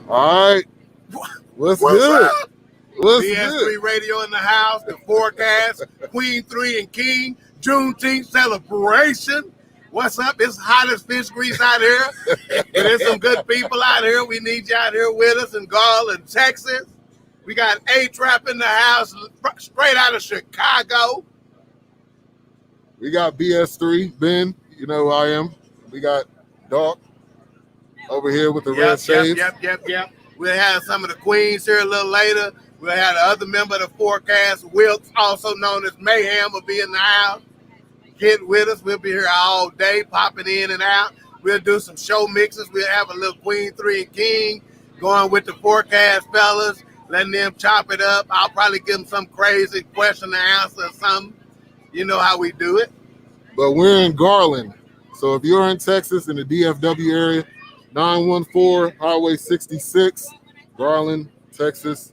All right. What's good? Up? What's BS3 good? Radio in the house, the forecast, Queen 3 and King, Juneteenth celebration. What's up? It's hot as fish grease out here. But there's some good people out here. We need you out here with us in Garland, Texas. We got A-Trap in the house, straight out of Chicago. We got BS3, Ben. You know who I am. We got Doc over here with the red shades. Yep. We'll have some of the queens here a little later. We'll have the other member of the forecast, Wilkes, also known as Mayhem, will be in the house. Get with us. We'll be here all day, popping in and out. We'll do some show mixes. We'll have a little Queen 3 and King going with the forecast fellas, letting them chop it up. I'll probably give them some crazy question to answer or something. You know how we do it. But we're in Garland. So if you're in Texas, in the DFW area, 914 Highway 66, Garland, Texas,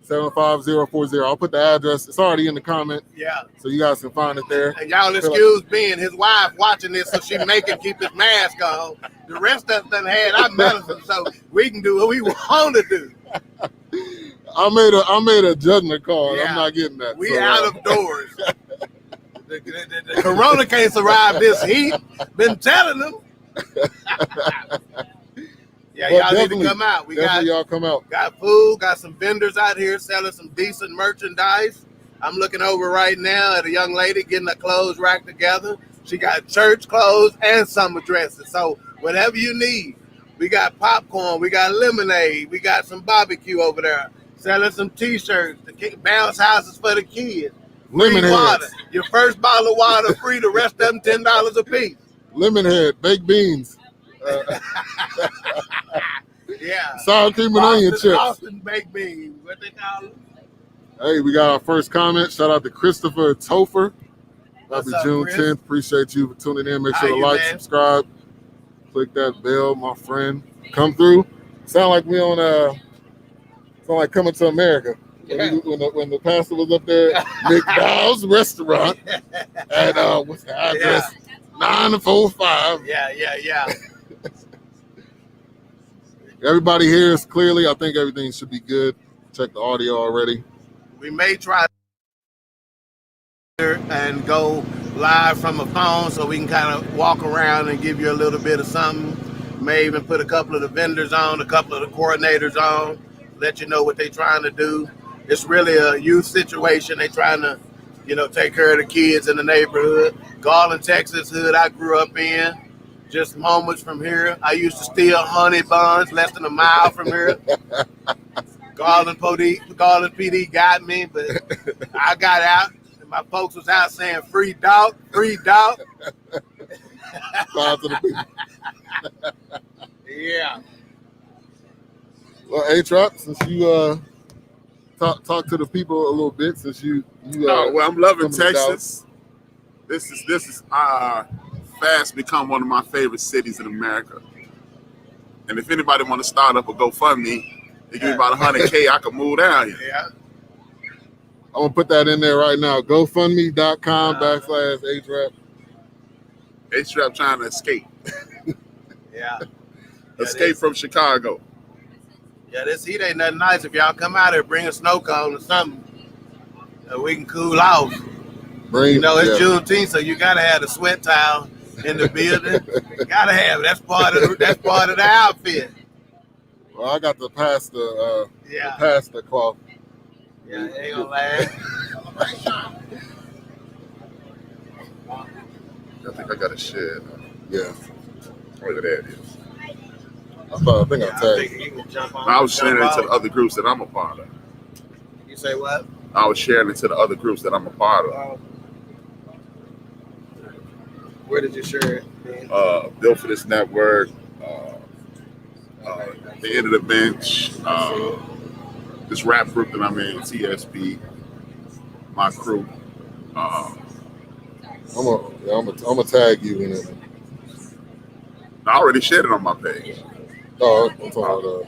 75040. I'll put the address. It's already in the comment. Yeah. So you guys can find it there. And y'all excuse Ben, his wife watching this, so she make him keep his mask on. The rest of us done had our medicine, so we can do what we want to do. I made a judgment call. Yeah. I'm not getting that. We out of doors. The corona can't survive this heat. Been telling them. Yeah, y'all need to come out. Y'all come out. Got food, got some vendors out here selling some decent merchandise. I'm looking over right now at a young lady getting her clothes racked together. She got church clothes and summer dresses. So whatever you need. We got popcorn, we got lemonade, we got some barbecue over there. Selling some t-shirts, the bounce houses for the kids. Free water. Your first bottle of water free, the rest of them $10 a piece. Lemonhead, baked beans. Yeah. Sour cream and onion chips. Austin baked beans. What they call them? Hey, we got our first comment. Shout out to Christopher Topher. Happy Juneteenth. Appreciate you for tuning in. Make sure to like, subscribe, click that bell, my friend. Come through. Sound like we on sound like Coming to America. Yeah. When the pastor was up there, McDowell's restaurant at what's the address? 945. Yeah. Everybody hears clearly. I think everything should be good. Check the audio already. We may try and go live from a phone so we can kind of walk around and give you a little bit of something. May even put a couple of the vendors on, a couple of the coordinators on, let you know what they're trying to do. It's really a youth situation. They're trying to, take care of the kids in the neighborhood. Garland, Texas hood I grew up in. Just moments from here. I used to steal honey buns less than a mile from here. Garland PD got me, but I got out. And my folks was out saying, free dog. Yeah. Well, A-Trap, since you talk to the people a little bit, since you I'm loving Texas. This is fast become one of my favorite cities in America. And if anybody want to start up a GoFundMe, they give me about $100K, I can move down here. Yeah. I'm gonna put that in there right now. GoFundMe.com /A-Trap. A-Trap trying to escape. Yeah. Escape from Chicago. Yeah, this heat ain't nothing nice. If y'all come out here, bring a snow cone or something, we can cool off. It's Juneteenth, so you gotta have the sweat towel in the building. You gotta have it. That's part of the outfit. Well, I got the pasta cloth. Yeah, it ain't gonna last. I think I got a shed. Yeah. Look at that. I think I tagged you. I was sharing it to the other groups that I'm a part of. You say what? I was sharing it to the other groups that I'm a part of. Where did you share it? Built for This Network, The End of the Bench, this rap group that I'm in, TSP, my crew. I'm gonna tag you in it. I already shared it on my page. Oh, I'm talking about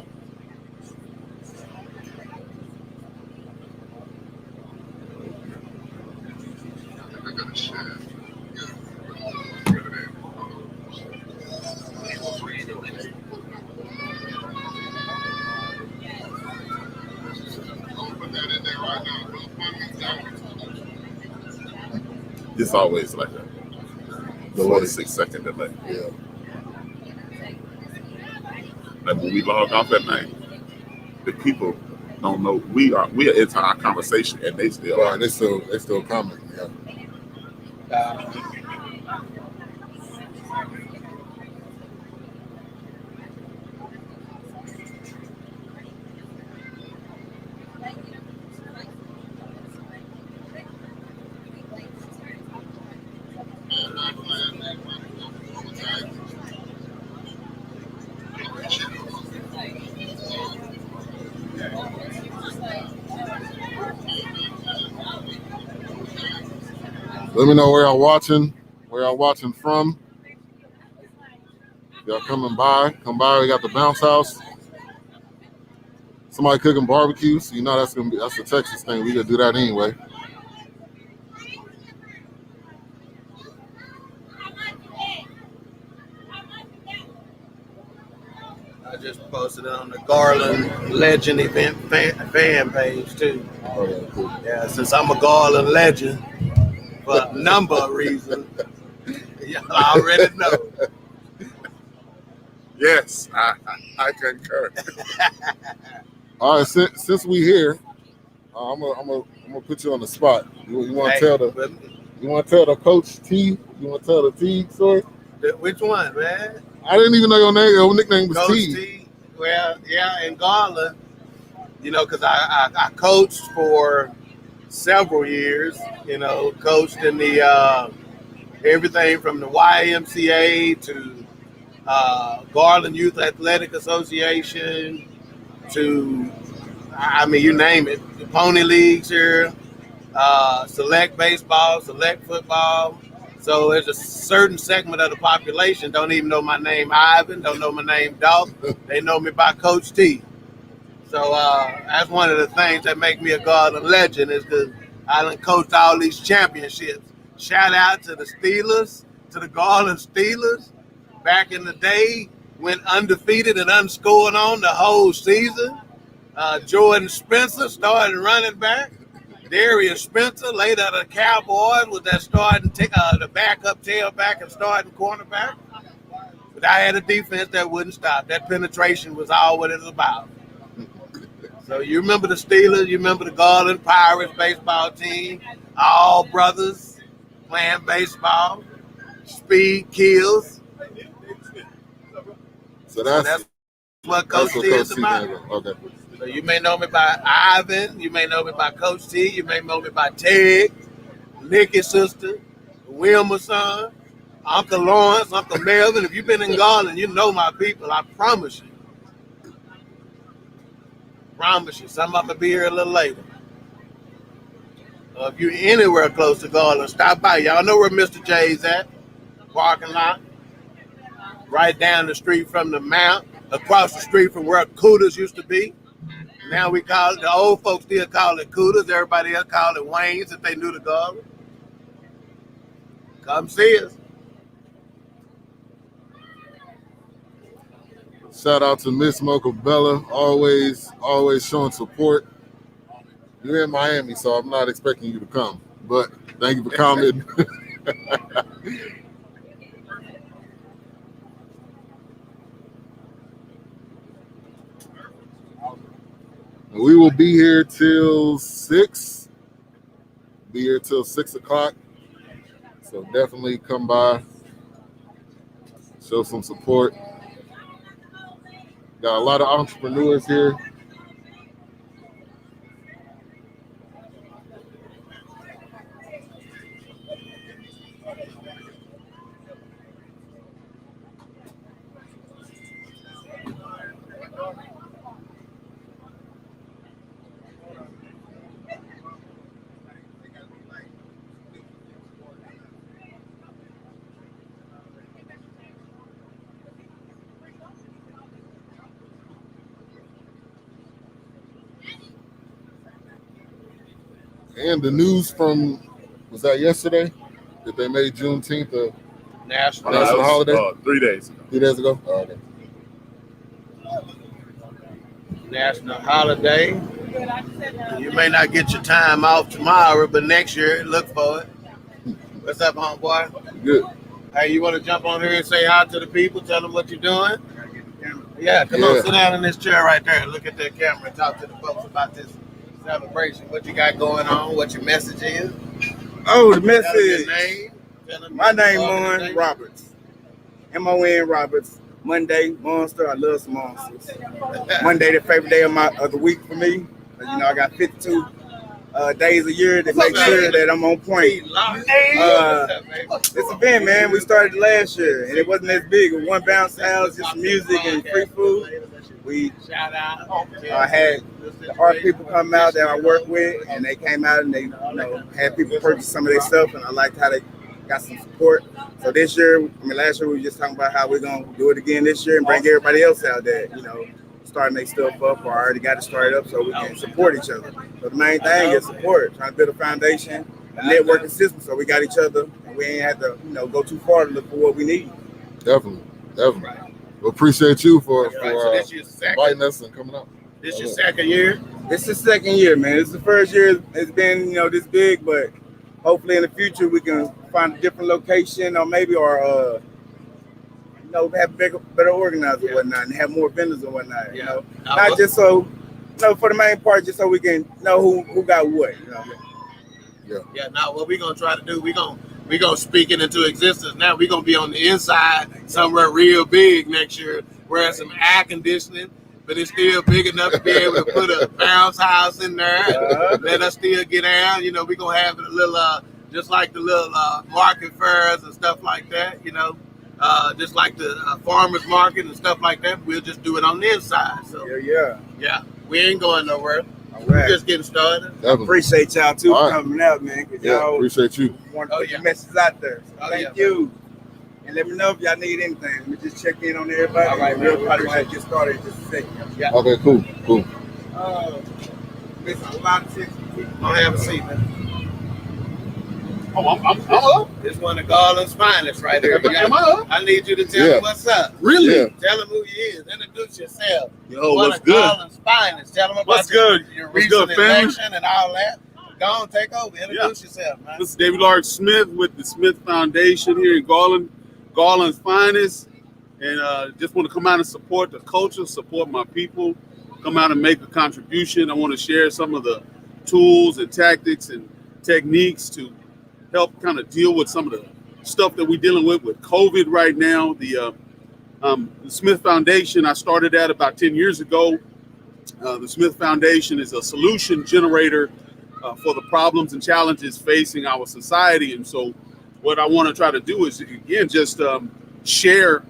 I got a shed. It's always like a 4 to 6 second delay. Yeah. Like when we log off at night, the people don't know we are into our conversation, and they still right. They still comment. Yeah. Let me know where y'all watching from. Y'all coming by? Come by. We got the bounce house. Somebody cooking barbecue, so you know that's a Texas thing. We gonna do that anyway. I just posted it on the Garland Legend event fan page too. Oh, yeah, cool. Yeah, since I'm a Garland legend for a number of reasons, y'all already know. Yes, I concur. All right, since we here, I'm gonna put you on the spot. You want to tell the Coach T? You want to tell the T story? Which one, man? I didn't even know your name. Your nickname was Coach T. Well, yeah, in Garland, because I coached for several years. Coached in the everything from the YMCA to Garland Youth Athletic Association to, you name it, the Pony Leagues here, select baseball, select football. So there's a certain segment of the population don't even know my name Ivan, don't know my name Doc. They know me by Coach T. So that's one of the things that make me a Garland legend is because I done coached all these championships. Shout out to the Steelers, to the Garland Steelers. Back in the day, went undefeated and unscored on the whole season. Jordan Spencer started running back. Darius Spencer, later the Cowboys, was that starting the backup tailback and starting cornerback. But I had a defense that wouldn't stop. That penetration was all what it was about. So you remember the Steelers, you remember the Garland Pirates baseball team, all brothers playing baseball, speed kills. So that's what Coach T is about. Okay. So you may know me by Ivan, you may know me by Coach T, you may know me by Ted, Nikki's sister, Wilma's son, Uncle Lawrence, Uncle Melvin. If you've been in Garland, you know my people, I promise you. Promise you. Some of them will be here a little later. If you're anywhere close to Garland, stop by. Y'all know where Mr. J's at. Parking lot. Right down the street from the Mount. Across the street from where Cooters used to be. Now we call it, the old folks still call it Cooters. Everybody else call it Wayne's if they knew the Garland. Come see us. Shout out to Miss Mocha Bella, always showing support. You're in Miami, so I'm not expecting you to come, but thank you for commenting. We will be here till 6. Be here till 6 o'clock. So definitely come by, show some support. Got a lot of entrepreneurs here. And the news from, was that yesterday? That they made Juneteenth a national holiday? 3 days ago. 3 days ago? Oh, okay. National holiday. You may not get your time off tomorrow, but next year, look for it. What's up, homeboy? Good. Hey, you want to jump on here and say hi to the people? Tell them what you're doing? Yeah, come on, sit down in this chair right there and look at that camera and talk to the folks about this celebration. What you got going on? What your message is? Oh, the message. My name is Mon Roberts. M-O-N Roberts. Monday, Monster. I love some monsters. Monday, the favorite day of the week for me. You know, I got 52 days a year to make sure that I'm on point. This event, man, we started last year, and it wasn't as big. It was one bounce house, just music and free food. We had the art people come out that I work with, and they came out and they had people purchase some of their stuff, and I liked how they got some support. So this year, last year we were just talking about how we're gonna do it again this year and bring everybody else out there, starting their stuff up or already got it started up so we can support each other. So the main thing is support, trying to build a foundation, a networking system so we got each other and we ain't have to, go too far to look for what we need. Definitely. Well, appreciate you for inviting us and coming out. This your second year? It's the second year, man. It's the first year it's been, this big, but hopefully in the future we can find a different location or maybe have better organizers and whatnot and have more vendors and whatnot, Not just so, for the main part, just so we can know who got what, Yeah, now what we're going to try to do, we're gonna speak it into existence. Now we're going to be on the inside somewhere real big next year, where some air conditioning, but it's still big enough to be able to put a bounce house in there. Let us still get down. We're going to have a little, just like the little market fairs and stuff like that, just like the farmers market and stuff like that. We'll just do it on the inside. So yeah, we ain't going nowhere. We're just getting started. Definitely. Appreciate y'all too for coming out, man. Y'all appreciate you. Want to put your message out there. So thank you. And let me know if y'all need anything. Let me just check in on everybody. All right, we'll probably get started in just a second. Yeah. Okay, cool. Listen, a lot of tips. I'll have a seat, man. Oh, I'm up. This one of Garland's finest right here. Am I up? I need you to tell me what's up. Really? Yeah. Tell them who you is. Introduce yourself. Yo, One what's of good? Garland's finest. Tell them about your What's recent good, family? election and all that. Go on, take over. Introduce yourself, man. This is David Lark Smith with the Smith Foundation here in Garland, Garland's finest. And just want to come out and support the culture, support my people, come out and make a contribution. I want to share some of the tools and tactics and techniques to help kind of deal with some of the stuff that we're dealing with COVID right now. The Smith Foundation, I started that about 10 years ago. The Smith Foundation is a solution generator for the problems and challenges facing our society. And so what I want to try to do is, again, just share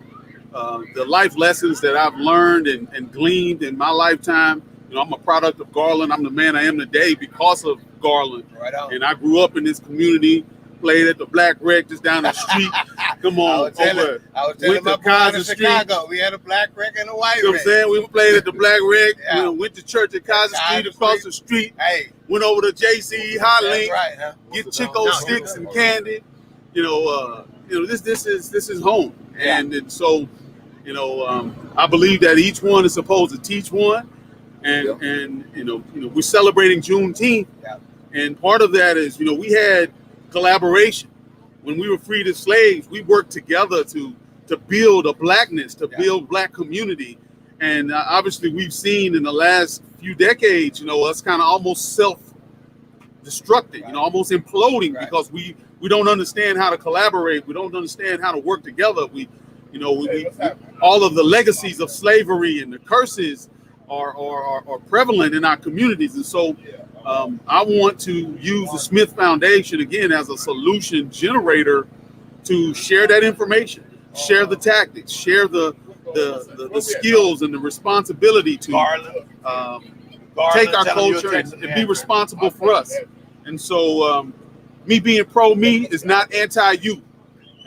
the life lessons that I've learned and gleaned in my lifetime. I'm a product of Garland. I'm the man I am today because of Garland. Right on. And I grew up in this community, played at the Black Wreck just down the street. Come on. I was telling my boys in Chicago, we had a Black Wreck and a white You know what I'm saying? We played at the Black Wreck. Yeah. Went to church at Kaiser Street, across the street. Hey. Went over to JC Hot Link. Right, huh? Get Chico sticks and candy. This is home. Yeah. And so, I believe that each one is supposed to teach one. And we're celebrating Juneteenth. Yeah. And part of that is, we had collaboration. When we were freed as slaves, we worked together to build a blackness, to build Black community. And obviously we've seen in the last few decades, us kind of almost self-destructing, almost imploding because we don't understand how to collaborate. We don't understand how to work together. We all of the legacies of slavery and the curses are prevalent in our communities. And so I want to use the Smith Foundation again as a solution generator to share that information, share the tactics, share the skills and the responsibility to take our culture and be responsible for us. And so me being pro me is not anti-you.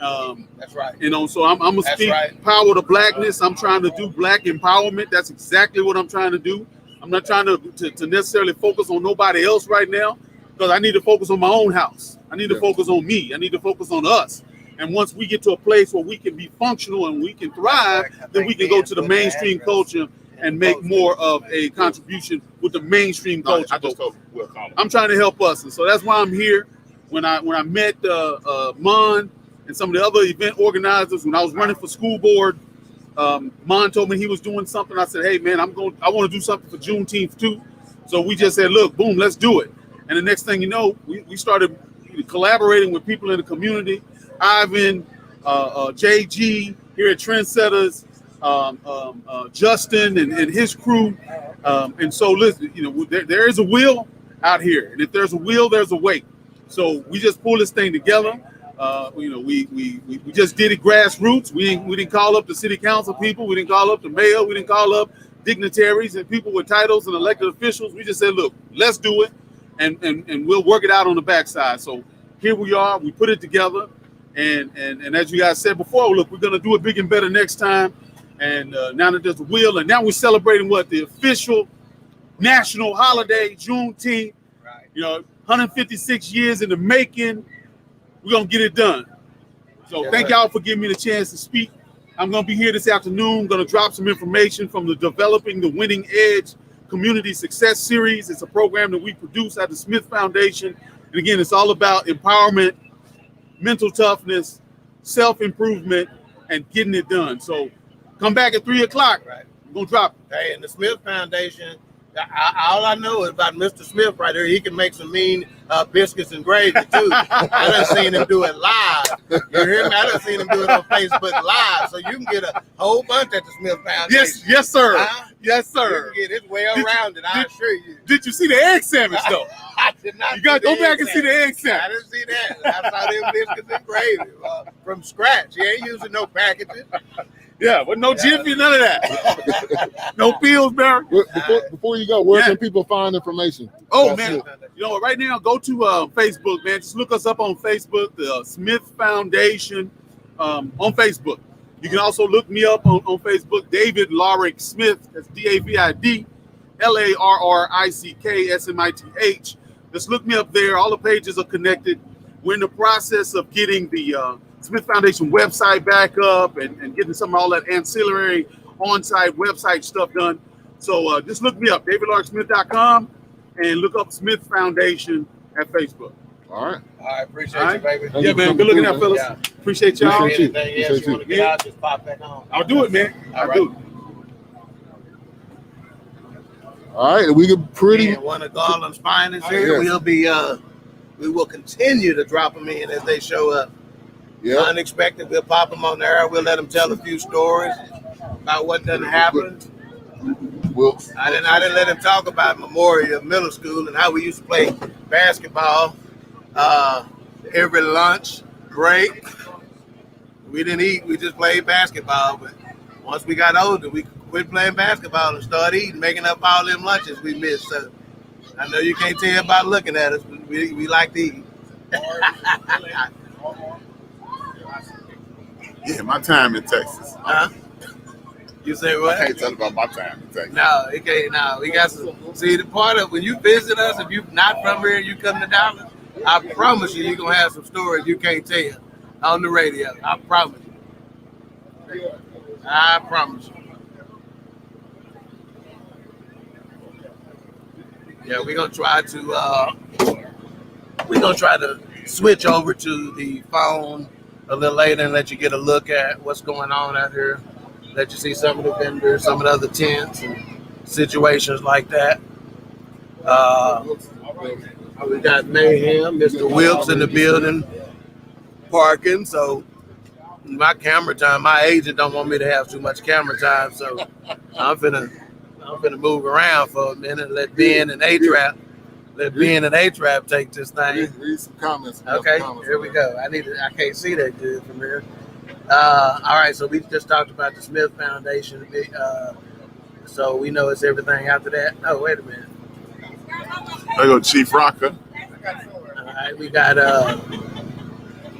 That's right. So I'm gonna speak power to blackness. I'm trying to do Black empowerment. That's exactly what I'm trying to do. I'm not trying to necessarily focus on nobody else right now, because I need to focus on my own house. I need to focus on me. I need to focus on us. And once we get to a place where we can be functional and we can thrive, then we can go to the mainstream culture and make more of a contribution with the mainstream culture. I'm trying to help us. And so that's why I'm here. when I met Mon and some of the other event organizers when I was running for school board. Mon told me he was doing something. I said, hey man, I want to do something for Juneteenth too. So we just said, look, boom, let's do it. And the next thing you know, we started collaborating with people in the community. Ivan, JG here at Trendsetters, Justin and his crew. And so listen, there is a will out here, and if there's a will, there's a way. So we just pull this thing together. We just did it grassroots. We didn't call up the city council people. We didn't call up the mayor. We didn't call up dignitaries and people with titles and elected officials. We just said, look, let's do it, and we'll work it out on the backside. So here we are. We put it together, and as you guys said before, look, we're gonna do it big and better next time. And now that there's a will, and now we're celebrating the official national holiday, Juneteenth. Right. 156 years in the making. We're going to get it done. So thank y'all for giving me the chance to speak. I'm going to be here this afternoon. Going to drop some information from the Developing the Winning Edge Community Success Series. It's a program that we produce at the Smith Foundation. And again, it's all about empowerment, mental toughness, self-improvement, and getting it done. So come back at 3 o'clock. Right. We're going to drop it. Hey, and the Smith Foundation, all I know is about Mr. Smith right there. He can make some mean biscuits and gravy too. I done seen him do it live. You hear me? I done seen him do it on Facebook Live. So you can get a whole bunch at the Smith Foundation. Yes, sir. Yes, sir. You can get it well-rounded, I assure you. Did you see the egg sandwich though? I did not. You got to go back and see the egg sandwich. I didn't see that. I saw them biscuits and gravy from scratch. He ain't using no packaging. Yeah, but no Jiffy, none of that. No Pillsbury. Before you go, where can people find information? Oh, man. Right now, go to Facebook, man. Just look us up on Facebook, the Smith Foundation on Facebook. You can also look me up on Facebook, David Larrick Smith. That's DavidLarrick Smith. Just look me up there. All the pages are connected. We're in the process of getting the Smith Foundation website back up and getting some of all that ancillary on-site website stuff done. So just look me up, davidlarksmith.com, and look up Smith Foundation at Facebook. All right. I appreciate you, baby. Yeah, man. Good looking out, fellas. Yeah. Appreciate y'all. Anything else you want to get out, just pop back on. I'll do it, man. I'll do it. All right. We get pretty. And one of Garland's finest here. Yes. We will continue to drop them in as they show up. Yeah. Unexpected. We'll pop them on there. We'll let them tell a few stories about what done happened. I didn't let him talk about Memorial Middle School and how we used to play basketball every lunch break. We didn't eat. We just played basketball. But once we got older, we quit playing basketball and started eating, making up all them lunches we missed. So I know you can't tell by looking at us. We like to eat. Yeah, my time in Texas. Huh? You say what? I can't tell about my time in Texas. No, it can't. No, we got some. See, the part of when you visit us, if you're not from here and you come to Dallas, I promise you're going to have some stories you can't tell on the radio. I promise you. I promise you. Yeah, we're going to try to switch over to the phone a little later and let you get a look at what's going on out here. Let you see some of the vendors, some of the other tents and situations like that. We got Mayhem, Mr. Wilkes in the building, parking. So my camera time, my agent don't want me to have too much camera time. So I'm finna move around for a minute. Let Ben and A-Trap take this thing. Read some comments. Okay, here we go. I can't see that good from here. All right, so we just talked about the Smith Foundation. So we know it's everything after that. Oh, wait a minute. There go Chief Rocker. All right, we got You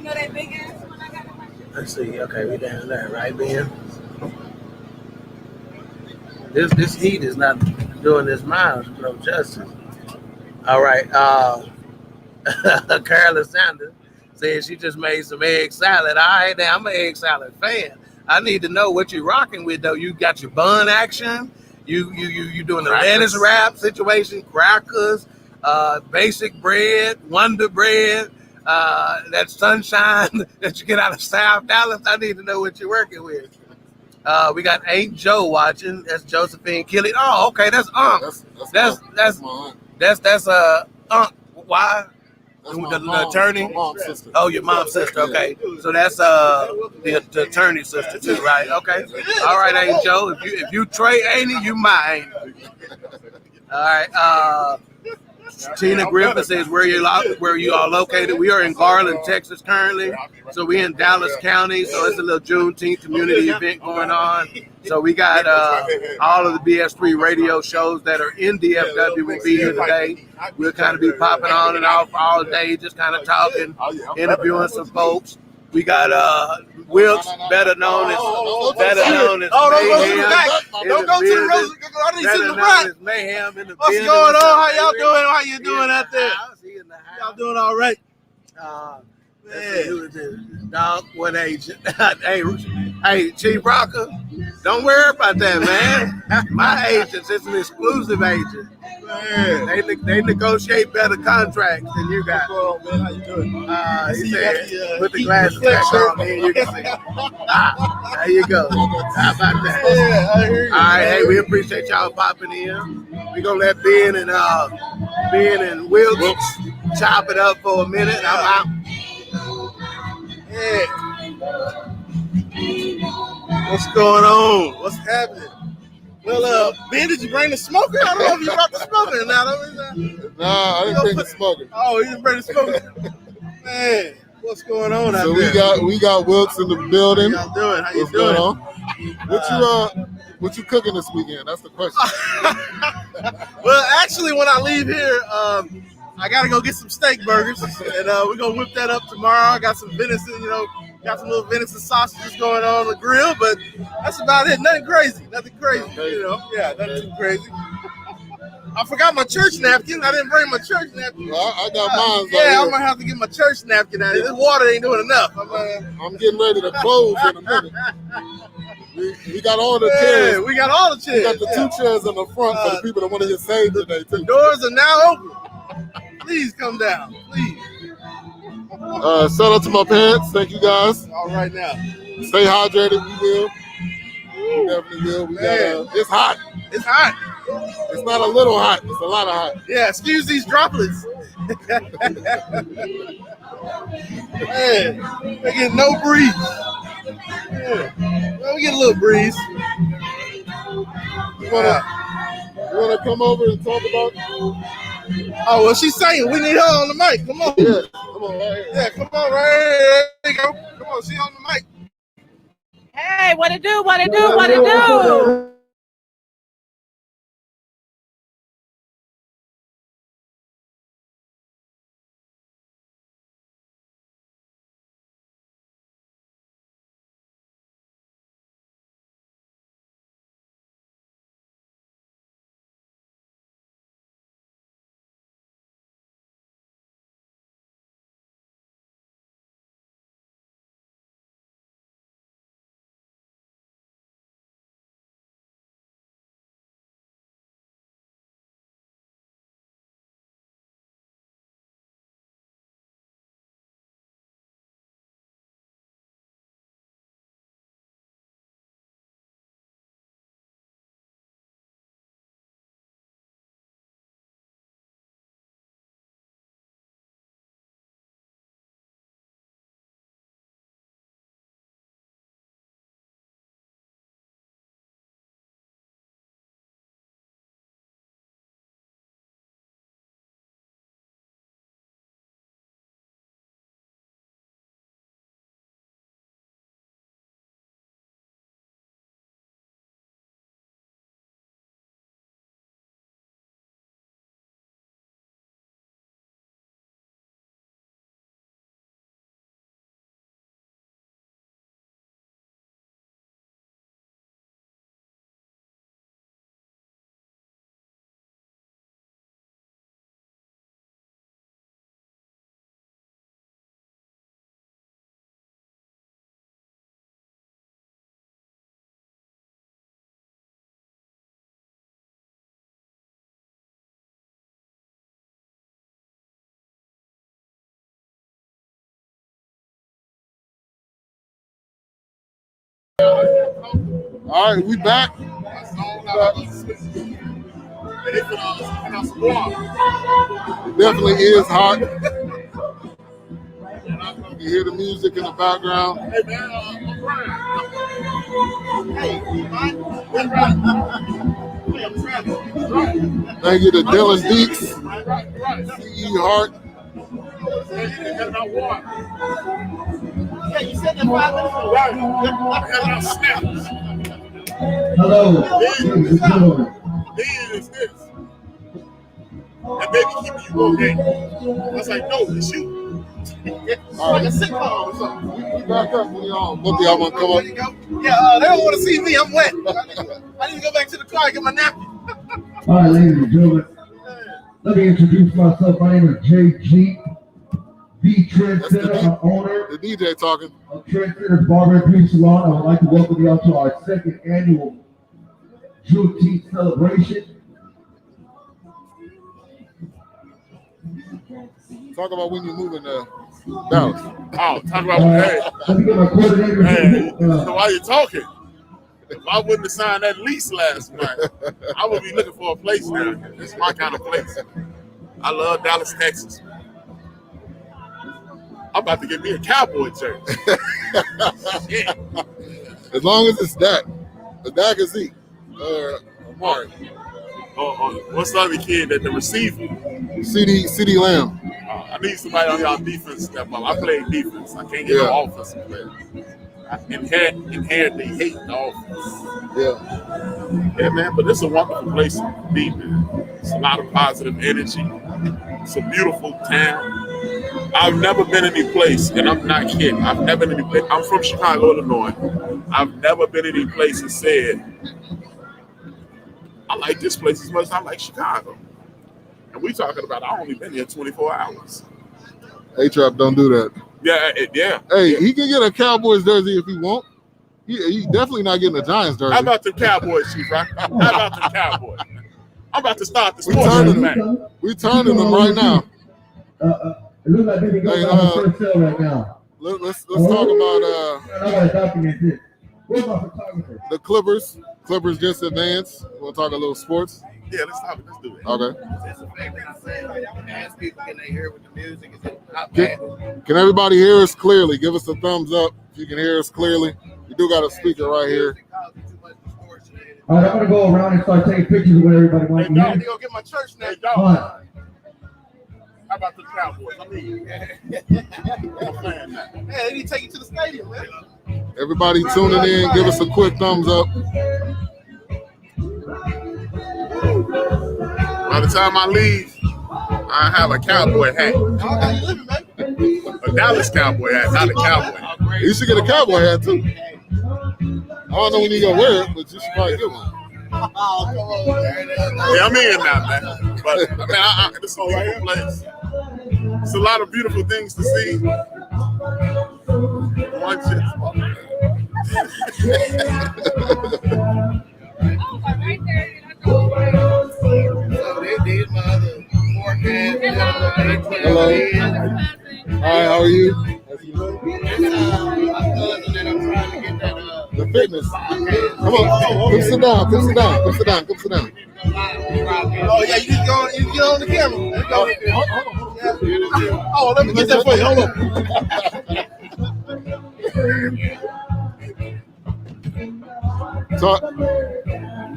know that big ass one I got in my shoe? let's see. Okay, we down there, right, Ben? This heat is not doing this miles no justice. All right, Carla Sanders said she just made some egg salad. All right, now I'm an egg salad fan. I need to know what you're rocking with though. You got your bun action. You doing the lettuce wrap situation, crackers, basic bread, Wonder Bread. That sunshine that you get out of South Dallas, I need to know what you're working with. We got Aunt Joe watching. That's Josephine Kelly. Oh, okay, that's Unc. That's my aunt. That's Unc. Why? That's The attorney. My mom's sister. Oh, your mom's sister. Okay, so that's the attorney's sister too, right? Okay. All right, Aunt Joe. If you Trey Ain't you my Ain't. All right. Tina Griffin says where you are located. We are in Garland, Texas currently. So we're in Dallas County. So it's a little Juneteenth community event going on. So we got all of the BS3 radio shows that are in DFW will be here today. We'll kind of be popping on and off all day, just kind of talking, interviewing some folks. We got Wilkes, better known as Mayhem. Don't go to the Rose. I need to see the front. Mayhem in the What's building. going on? How y'all doing? How you doing out there? Y'all doing all right? Man. Dog, what agent? hey, Chief Rocker, don't worry about that, man. My agents, it's an exclusive agent. Man, they negotiate better contracts than you got. Man, how you doing? He said, put the glasses back on, and you can see. There you go. How about that? Yeah, I hear you. All right, hey, we appreciate y'all popping in. We're gonna let Ben and Wilkes chop it up for a minute. I'm out. Yeah. What's going on? What's happening? Well, Ben, did you bring the smoker? I don't know if you brought the smoker or not. Nah, I didn't bring the smoker. Oh, you didn't bring the smoker? Man, what's going on out So there? we got Wilkes in the building. How y'all doing? How you What's doing? going on? What you cooking this weekend? That's the question. Well, actually, when I leave here, I gotta go get some steak burgers, and we're gonna whip that up tomorrow. I got some venison, got some little venison sausages going on the grill, but that's about it. Nothing crazy, nothing too crazy. I forgot my church napkin. I didn't bring my church napkin. Well, I got mine. Yeah, I'm gonna have to get my church napkin out. This water ain't doing enough. I'm getting ready to close in a minute. We got all the chairs. We got all the chairs. We got the 2 chairs in the front for the people that want to get saved today, too. The doors are now open. Please come down, please. Shout out to my parents. Thank you, guys. All right now. Stay hydrated. We will. We definitely will. We got. It's hot. It's hot. It's not a little hot. It's a lot of hot. Yeah, excuse these droplets. Man, we get no breeze. Yeah. Well, we get a little breeze. You wanna come over and talk about? Oh, well, she's saying we need her on the mic. Come on. Yeah, come on right here. Yeah, come on right here. There you go. Come on, she on the mic. Hey, what it do? What it do? What it do? All right, we back. It definitely is hot. You hear the music in the background. Hey, man, Thank you to Dylan Deeks, C.E. Hart. Yeah, you said that 5 minutes ago. Hello. Then is this. And baby keeping you okay. I was like, no, it's you. It's like a sitcom or something. We back up when y'all. Both of y'all want to come up. Yeah, they don't want to see me. I'm wet. I need to go back to the car and get my napkin. All right, ladies and gentlemen. Let me introduce myself. My name is JG, the Trendsetter. I'm owner The DJ talking. of Trendsetter's Barber and Beauty Salon. I would like to welcome y'all to our second annual Juneteenth celebration. Talk about when you're moving to Dallas. Oh, talk about, hey, Let me get my coordinator. hey, so why you talking? If I wouldn't have signed that lease last night, I would be looking for a place now. It's my kind of place. I love Dallas, Texas. I'm about to get me a cowboy jersey. Yeah. As long as it's that. The Dak is he. Mark. What's the other kid that the receiver? CD Lamb. I need somebody on y'all defense step up. I play defense. I can't get no offensive player. I inherently hate the offense. Yeah, man, but it's a wonderful place to be, man. It's a lot of positive energy. It's a beautiful town. I've never been any place, and I'm not kidding. I've never been any place. I'm from Chicago, Illinois. I've never been any place that said, I like this place as much as I like Chicago. And we talking about, I only been here 24 hours. A-Trap don't do that. Yeah. Hey, he can get a Cowboys jersey if he want. He definitely not getting a Giants jersey. How about the Cowboys, Chief Rock? How about the Cowboys? I'm about to start the We sports turning back. We turning them right now. It looks like they go on first sale right now. Let's talk about I gotta document this. Where's my photographer? the Clippers. Clippers just advanced. We'll talk a little sports. Yeah, let's do it. Okay. It's a favorite. I say, like, I want to ask people, can they hear with the music? Is it not bad? Can everybody hear us clearly? Give us a thumbs up if you can hear us clearly. We do got a speaker right here. All right, I'm gonna go around and start taking pictures of what everybody wants to Hey, hear. dog, go get my church now, dog. Fine. How about the Cowboys? I mean, I'm saying that. Hey, they need to take you to the stadium, man. Everybody tuning in, give us a quick thumbs up. By the time I leave, I have a cowboy hat. How you living, man? A Dallas Cowboy hat, not a cowboy. You should get a Cowboy hat too. I don't know when you gonna wear it, but you should probably get one. Oh, come on, man. Yeah, I'm in now, man. But man, this is a beautiful place. It's a lot of beautiful things to see. One shit. Right there. So these my other forecast. Hello. Hi, how are you? My cousin that I'm trying to get that The fitness. Come on, come sit down, come sit down, come sit down, come sit down. Oh, yeah, you just go on, you get on the camera. Oh, let me get that for you. Hold on. So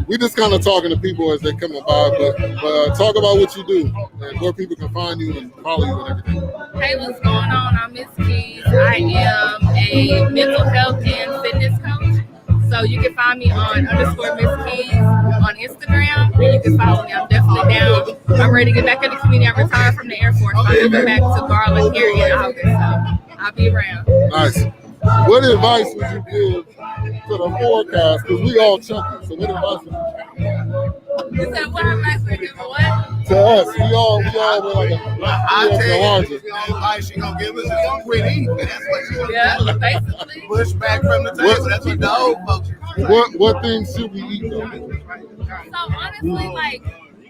we just kind of talking to people as they come by, but talk about what you do and where people can find you and follow you and everything. Hey, what's going on? I'm Miss Keys. I am a mental health and fitness coach. So you can find me on _Miss Keys on Instagram, and you can follow me. I'm definitely down. I'm ready to get back in the community. I'm retired from the Air Force. I'm moving back to Garland here in August, so I'll be around. Nice. What advice would you give to the forecast? Because we all chunky. So what advice would you You said what advice would you give? What? to us? We all wear like I a tell you, larger. the advice she gonna give us is gonna quit eating. That's what she gonna Yeah, do. basically. Push back from the table. That's what the old folks do. What things should we eat though? So honestly, like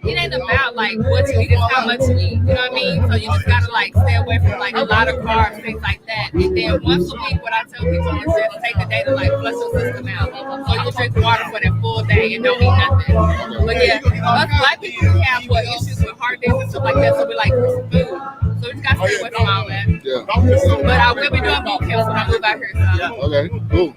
it ain't about like what you eat, it's how much you eat. You know what I mean? So you just gotta like stay away from like a lot of carbs, things like that. And then once a week, what I tell people is just take a day to like flush your system out. So you drink water for that full day and don't eat nothing. But yeah, us black people we have issues with heart disease and stuff like that, so we like food. So we just gotta stay away from all that. Yeah. But I will be doing boot camps when I move out here. So. Okay. Cool.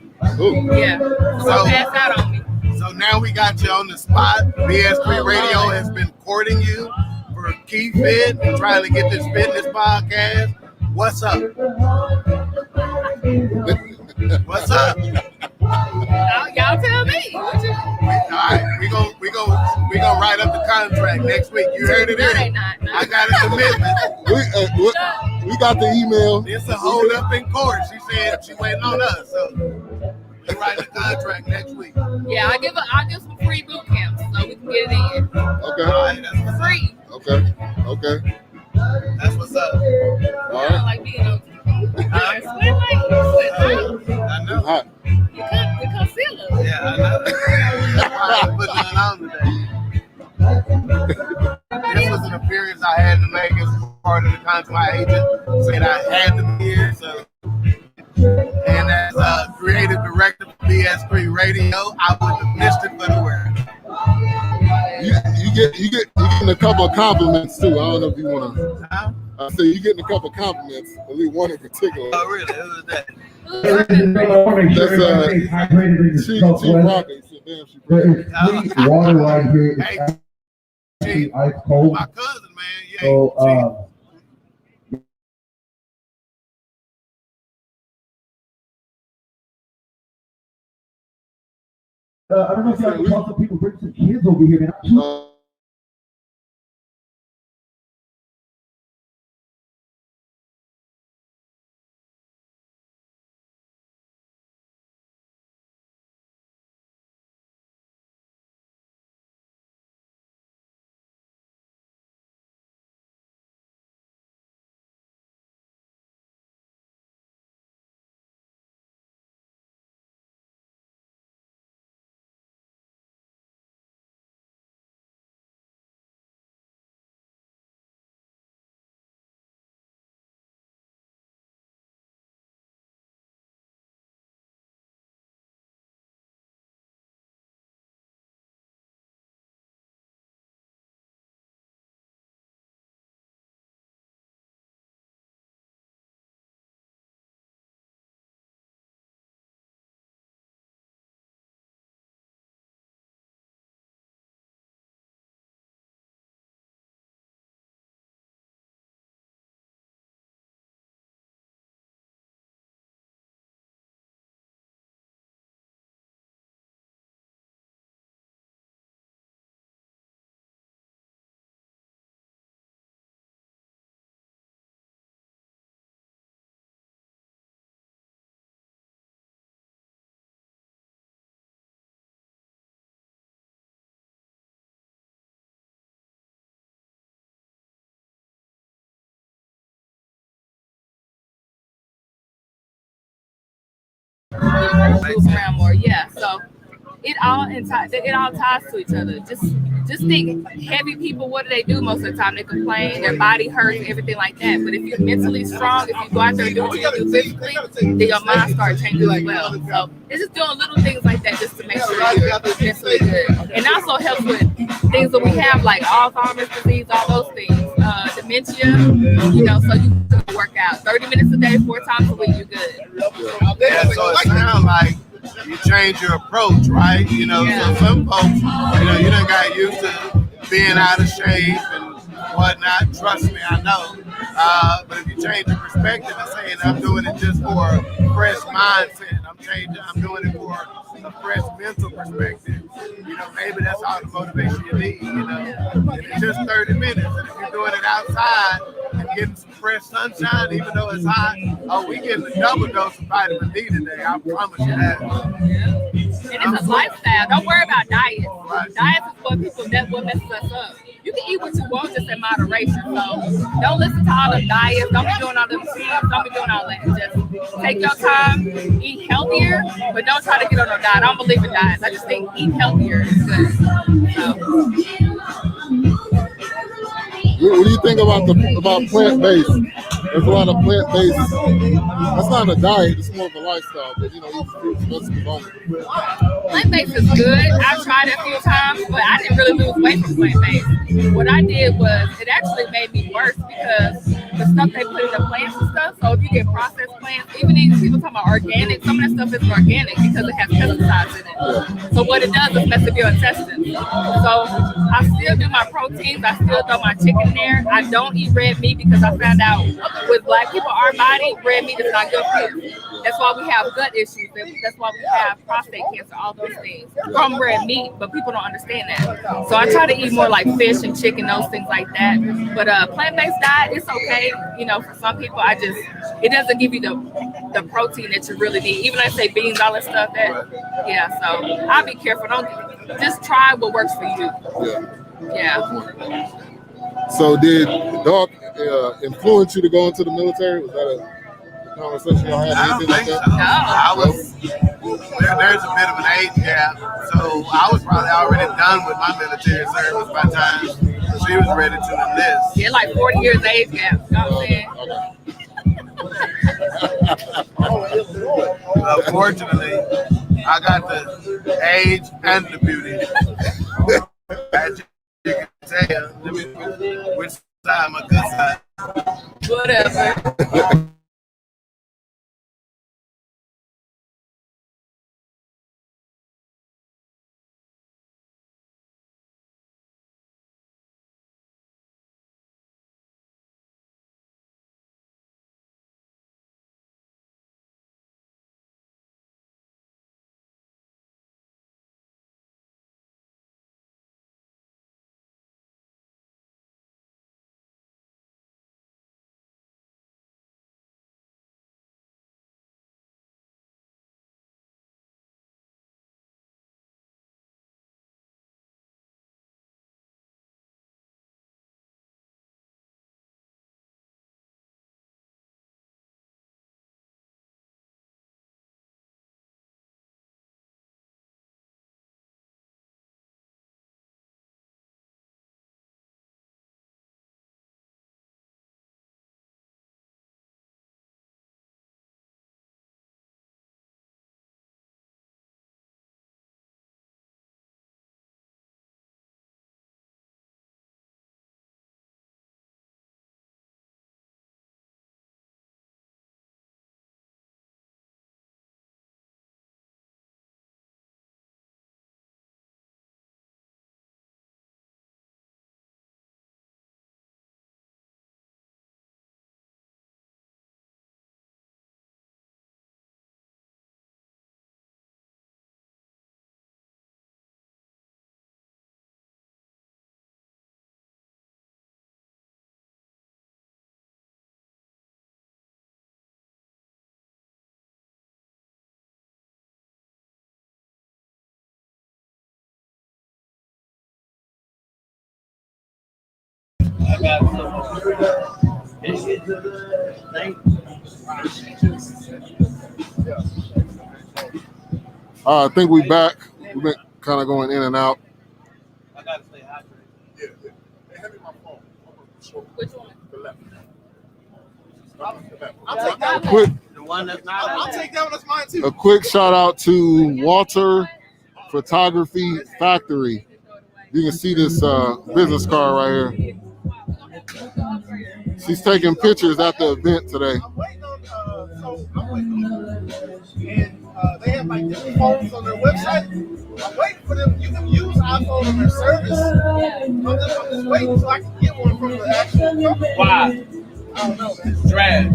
Yeah. So pass out on me. So now we got you on the spot. BS3 Radio has been courting you for Key Fit and trying to get this fitness podcast. What's up? What's up? Y'all tell me. What you? All right, we gonna write up the contract next week. You heard it That in. ain't not. I got a commitment. We got the email. It's a hold up in court. She said she waiting on us. So we write the contract next week. Yeah, I'll give some free boot camps so we can get it in. Okay. All right, that's Free. Okay. That's what's up. All I right. don't like being on TV. I sweat like you. I know. Hot. You can't conceal it. Yeah, I know. I ain't putting nothing on today. This was an appearance I had to make as part of the contract. My agent said I had to be here, so. And as creative director for BS3 Radio, I wouldn't have missed it for the world. You getting a couple of compliments too. I don't know if you want to. Huh? I say you getting a couple of compliments. At least one in particular. Oh, really? Who was that? That's Chief Rocket. She damn, she There's water right here. Hey, It's actually Chief, ice cold. my cousin, man. Yeah, So, I don't know if y'all can talk to people, bring some kids over here, man. Moves around more, yeah. So it all ties to each other. Just think, heavy people, what do they do most of the time? They complain, their body hurts, and everything like that. But if you're mentally strong, if you go out there and do what you do physically, then your mind starts changing as well. So it's just doing little things like that just to make sure you're mentally good. And also helps with things that we have like Alzheimer's disease, all those things, dementia. So you can work out 30 minutes a day, 4 times a week, you're good. Yeah, so it sounds like you change your approach, right? So some folks, you done got used to being out of shape and whatnot. Trust me, I know. But if you change your perspective and saying I'm doing it just for a fresh mindset, I'm doing it for a fresh mental perspective. Maybe that's all the motivation you need. And it's just 30 minutes, and if you're doing it outside and getting some fresh sunshine, even though it's hot, we getting a double dose of vitamin D today. I promise you that. And it's a lifestyle. Don't worry about diet. Diet is what messes us up. You can eat what you want, just in moderation. So don't listen to all the diets. Don't be doing all the things. Don't be doing all that. Just take your time, eat healthier, but don't try to get on a diet. I don't believe in diets. I just think eat healthier is good. So. What do you think about plant-based? There's a lot of plant-based. That's not a diet; it's more of a lifestyle. But eat fruits, vegetables only. Plant-based is good. I've tried it a few times, but I didn't really lose weight from plant-based. What I did was it actually made me worse because the stuff they put in the plants and stuff. So if you get processed plants, even these people talking about organic, some of that stuff isn't organic because it has pesticides in it. So what it does is mess up your intestines. So I still do my proteins. I still throw my chicken in there. I don't eat red meat because I found out with Black people, our body, red meat is not good for you. That's why we have gut issues. That's why we have prostate cancer, all those things from red meat, but people don't understand that. So I try to eat more like fish and chicken, those things like that. But plant-based diet, it's okay. For some people, it doesn't give you the protein that you really need. Even I say beans, all that stuff. So I'll be careful. Don't just try what works for you. Yeah. So did dog influence you to go into the military? Was that a conversation y'all had? I don't think so. No. There's a bit of an age gap, so I was probably already done with my military service by the time she was ready to enlist. Yeah, like 40 years age gap. You know what I'm saying? Unfortunately, I got the age and the beauty. As you can tell, which side my good side. Whatever. I think we back. We've been kind of going in and out. I gotta stay hydrated. Hey, hand me my phone. Which one? The left. I'll take that one. Quick, The one that's not. I'll take that one. That's mine too. a quick shout out to Walter Photography Factory. You can see this business card right here. She's taking pictures at the event today. I'm waiting on. And they have like different phones on their website. I'm waiting for them. You can use iPhone on their service. I'm just waiting so I can get one from the actual company. Why? I don't know. It's trash.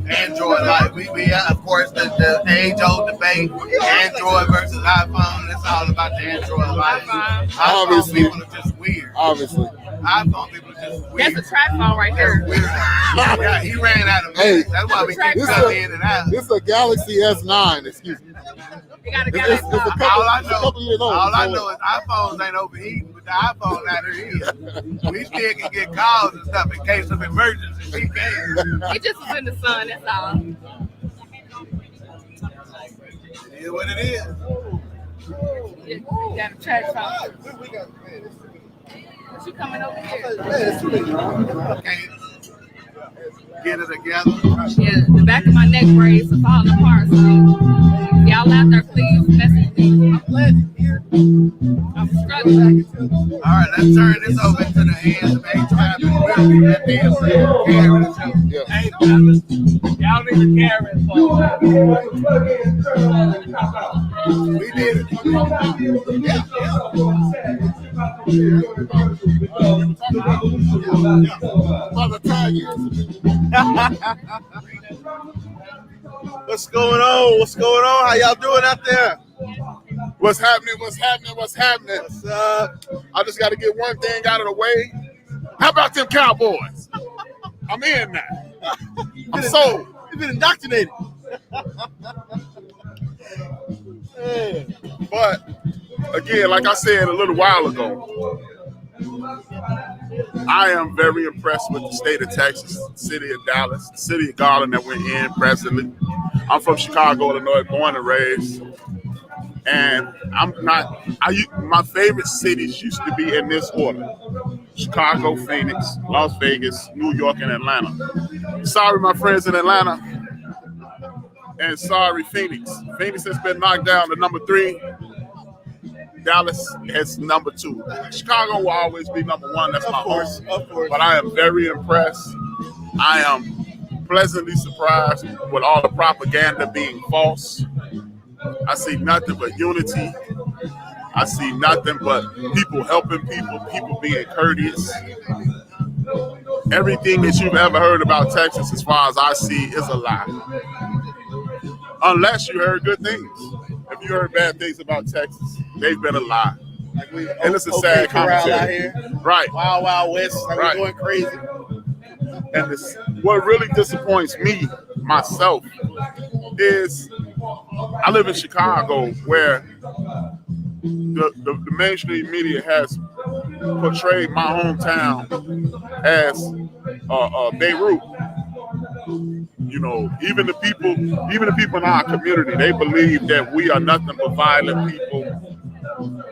Android life. We have, of course, the age-old debate. Android versus iPhone. It's all about the Android life. iPhone people are just weird. Obviously. iPhone people are just weird. That's a track phone right there. Yeah, he ran out of minutes. That's why we keep cutting in and out. This is a Galaxy S9. Excuse me. You gotta get It's a couple years old. All I know is iPhones ain't overheating, but the iPhone out here. We still can get calls and stuff in case of emergency. We can't. It just was in the sun, that's all. It is what it is. You got a track phone. But you coming over here? Okay. Get it together. Yeah, the back of my neck braids are falling apart. So if y'all out there, please message me. I'm glad you're here. I'm struggling. All right, let's turn this over to the hands of A-Tribe and Will. That damn carrying the show. Yeah. Hey, fellas, y'all need to carry it for we did it. What's going on? What's going on? How y'all doing out there? What's happening? What's happening? What's happening? What's up? I just got to get one thing out of the way. How about them Cowboys? I'm in now. I'm sold. You've been indoctrinated. But again, like I said a little while ago, I am very impressed with the state of Texas, the city of Dallas, the city of Garland that we're in presently. I'm from Chicago, Illinois, born and raised. And my favorite cities used to be in this order: Chicago, Phoenix, Las Vegas, New York, and Atlanta. Sorry, my friends in Atlanta. And sorry, Phoenix. Phoenix has been knocked down to number 3. Dallas is number 2. Chicago will always be number 1. That's my home. Of course. But I am very impressed. I am pleasantly surprised with all the propaganda being false. I see nothing but unity. I see nothing but people helping people, people being courteous. Everything that you've ever heard about Texas, as far as I see, is a lie. Unless you heard good things. If you heard bad things about Texas, they've been a lie. Like And it's a sad commentary. out here. Right. Wild, Wild West. Like Right. we're going crazy. And what really disappoints me, myself, is I live in Chicago, where the mainstream media has portrayed my hometown as Beirut. You know, even the people in our community, they believe that we are nothing but violent people.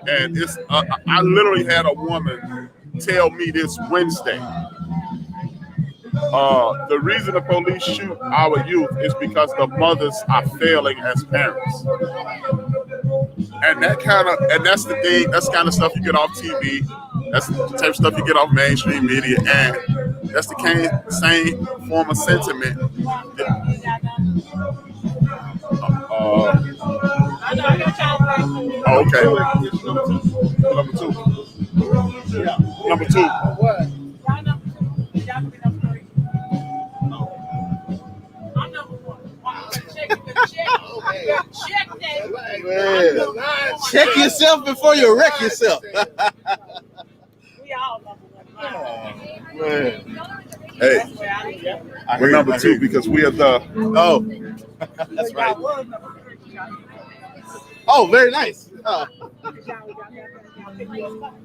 And it's I literally had a woman tell me this Wednesday. The reason the police shoot our youth is because the mothers are failing as parents. And that's the thing, that's the kind of stuff you get off TV. That's the type of stuff you get off mainstream media. And that's the same form of sentiment. Okay. Number two. Check yourself before you wreck yourself. Hey, we're number 2 because we are the. Oh, that's right. Oh, very nice.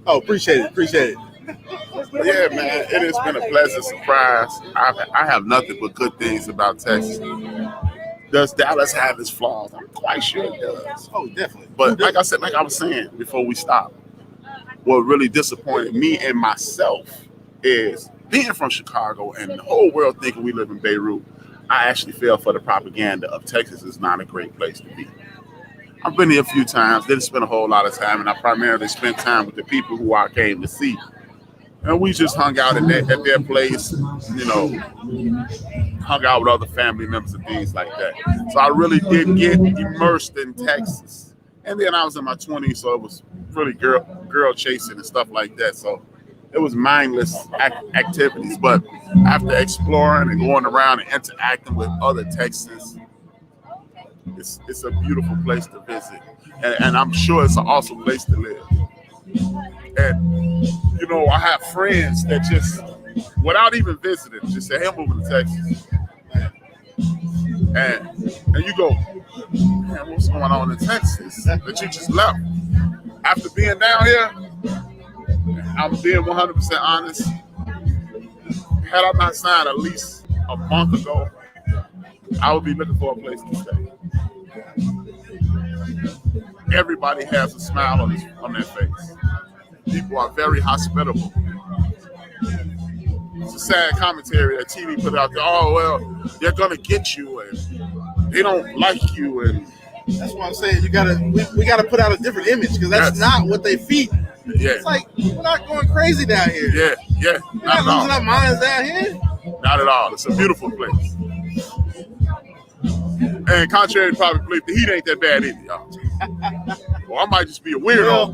Oh, appreciate it. Yeah, man, it has been a pleasant surprise. I have nothing but good things about Texas. Does Dallas have its flaws? I'm quite sure it does. Oh, definitely. But like I was saying before we stopped, what really disappointed me and myself is being from Chicago and the whole world thinking we live in Beirut. I actually fell for the propaganda of Texas is not a great place to be. I've been here a few times, didn't spend a whole lot of time, and I primarily spent time with the people who I came to see. And we just hung out at their place, you know, hung out with other family members and things like that. So I really did get immersed in Texas. And then I was in my 20s, so it was really girl chasing and stuff like that. So it was mindless activities. But after exploring and going around and interacting with other Texans, it's a beautiful place to visit. And I'm sure it's an awesome place to live. And, you know, I have friends that just, without even visiting, just say, hey, I'm moving to Texas. And you go, man, what's going on in Texas that you just left? After being down here, I'm being 100% honest. Had I not signed a lease a month ago, I would be looking for a place to stay. Everybody has a smile on their face. People are very hospitable. It's a sad commentary that TV put out there. Oh, well, they're going to get you and they don't like you. And that's what I'm saying. We gotta put out a different image because that's not what they feed. Yeah. It's like we're not going crazy down here. Yeah. We're not losing our minds down here. Not at all. It's a beautiful place. And contrary to popular belief, the heat ain't that bad either, y'all. Well, I might just be a weirdo.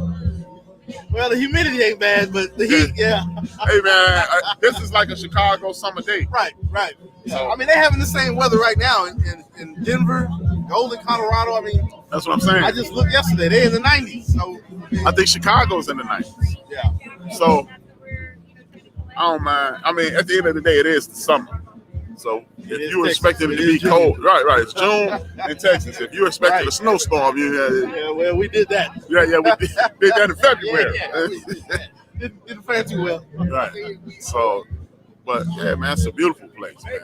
Well, the humidity ain't bad, but the heat, yeah. Hey, man, this is like a Chicago summer day. Right. So, I mean, they're having the same weather right now in Denver, Golden, Colorado. I mean, that's what I'm saying. I just looked yesterday. They're in the 90s. So I think Chicago's in the 90s. Yeah. So I don't mind. I mean, at the end of the day, it is the summer. So if you expect it to be cold, right, it's June in Texas. If you expected a snowstorm, well, we did that. Yeah, we did that in February. Didn't fare too well. Right. So, but yeah, man, it's a beautiful place, man.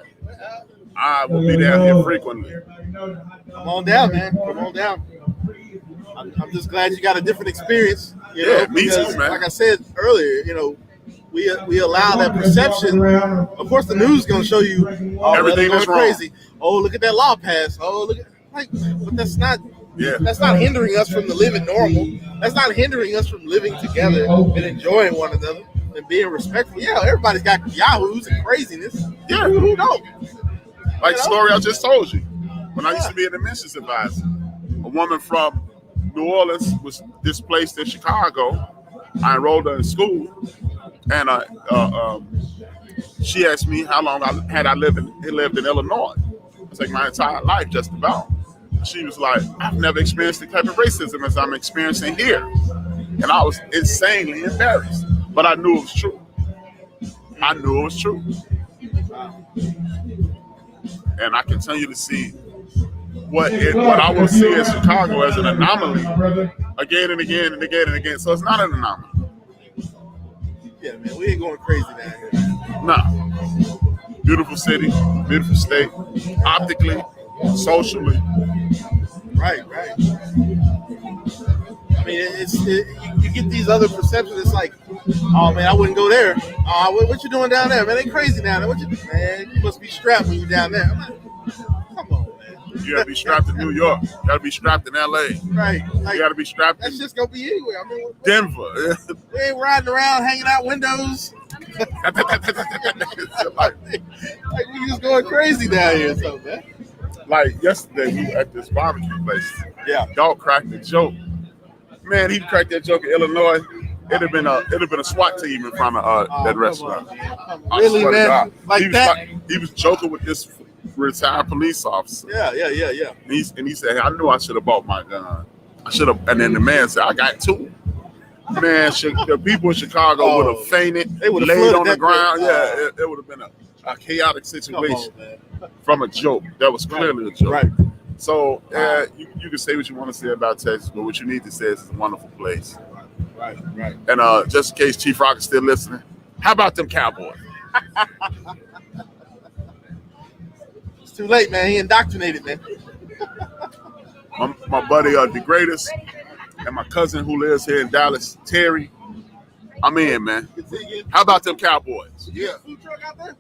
I will be down here frequently. Come on down, man. Come on down. I'm just glad you got a different experience. You know, me too, man. Like I said earlier, we allow that perception. Of course, the news is going to show you everything that's crazy. Oh, look at that law pass. Oh, look at but that's not. Yeah. That's not hindering us from the living normal. That's not hindering us from living together and enjoying one another and being respectful. Yeah, everybody's got yahoos and craziness. Yeah, who don't? Like the story I just told you. When I used to be an admissions advisor, a woman from New Orleans was displaced in Chicago. I enrolled her in school, and she asked me how long I lived in Illinois. It's like my entire life, just about. She was like, I've never experienced the type of racism as I'm experiencing here. And I was insanely embarrassed. But I knew it was true. And I continue to see what I will see in Chicago as an anomaly again and again and again and again. So it's not an anomaly. Yeah, man, we ain't going crazy down here. No. Beautiful city, beautiful state, optically, socially. Right. I mean, you get these other perceptions. It's like, oh man, I wouldn't go there. What you doing down there, man? They crazy down there. Man, you must be strapped when you're down there. I'm like, come on, man. You gotta be strapped in New York. You gotta be strapped in LA. Right. Like, you gotta be strapped. That's just gonna be anywhere. I mean, Denver. We ain't riding around hanging out windows. like we just going crazy down here, so man. Like yesterday, we were at this barbecue place. Yeah. Dog cracked a joke. Man, he cracked that joke in Illinois. It'd have been a SWAT team in front of that restaurant. Really, man? Like that? He was joking with this retired police officer. Yeah. And he said, I knew I should have bought my gun. I should have. And then the man said, I got two. Man, the people in Chicago would have fainted. They would have laid on the ground. Yeah, it would have been a chaotic situation from a joke. That was clearly a joke. Right. So you can say what you want to say about Texas, but what you need to say is it's a wonderful place. Right. And just in case Chief Rock is still listening, how about them Cowboys? It's too late, man. He indoctrinated, man. my buddy, the greatest, and my cousin who lives here in Dallas, Terry. I'm in, man. How about them Cowboys? Yeah. Food truck out there?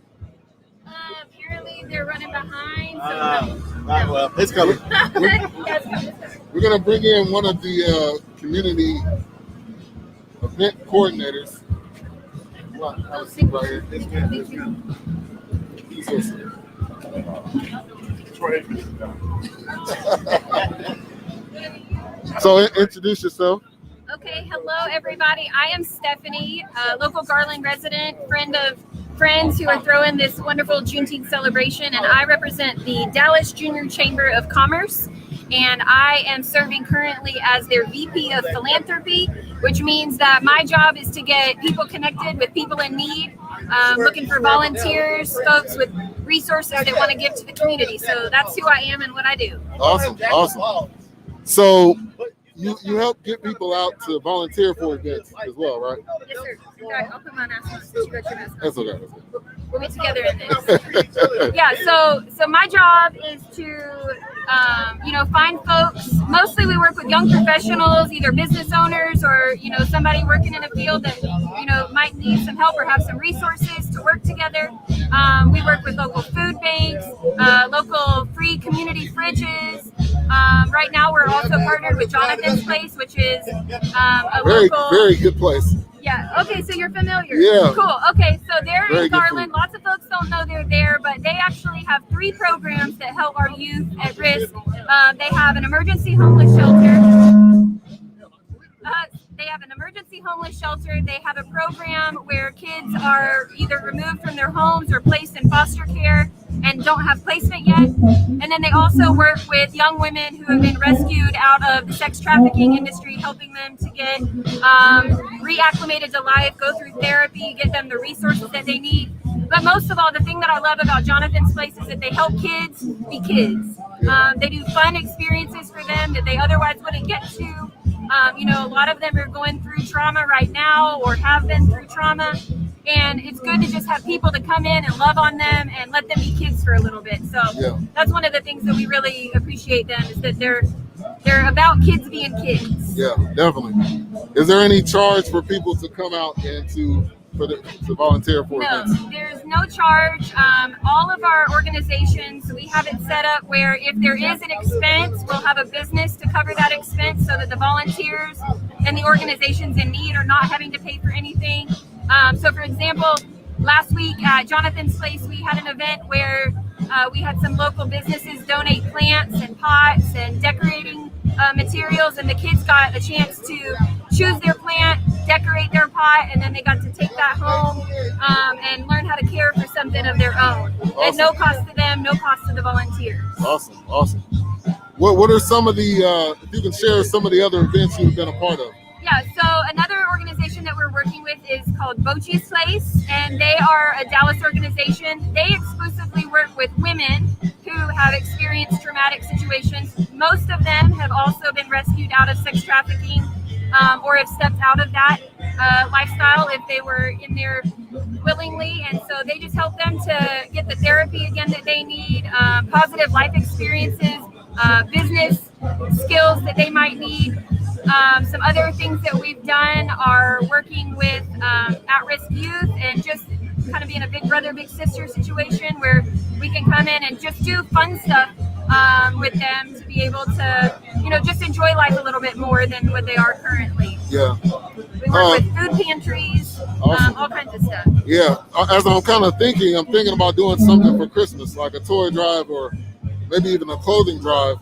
Apparently they're running behind. So well, it's coming. We're going to bring in one of the community event coordinators. So introduce yourself. Okay, hello everybody. I am Stephanie, a local Garland resident, friend of friends who are throwing this wonderful Juneteenth celebration, and I represent the Dallas Junior Chamber of Commerce, and I am serving currently as their VP of Philanthropy, which means that my job is to get people connected with people in need, looking for volunteers, folks with resources that want to give to the community. So that's who I am and what I do. Awesome. So you help get people out to volunteer for events as well, right? Yes, sir. I'll put my mask on since you got your mask on. That's okay. We'll be together in this. Yeah, so my job is to find folks. Mostly we work with young professionals, either business owners or, somebody working in a field that, might need some help or have some resources to work together. We work with local food banks, local free community fridges. Right now we're also partnered with Jonathan's Place, which is a local... Very good place. Yeah. Okay. So you're familiar. Yeah. Cool. Okay. So they're Very in Garland. Lots of folks don't know they're there, but they actually have 3 programs that help our youth at risk. They have an emergency homeless shelter. They have a program where kids are either removed from their homes or placed in foster care and don't have placement yet. And then they also work with young women who have been rescued out of the sex trafficking industry, helping them to get reacclimated to life, go through therapy, get them the resources that they need. But most of all, the thing that I love about Jonathan's Place is that they help kids be kids. They do fun experiences for them that they otherwise wouldn't get to. A lot of them are going through trauma right now or have been through trauma. And it's good to just have people to come in and love on them and let them be kids for a little bit. So that's one of the things that we really appreciate them, is that they're about kids being kids. Yeah, definitely. Is there any charge for people to come out and to volunteer for events? No, there's no charge. All of our organizations, we have it set up where if there is an expense, we'll have a business to cover that expense so that the volunteers and the organizations in need are not having to pay for anything. So for example, last week at Jonathan's Place, we had an event where we had some local businesses donate plants and pots and decorating materials, and the kids got a chance to choose their plant, decorate their pot, and then they got to take that home and learn how to care for something of their own. Awesome. And no cost to them, no cost to the volunteers. Awesome. What are some of the, if you can share some of the other events you've been a part of? Yeah, so another organization that we're working with is called Bochi's Place, and they are a Dallas organization. They exclusively work with women who have experienced traumatic situations. Most of them have also been rescued out of sex trafficking or have stepped out of that lifestyle if they were in there willingly. And so they just help them to get the therapy again that they need, positive life experiences, business skills that they might need. Some other things that we've done are working with at-risk youth and just kind of being a big brother, big sister situation where we can come in and just do fun stuff with them to be able to, just enjoy life a little bit more than what they are currently. Yeah. We work with food pantries, awesome. All kinds of stuff. Yeah. As I'm kind of thinking, I'm thinking about doing something for Christmas, like a toy drive or maybe even a clothing drive.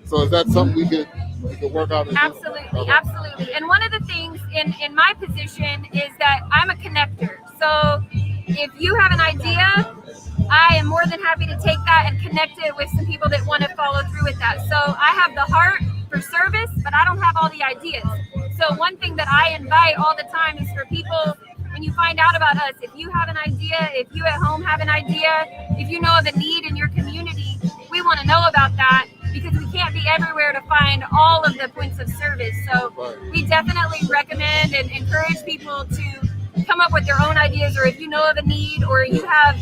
So is that something we could work out? Absolutely. And one of the things in my position is that I'm a connector. So if you have an idea, I am more than happy to take that and connect it with some people that want to follow through with that. So I have the heart for service, but I don't have all the ideas. So one thing that I invite all the time is for people, when you find out about us, if you have an idea, if you at home have an idea, if you know of a need in your community, we want to know about that, because we can't be everywhere to find all of the points of service. So we definitely recommend and encourage people to come up with their own ideas, or if you know of a need, or you have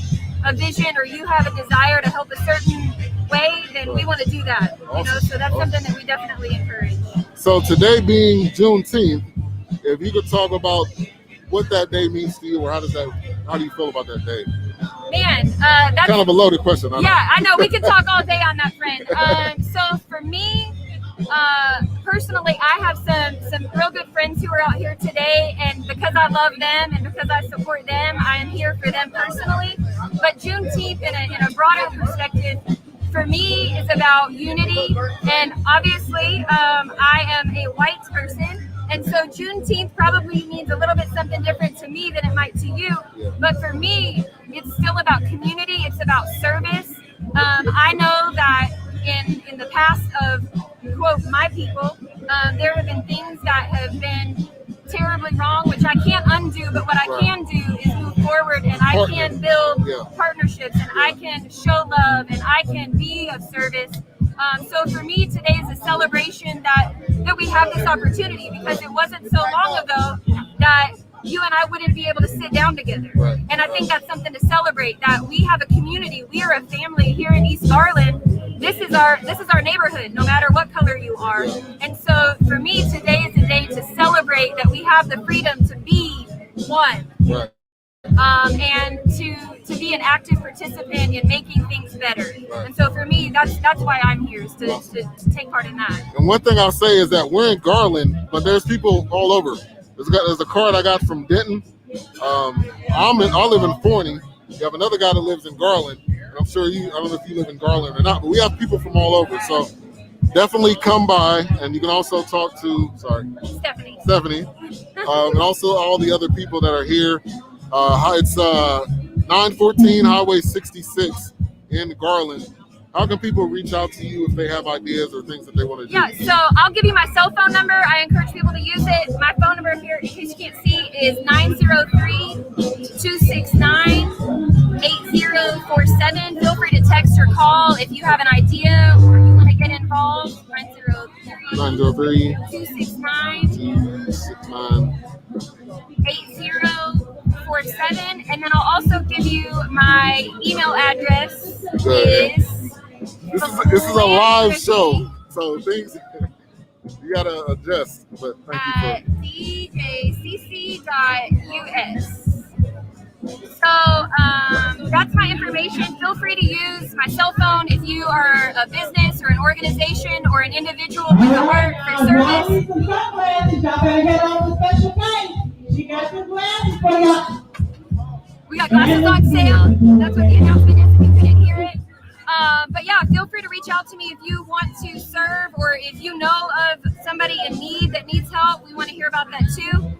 a vision, or you have a desire to help a certain way, then we want to do that. So that's something that we definitely encourage. So today being Juneteenth, if you could talk about what that day means to you, or how do you feel about that day? Man, that's kind of a loaded question. I know. We could talk all day on that, friend. So for me, personally, I have some real good friends who are out here today, and because I love them and because I support them, I am here for them personally. But Juneteenth, in a broader perspective, for me, is about unity. And obviously, I am a white person. And so Juneteenth probably means a little bit something different to me than it might to you. But for me, it's still about community. It's about service. I know that in the past of, quote, my people, there have been things that have been terribly wrong, which I can't undo. But what I can do is move forward, and I can build partnerships, and I can show love, and I can be of service. So for me, today is a celebration that we have this opportunity, because it wasn't so long ago that you and I wouldn't be able to sit down together. And I think that's something to celebrate, that we have a community. We are a family here in East Garland this is our neighborhood, no matter what color you are. And so for me, today is the day to celebrate that we have the freedom to be one. Right. And to be an active participant in making things better. Right. And so for me, that's why I'm here, is to take part in that. And one thing I'll say is that we're in Garland, but there's people all over. There's a card I got from Denton. I live in Forney. You have another guy that lives in Garland. And I'm sure I don't know if you live in Garland or not, but we have people from all over. So definitely come by, and you can also talk to, Stephanie. And also all the other people that are here. It's 914 Highway 66 in Garland. How can people reach out to you if they have ideas or things that they want to do? Yeah, so I'll give you my cell phone number. I encourage people to use it. My phone number here, in case you can't see, is 903-269-8047. Feel free to text or call if you have an idea or you want to get involved. 903-269-8047. And then I'll also give you my email address. This is a live show, so things you gotta adjust. But thank you for djcc.us. So that's my information. Feel free to use my cell phone if you are a business or an organization or an individual with a heart for service. We got glasses on sale. That's what the announcement is if you couldn't hear it. But yeah, feel free to reach out to me if you want to serve, or if you know of somebody in need that needs help. We want to hear about that too.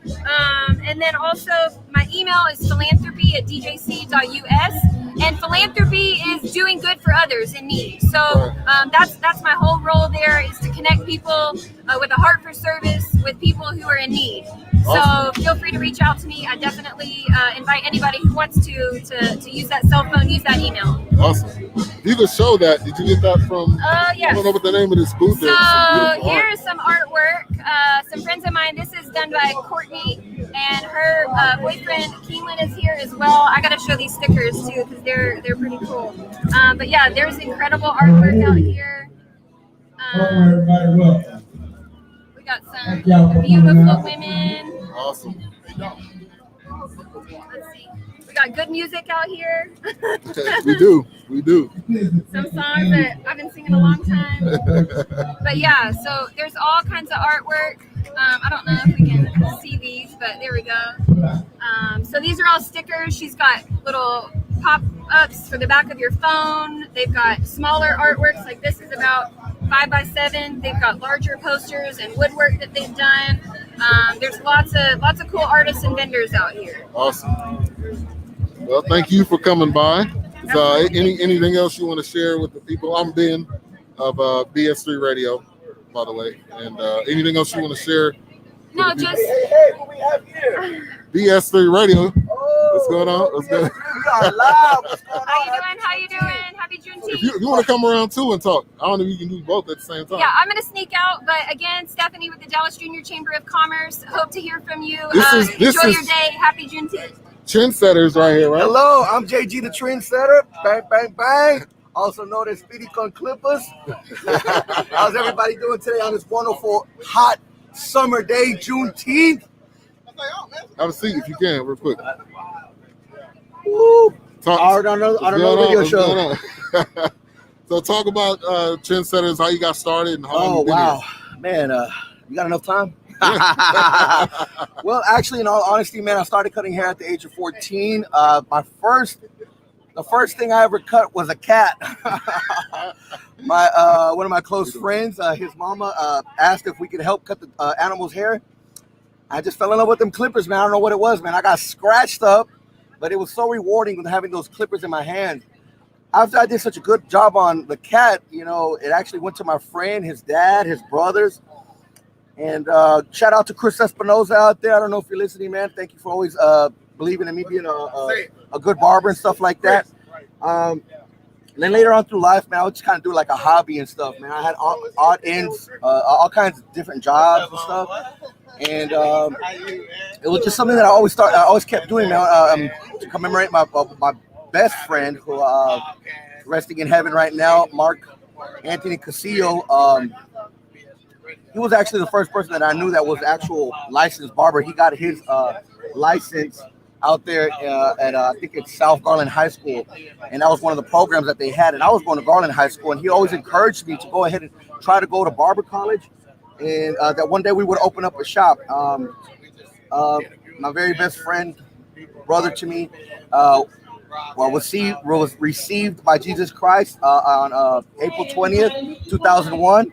And then also my email is philanthropy@djc.us, and philanthropy is doing good for others in need. So that's my whole role there, is to connect people with a heart for service with people who are in need. So feel free to reach out to me. I definitely invite anybody who wants to use that cell phone, use that email. Awesome. You can show that. Did you get that from? Yes. I don't know what the name of this booth is. So here is some artwork. Some friends of mine. This is done by Courtney, and her boyfriend Caitlyn is here as well. I gotta show these stickers too because they're pretty cool. But yeah, there's incredible artwork out here. We got some beautiful women. Awesome. Let's see. We got good music out here. We do. Some songs that I've been singing a long time. But yeah, so there's all kinds of artwork. I don't know if we can see these, but there we go. So these are all stickers. She's got little pop-ups for the back of your phone. They've got smaller artworks, like this is about 5x7. They've got larger posters and woodwork that they've done. There's lots of cool artists and vendors out here. Awesome. Well, thank you for coming by. So, anything else you want to share with the people? I'm Ben of BS3 Radio, by the way. And anything else you want to share? No, just What we have here? BS3 Radio. What's going on? What's good? We are live. What's going on? How you doing? Happy Juneteenth. If you want to come around too and talk, I don't know if you can do both at the same time. Yeah, I'm going to sneak out. But again, Stephanie with the Dallas Junior Chamber of Commerce. Hope to hear from you. Enjoy your day. Happy Juneteenth. Trendsetters right here, right? Hello, I'm JG the Trendsetter. Bang, bang, bang. Also known as Speedy Con Clippers. How's everybody doing today on this wonderful, hot summer day, Juneteenth? Have a seat if you can, real quick. Woo. Talk, I don't know the video show. So talk about Trendsetters, how you got started, and how long you've been wow, man, you got enough time? Well, actually, in all honesty, man, I started cutting hair at the age of 14. The first thing I ever cut was a cat. One of my close friends, his mama asked if we could help cut the animal's hair. I just fell in love with them clippers, man. I don't know what it was, man. I got scratched up, but it was so rewarding with having those clippers in my hand. After I did such a good job on the cat, it actually went to my friend, his dad, his brothers. And shout out to Chris Espinoza out there. I don't know if you're listening, man. Thank you for always believing in me being a good barber and stuff like that. And then later on through life, man, I would just kind of do like a hobby and stuff, man. I had odd ends, all kinds of different jobs and stuff. And it was just something that I always kept doing, man, to commemorate my best friend who resting in heaven right now, Mark Anthony Casillo. He was actually the first person that I knew that was actual licensed barber. He got his license out there at I think it's South Garland High School, and that was one of the programs that they had. And I was going to Garland High School, and he always encouraged me to go ahead and try to go to barber college, and that one day we would open up a shop. My very best friend, brother to me, was received by Jesus Christ on April 20th, 2001.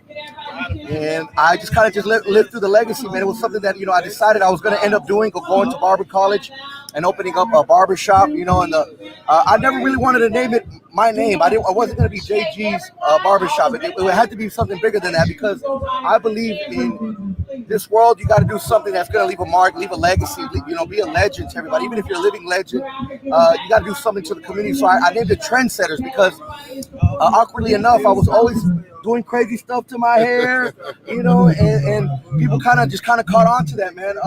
And I just kind of lived through the legacy, man. It was something that, I decided I was going to end up doing, going to barber college and opening up a barber shop, and I never really wanted to name it my name. I wasn't going to be JG's barber shop. It had to be something bigger than that, because I believe in this world, you got to do something that's going to leave a mark, leave a legacy, be a legend to everybody. Even if you're a living legend, you got to do something to the community. So I named it Trendsetters, because awkwardly enough, I was always doing crazy stuff to my hair, and people kind of caught on to that, man.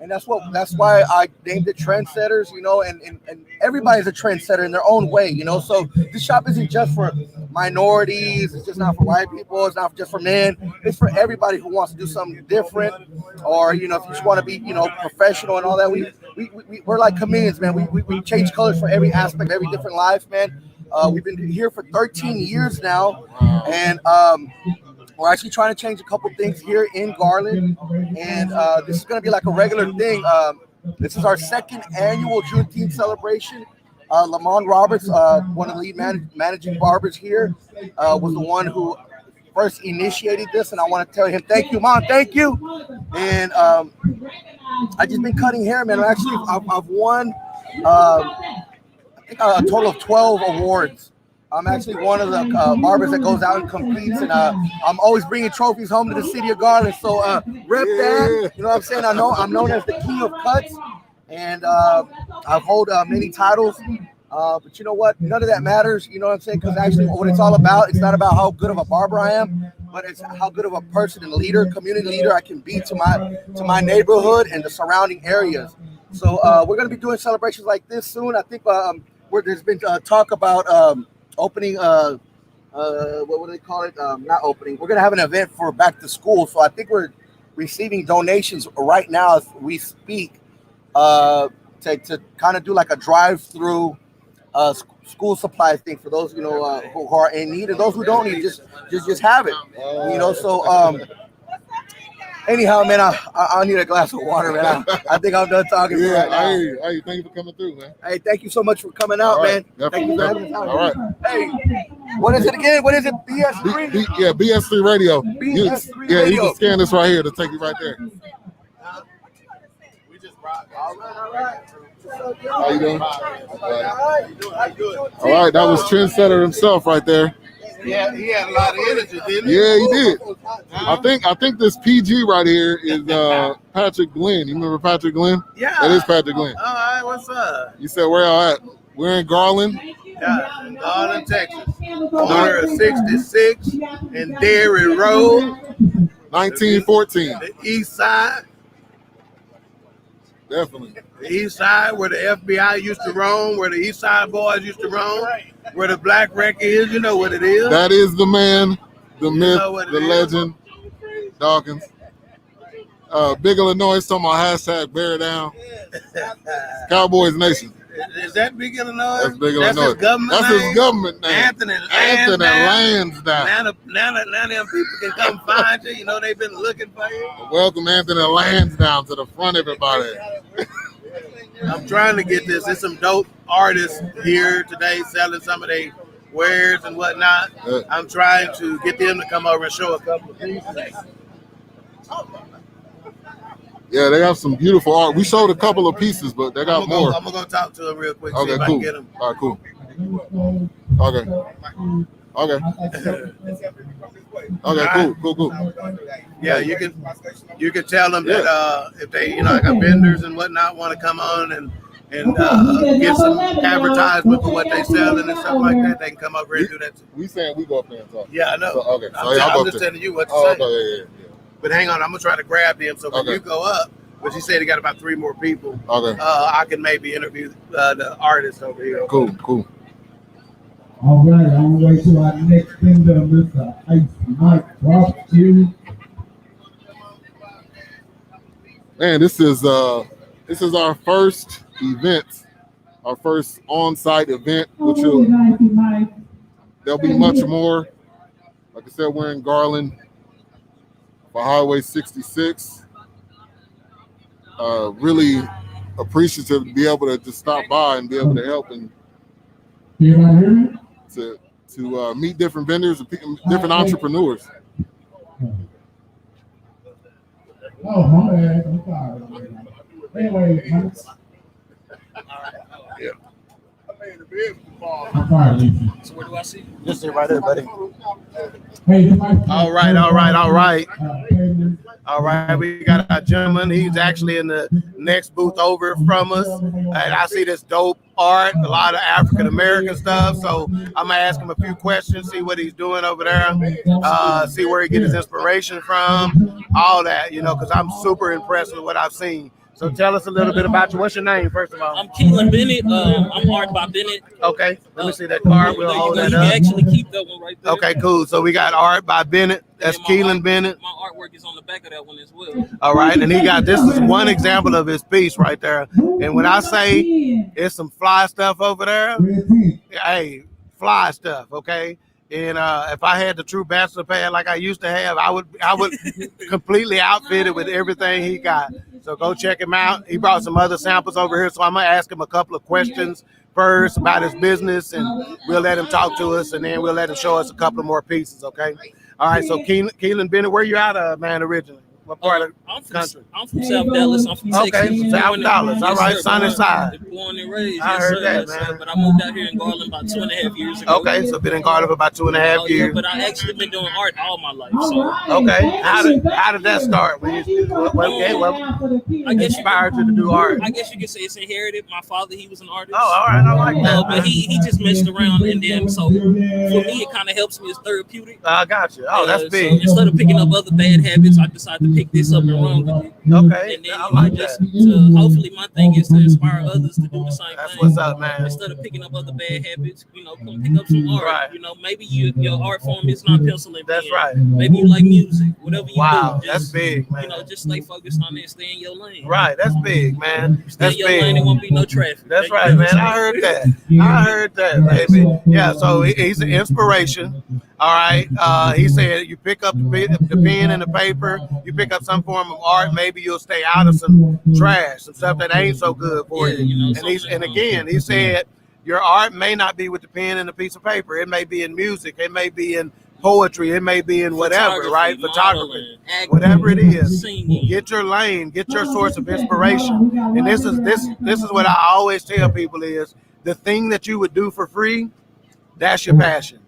And that's why I named it Trendsetters, and everybody's a trendsetter in their own way, So this shop isn't just for minorities, it's just not for white people, it's not just for men, it's for everybody who wants to do something different, or if you just want to be, professional and all that. We're like chameleons, man. We change colors for every aspect, every different life, man. We've been here for 13 years now, and we're actually trying to change a couple things here in Garland, and this is going to be like a regular thing. This is our second annual Juneteenth celebration. Lamont Roberts, one of the lead managing barbers here, was the one who first initiated this, and I want to tell him thank you, Mom, thank you. And I just been cutting hair, man. I've won I think a total of 12 awards. I'm actually one of the barbers that goes out and competes, and I'm always bringing trophies home to the city of Garland. So rep that, you know what I'm saying? I'm known as the king of cuts, and I've hold many titles. But you know what? None of that matters. You know what I'm saying? Because actually, what it's all about, it's not about how good of a barber I am, but it's how good of a person and leader, community leader I can be to my neighborhood and the surrounding areas. So we're going to be doing celebrations like this soon. I think there's been talk about opening. What do they call it? Not opening. We're going to have an event for back to school. So I think we're receiving donations right now as we speak to kind of do like a drive-through school supply thing for those who are in need, and those who don't need, just have it. So anyhow, man, I need a glass of water, man. I think I'm done talking. Yeah, right, I hear you. Hey, thank you for coming through, man. Hey, thank you so much for coming out, right, man. Thank you for having us out. All right. Hey, what is it again? What is it? BS3? Yeah, BS3 Radio. BS3 Radio. Radio. You can scan this right here to take you right there. All right. How you doing? All right, that was Trendsetter himself right there. Yeah, he had a lot of energy, didn't he? Yeah, he did. I think this PG right here is Patrick Glenn. You remember Patrick Glenn? Yeah. That is Patrick Glenn. All right, what's up? You said where y'all at? We're in Garland. Yeah, in Garland, Texas. Corner of 66 and Dairy Road. 1914. The east side. Definitely. The east side where the FBI used to roam, where the east side boys used to roam, where the black wreck is. You know what it is. That is the man, the myth, the is. legend, Dawkins. Big Illinois, talking about hashtag bear down. Cowboys Nation. Is that Big Illinois? That's Big Illinois. That's his government name. Anthony Lansdowne. Now them people can come find you. You know, they've been looking for you. Welcome Anthony Lansdowne to the front, everybody. I'm trying to get this. There's some dope artists here today selling some of their wares and whatnot. I'm trying to get them to come over and show a couple of pieces. Yeah, they have some beautiful art. We showed a couple of pieces, but they got more. I'm gonna go talk to them real quick. Okay, see if cool. I can get them. All right, cool. Okay, cool. Yeah, you can tell them that if they, like vendors and whatnot want to come on and get some advertisement for what they selling and stuff like that, they can come over and do that too. We saying we go up there and talk. Yeah, I know. So, okay, I'm just telling you what to say. Okay, yeah. But hang on, I'm gonna try to grab them so when you go up, but you said they got about 3 more people. Okay. I can maybe interview the artist over here. Cool. All right, on the way to our next vendor, Mr. Ice Mike Drop 2. Man, this is our first event, our first on-site event, which there'll be much more. Like I said, we're in Garland for Highway 66. Really appreciative to be able to just stop by and be able to help and to meet different vendors and different entrepreneurs. Oh, my bad. I'm sorry. Anyway, Yeah. I'm sorry, Lisa. So where do I see? Just sit right there, buddy. Hey, All right. All right, we got our gentleman. He's actually in the next booth over from us. And I see this dope art, a lot of African American stuff. So I'm gonna ask him a few questions, see what he's doing over there, see where he gets his inspiration from, all that, because I'm super impressed with what I've seen. So tell us a little bit about you. What's your name, first of all? I'm Caitlyn Bennett. I'm Art by Bennett. Okay, let me see that card. We'll hold that You up. can actually keep that one right there. Okay, cool. So we got Art by Bennett. That's Caitlyn Bennett. My artwork is on the back of that one as well. All right, and this is one example of his piece right there. And when I say it's some fly stuff over there, hey, fly stuff, okay? And if I had the true bachelor pad like I used to have, I would completely outfit it with everything he got. So go check him out. He brought some other samples over here, so I'm gonna ask him a couple of questions first about his business, and we'll let him talk to us, and then we'll let him show us a couple of more pieces, okay? All right, so Caitlyn Bennett, where you out of, man, originally? What part of the country? I'm from South Dallas. I'm from Texas. Okay, South Dallas. All right, sunny side. Born and raised. I heard that, man. But I moved out here in Garland about 2.5 years ago. Okay, so been in Garland for about 2.5 years. But I actually been doing art all my life. So. Okay, how did that start? What inspired you to do art? I guess you could say it's inherited. My father, he was an artist. Oh, all right, I like that. But he just messed around, and then so for me, it kind of helps me. It's therapeutic. I got you. Oh, that's big. So instead of picking up other bad habits, I decided to pick this up and run with it. Okay, and then I like that. Hopefully, my thing is to inspire others to do the same That's thing. what's up, man. Instead of picking up other bad habits, come pick up some art. Right. Maybe your art form is not pencil and pen. That's right. Maybe you like music. Whatever you do. That's big, man. Just stay focused on that. Stay in your lane. Right, that's big, man. Stay That's in your big. lane. There won't be no traffic. That's right, man. I heard that, baby. Yeah, so he's an inspiration. All right. He said you pick up the pen and the paper, you pick up some form of art, maybe you'll stay out of some trash, some stuff that ain't so good for you. And he said your art may not be with the pen and a piece of paper. It may be in music, it may be in poetry, it may be in whatever, right? Photography, whatever it is. Get your lane, get your source of inspiration. And this is what I always tell people is the thing that you would do for free, that's your passion.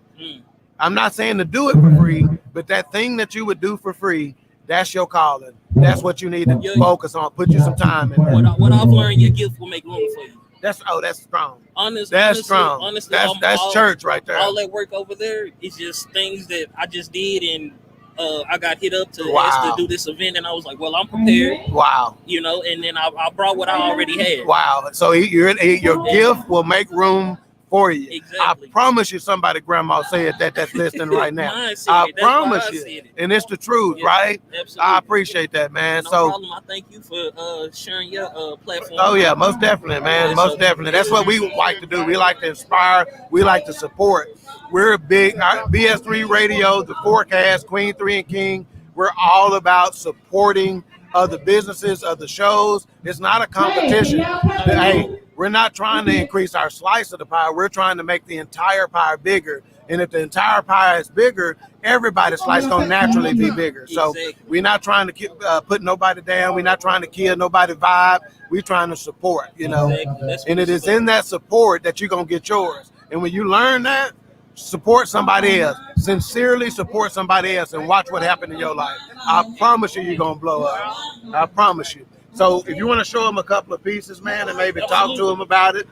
I'm not saying to do it for free, but that thing that you would do for free, that's your calling. That's what you need to focus on. Put you some time in there. What I've learned, your gift will make room for you. That's strong. Honestly, strong. Honestly, that's church right there. All that work over there is just things that I just did, and I got hit up to ask to do this event, and I was like, well, I'm prepared. Wow. And then I brought what I already had. Wow. So your gift will make room for you. Exactly. I promise you somebody grandma said that's listening right now. I promise you. And it's the truth, right? Absolutely. I appreciate that, man. No so problem. I thank you for sharing your platform. Oh yeah, most definitely, man. Most definitely. That's what we like to do. We like to inspire. We like to support. We're big. Our BS3 Radio, The Forecast, Queen 3 and King. We're all about supporting other businesses, other shows. It's not a competition. Hey, we're not trying to increase our slice of the pie. We're trying to make the entire pie bigger. And if the entire pie is bigger, everybody's slice going to naturally be bigger. So we're not trying to put nobody down. We're not trying to kill nobody's vibe. We're trying to support, And it is in that support that you're going to get yours. And when you learn that, support somebody else. Sincerely support somebody else and watch what happens in your life. I promise you're going to blow up. I promise you. So if you want to show them a couple of pieces, man, and maybe talk to them about it.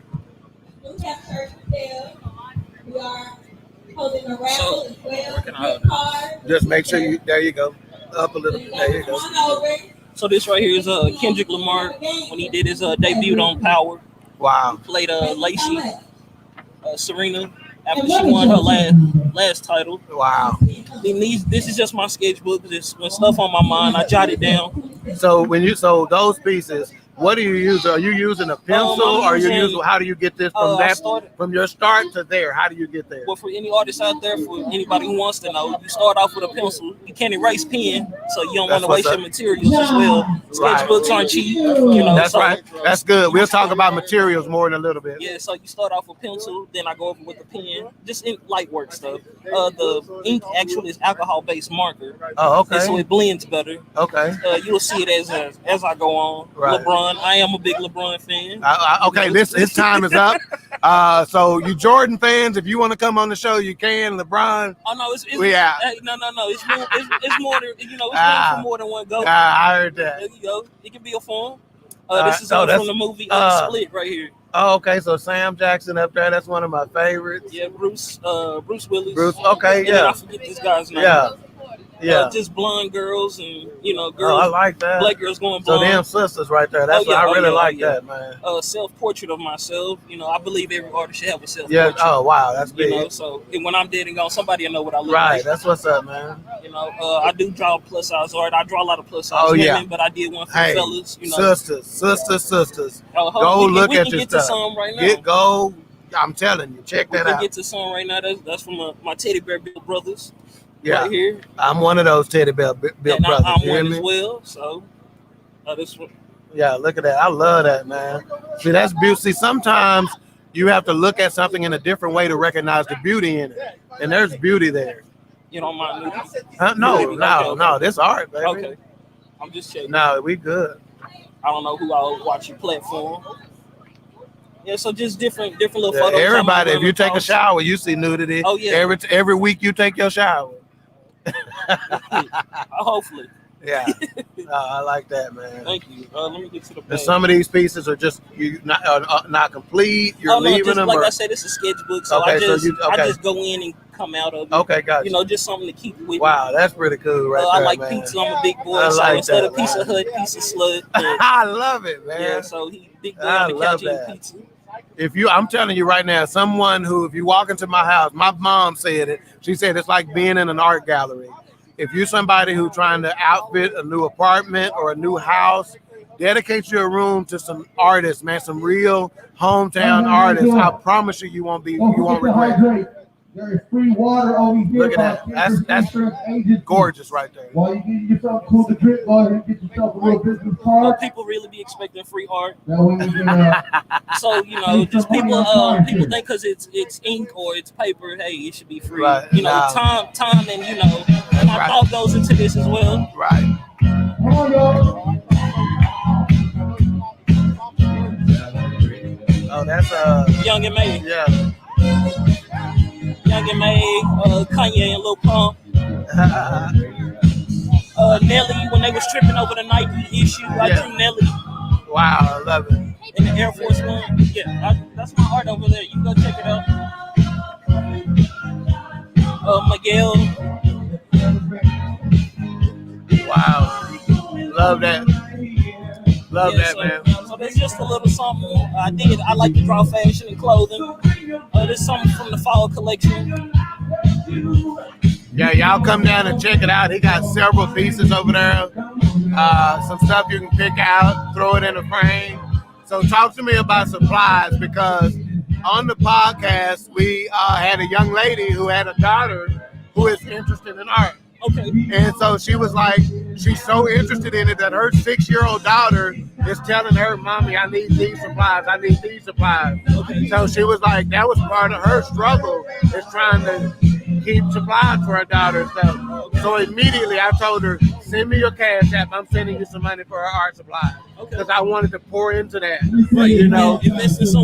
Just make sure there you go. Up a little bit. There you go. So this right here is Kendrick Lamar when he did his debut on Power. Wow. He played Lacey, Serena, after she won her last title. Wow. This is just my sketchbook. Just when stuff on my mind, I jot it down. So those pieces, what do you use? Are you using a pencil, or how do you get this from your start to there? How do you get there? Well, for any artists out there, for anybody who wants to know, you start off with a pencil. You can't erase pen, so you don't want to waste your materials as well. Sketchbooks aren't cheap, That's right. That's good. We'll talk about materials more in a little bit. Yeah, so you start off with pencil, then I go over with the pen, just in light work stuff. The ink actually is alcohol-based marker. Oh, okay. And so it blends better. Okay. You'll see it as I go on. Right. LeBron, I am a big LeBron fan. Okay, his time is up. So you Jordan fans, if you want to come on the show, you can. LeBron. Oh no, it's no. It's more than it's room for more than one go. I heard that. There you go. It can be a form. This is from the movie Split right here. Oh, okay. So Sam Jackson up there, that's one of my favorites. Yeah, Bruce Willis. Bruce. Okay, and I forget this guy's name. Yeah. Just blonde girls and girls. Oh, I like that. Black girls going blonde. So them sisters right there. That's I really like that, man. Self-portrait of myself. I believe every artist should have a self-portrait. Yeah. Oh wow, that's big. So when I'm dead and gone, somebody will know what I look like. Right. That's what's up, man. I do draw plus size art. I draw a lot of plus size women, but I did one for fellas. Sisters. Go look at your stuff. Some right now. Go. I'm telling you, check that out. We can get to some right now. That's from my teddy bear built brothers. Yeah, right here. I'm one of those teddy bear built brothers. I'm one as well. So this one. Yeah, look at that. I love that, man. See, that's beauty. See, sometimes you have to look at something in a different way to recognize the beauty in it, and there's beauty there. You don't mind me? No. This art, baby. Okay, I'm just checking. No, we good. I don't know who I'll watch your platform. Yeah, so just different little photos. Everybody, if you take a shower, you see nudity. Oh yeah. Every week you take your shower. Hopefully. Yeah. I like that, man. Thank you. Let me get to the page. Some of these pieces are just not complete. You're leaving them. Like I said, it's a sketchbook, so I just go in and come out of it. Okay, gotcha. Just something to keep with me. Wow, that's pretty cool, right there, I like man. pizza. I'm a big boy, so instead of Pizza Hut, Pizza Slut. I love it, man. Yeah, so he big boy on the couch eating pizza. I'm telling you right now, someone who, if you walk into my house, my mom said it. She said it's like being in an art gallery. If you're somebody who's trying to outfit a new apartment or a new house, dedicate your room to some artists, man, some real hometown artists. I promise you won't regret. There is free water over here. Look at that. That's gorgeous right there. While you get yourself cool to drink, go ahead and get yourself a little business card. People really be expecting free art. So just people think because it's ink or it's paper, hey, it should be free. Right. Time and my thought goes into this as well. Right. Come on, y'all. Oh, that's Young and May. Yeah. Young and May, Kanye and Lil Pump. Nelly, when they was tripping over the Nike issue, I drew Nelly. Wow, I love it. In the Air Force One. Yeah, that's my art over there. You can go check it out. Miguel. Wow. Love that. Love that, man. So there's just a little something I did. I like to draw fashion and clothing. There's something from the fall collection. Yeah, y'all come down and check it out. He got several pieces over there. Some stuff you can pick out, throw it in a frame. So talk to me about supplies, because on the podcast, we had a young lady who had a daughter who is interested in art. Okay. And so she was like, she's so interested in it that her 6-year-old daughter is telling her, Mommy, I need these supplies. I need these supplies. Okay. So she was like, that was part of her struggle, is trying to keep supplies for her daughter and stuff. So immediately I told her, send me your Cash App. I'm sending you some money for her art supply. Because I wanted to pour into that. But,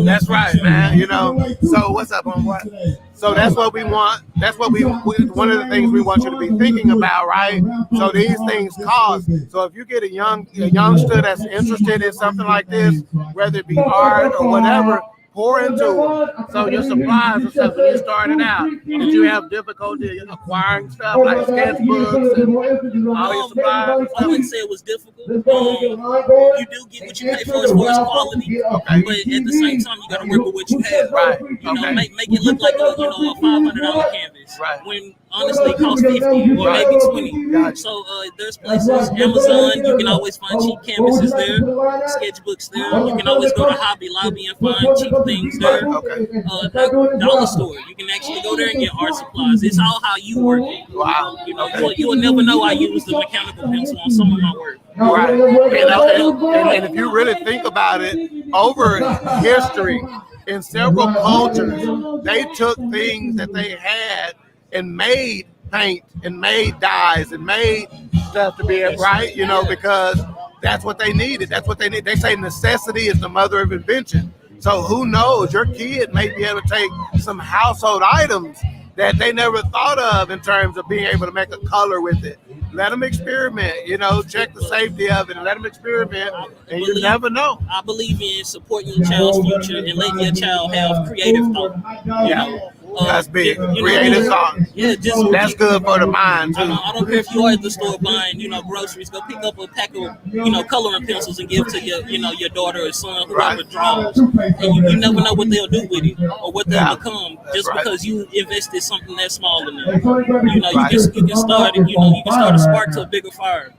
that's right, man. So what's up, on what? So that's what we want. That's what one of the things we want you to be thinking about, right? So these things cost. So if you get a youngster that's interested in something like this, whether it be art or whatever, pour into them. So your supplies and stuff, when you started out, did you have difficulty acquiring stuff like sketchbooks and all your supplies? I wouldn't say it was difficult. You do get what you pay for as far as quality, but at the same time, you got to work with what you have. Right. You know, make it look like a $500 canvas. Right. When honestly it costs 50 or maybe 20. So there's places, Amazon, you can always find cheap canvases there, sketchbooks there. You can always go to Hobby Lobby and find cheap things there. Dollar store, you can actually go there and get art supplies. It's all how you work it. Wow. You know, you will never know I use the mechanical pencil on some of my work. Right. And if you really think about it, over history, in several cultures, they took things that they had and made paint and made dyes and made stuff to be right, you know, because that's what they needed. That's what they need. They say necessity is the mother of invention. So who knows? Your kid may be able to take some household items that they never thought of in terms of being able to make a color with it. Let them experiment, you know, check the safety of it and let them experiment, and you never know. I believe in supporting your child's future and letting your child have creative thought. Yeah. That's big. You Creative know, thought. Yeah, just that's good for the mind too. I don't care if you are at the store buying, you know, groceries. Go pick up a pack of, you know, coloring pencils and give to your, you know, your daughter or son, whoever draws. And you never know what they'll do with it or what they'll become just because you invested something that small in them. You know, you can start, you know, you can start a spark to a bigger fire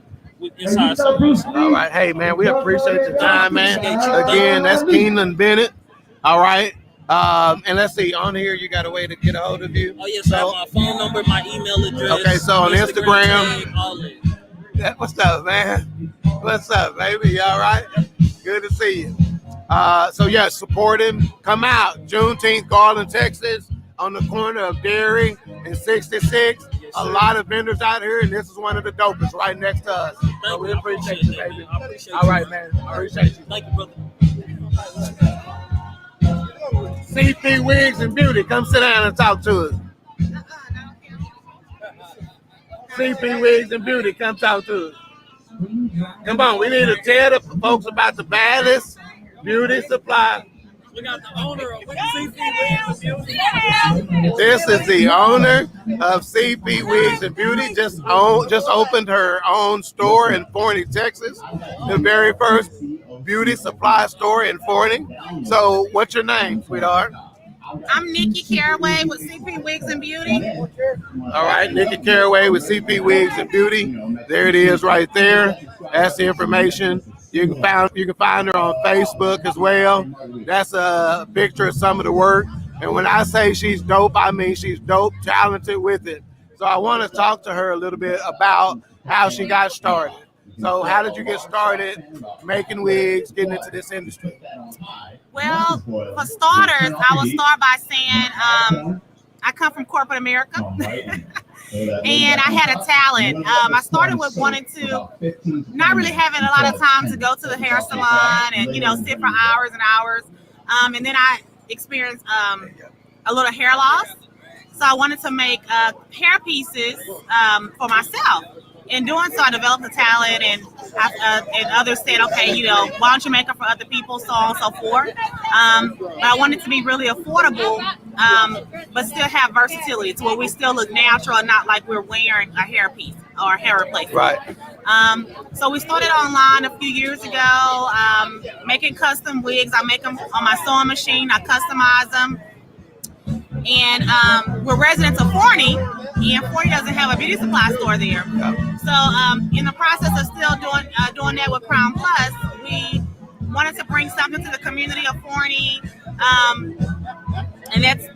inside someone. All right, hey man, we appreciate your time, man. Again, that's Caitlyn Bennett. All right. And let's see, on here you got a way to get a hold of you. Oh yes, I have my phone number, my email address. Okay, so on Instagram. Tag, all that. What's up, man? What's up, baby? You all right? Good to see you. So yeah, support him. Come out Juneteenth, Garland, Texas, on the corner of Dairy and 66. A lot of vendors out here, and this is one of the dopest right next to us. So we appreciate you, baby. All right, man. Appreciate you. Thank you, brother. CP Wigs and Beauty, come sit down and talk to us. CP Wigs and Beauty, come talk to us. Come on, we need to tell the folks about the baddest beauty supply. We got the owner of CP Wigs and Beauty. This is the owner of CP Wigs and Beauty. Just opened her own store in Forney, Texas. The very first beauty supply store in Forney. So what's your name, sweetheart? I'm Nikki Caraway with CP Wigs and Beauty. All right, Nikki Caraway with CP Wigs and Beauty. There it is right there. That's the information. You can find her on Facebook as well. That's a picture of some of the work. And when I say she's dope, I mean she's dope, talented with it. So I want to talk to her a little bit about how she got started. So how did you get started making wigs, getting into this industry? Well, for starters, I will start by saying I come from corporate America. And I had a talent. I started with wanting to, not really having a lot of time to go to the hair salon and, you know, sit for hours and hours. And then I experienced a little hair loss. So I wanted to make hair pieces for myself. In doing so, I developed a talent, and others said, okay, you know, why don't you make them for other people, so on and so forth. But I wanted to be really affordable, but still have versatility to where we still look natural and not like we're wearing a hair piece or a hair replacement. Right. So we started online a few years ago, making custom wigs. I make them on my sewing machine. I customize them. And we're residents of Forney, and Forney doesn't have a beauty supply store there. So in the process of still doing that with Crown Plus, we wanted to bring something to the community of Forney, and that's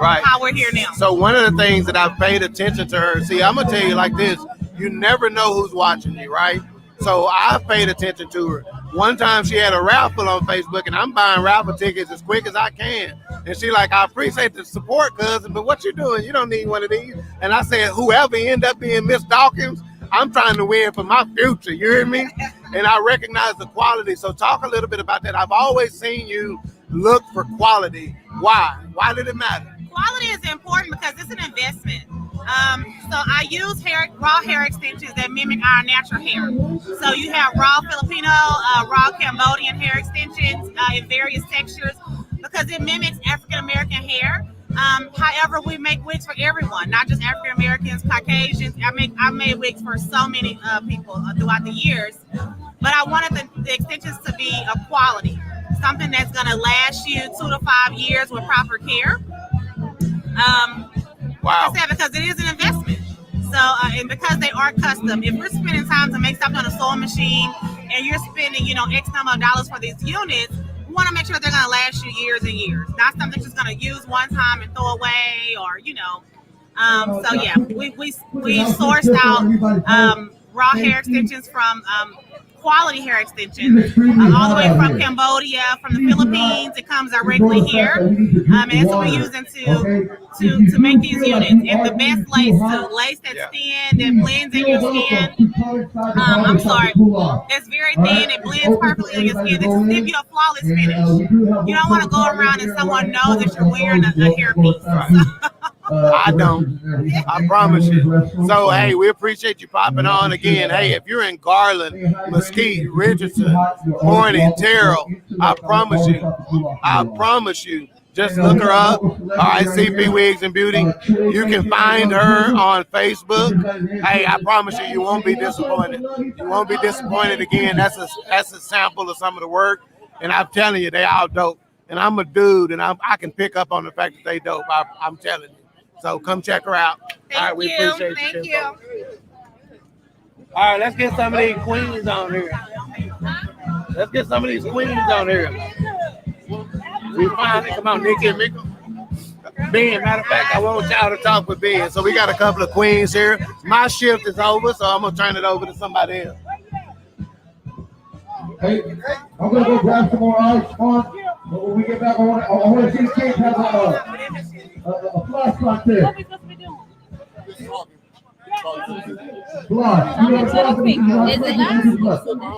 right. How we're here now. So one of the things that I've paid attention to her, see, I'm going to tell you like this, you never know who's watching you, right? So I've paid attention to her. One time she had a raffle on Facebook, and I'm buying raffle tickets as quick as I can. And she like, I appreciate the support, cousin, but what you doing? You don't need one of these. And I said, whoever end up being Miss Dawkins, I'm trying to win for my future. You hear me? And I recognize the quality. So talk a little bit about that. I've always seen you look for quality. Why? Why did it matter? Quality is important because it's an investment. So I use raw hair extensions that mimic our natural hair. So you have raw Filipino, raw Cambodian hair extensions in various textures. because it mimics African American hair. However, we make wigs for everyone, not just African Americans, Caucasians. I made wigs for so many people throughout the years, but I wanted the extensions to be of quality, something that's going to last you 2 to 5 years with proper care. Wow. Like I said, because it is an investment. So, and because they are custom, if we're spending time to make something on a sewing machine, and you're spending, X number of dollars for these units, we want to make sure they're going to last you years and years, not something just going to use one time and throw away, or So yeah, we sourced out raw hair extensions from quality hair extensions all the way from Cambodia, from the Philippines. It comes directly here, and that's what we're using to make these units. And the best lace, lace that's thin, that blends in your skin. It's very thin. It blends perfectly in your skin. It's give you a flawless finish. You don't want to go around and someone knows that you're wearing a hairpiece. I don't. I promise you. So, hey, we appreciate you popping on again. Hey, if you're in Garland, Mesquite, Richardson, Horny, Terrell, I promise you, just look her up. All right, CP Wigs and Beauty. You can find her on Facebook. Hey, I promise you, you won't be disappointed. You won't be disappointed again. That's a sample of some of the work, and I'm telling you, they all dope. And I'm a dude, and I can pick up on the fact that they dope. I'm telling you. So come check her out. All right, we appreciate you. Thank you. All right, let's get some of these queens on here. We finally come on, Nikki and Mickle. Ben, matter of fact, I want y'all to talk with Ben. So we got a couple of queens here. My shift is over, so I'm gonna turn it over to somebody else. Hey, I'm gonna go grab some more ice on. But when we get back, I want to see the kids have a flashlight there. What are we supposed to be doing? Flash. You know what I'm talking about? Is it live?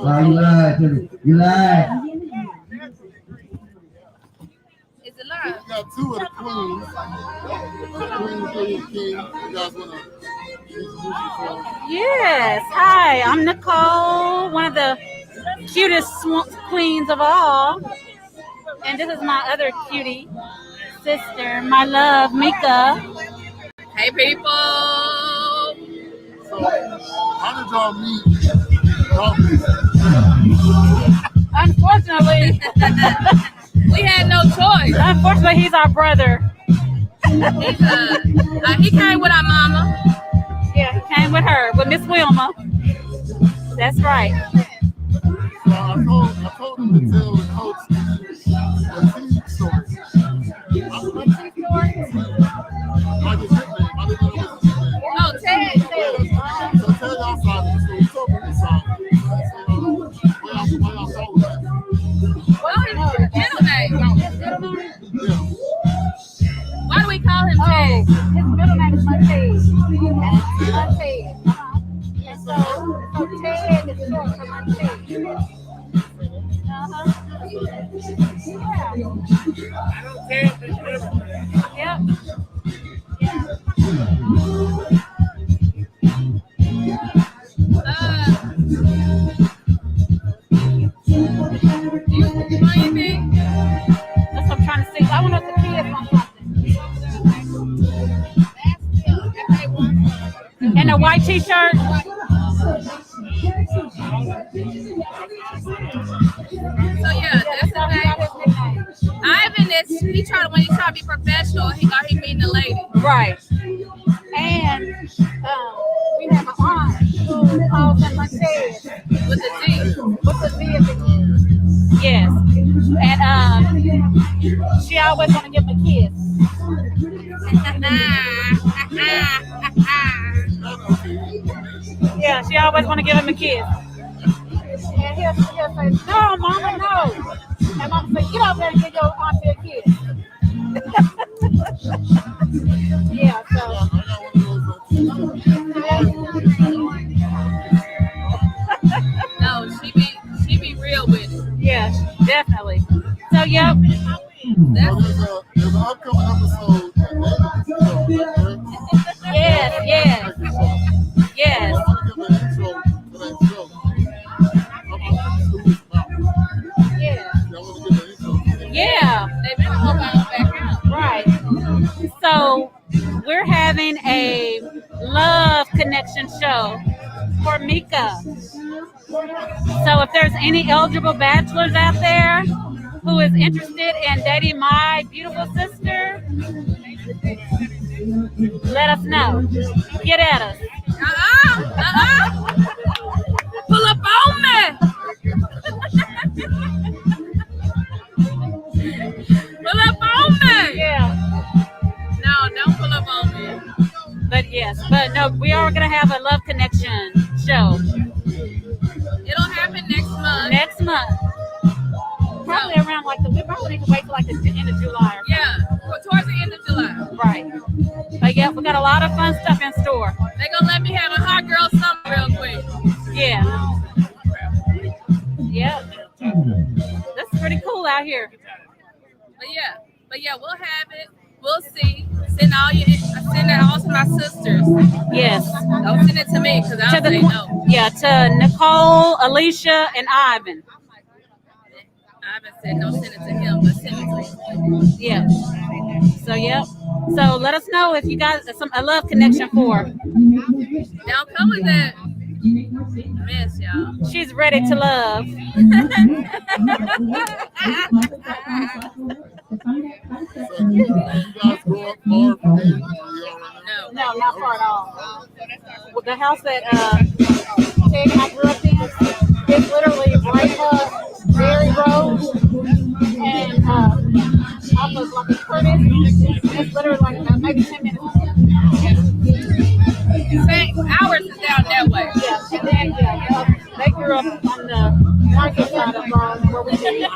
Nah, you lied to me. You lied. Is it live? We got two of the queens. Queen, king. You guys want to introduce yourself? Yes. Hi, I'm Nicole, one of the cutest queens of all. And this is my other cutie sister, my love, Mika. Hey, people. So, how did y'all meet? Unfortunately, We had no choice. Unfortunately, he's our brother. He came with our mama. Yeah, he came with her, with Miss Wilma. That's right. So I told him to tell the coach a tea story. Like his nickname. I didn't know his nickname. Oh, Ted. So tell y'all side of the story. Tell me this side. Where y'all saw that. What is his middle name? Yeah. Why do we call him Ted? His middle name is Untitled. And so Ted is short for Untitled. Yeah. Do you know anything? That's what I'm trying to see. I want us to kids on something. And a white t-shirt. So yeah, that's the name. Ivan is he tried to be professional, he thought he meeting the lady. Right. And we have an aunt who calls him Untitled. With the Z. With the Z at the end. Yes. And she always want to give him a kiss. Yeah, she always want to give him a kiss. And he'll say, no, Mama, no. And Mama say, get over there and give your auntie a kiss. Yeah, so. No, she be real with it. Yeah, definitely. So, yep. There's an upcoming episode. Yes. Yes. Yeah. They better hope I don't back out. Right. So we're having a love connection show for Mika. So if there's any eligible bachelors out there who is interested in dating my beautiful sister, let us know. Get at us. Pull up on me. Pull up on me. Yeah. No, don't pull up on me. But yes, but no, we are going to have a love connection show. It'll happen next month. Next month. Probably around we probably need to wait till the end of July. Yeah, towards the end of July. Right. But yeah, we got a lot of fun stuff in store. They're going to let me have a hot girl summer real quick. Yeah. Yeah. That's pretty cool out here. But yeah, we'll have it. We'll see. Send that all to my sisters. Yes. Don't send it to me because I'll say no. Yeah, to Nicole, Alicia, and Ivan. Ivan said don't send it to him, but send it to me. Yeah. So, yep. So let us know if you got a love connection for her. Now come with that mess, y'all. She's ready to love. No, not far at all. The house that Ted and I grew up in is literally right up Berry Road and off of like Curtis. It's literally like maybe 10 minutes. Ours is down that way. Yeah, and then they grew up on the market side of where we live.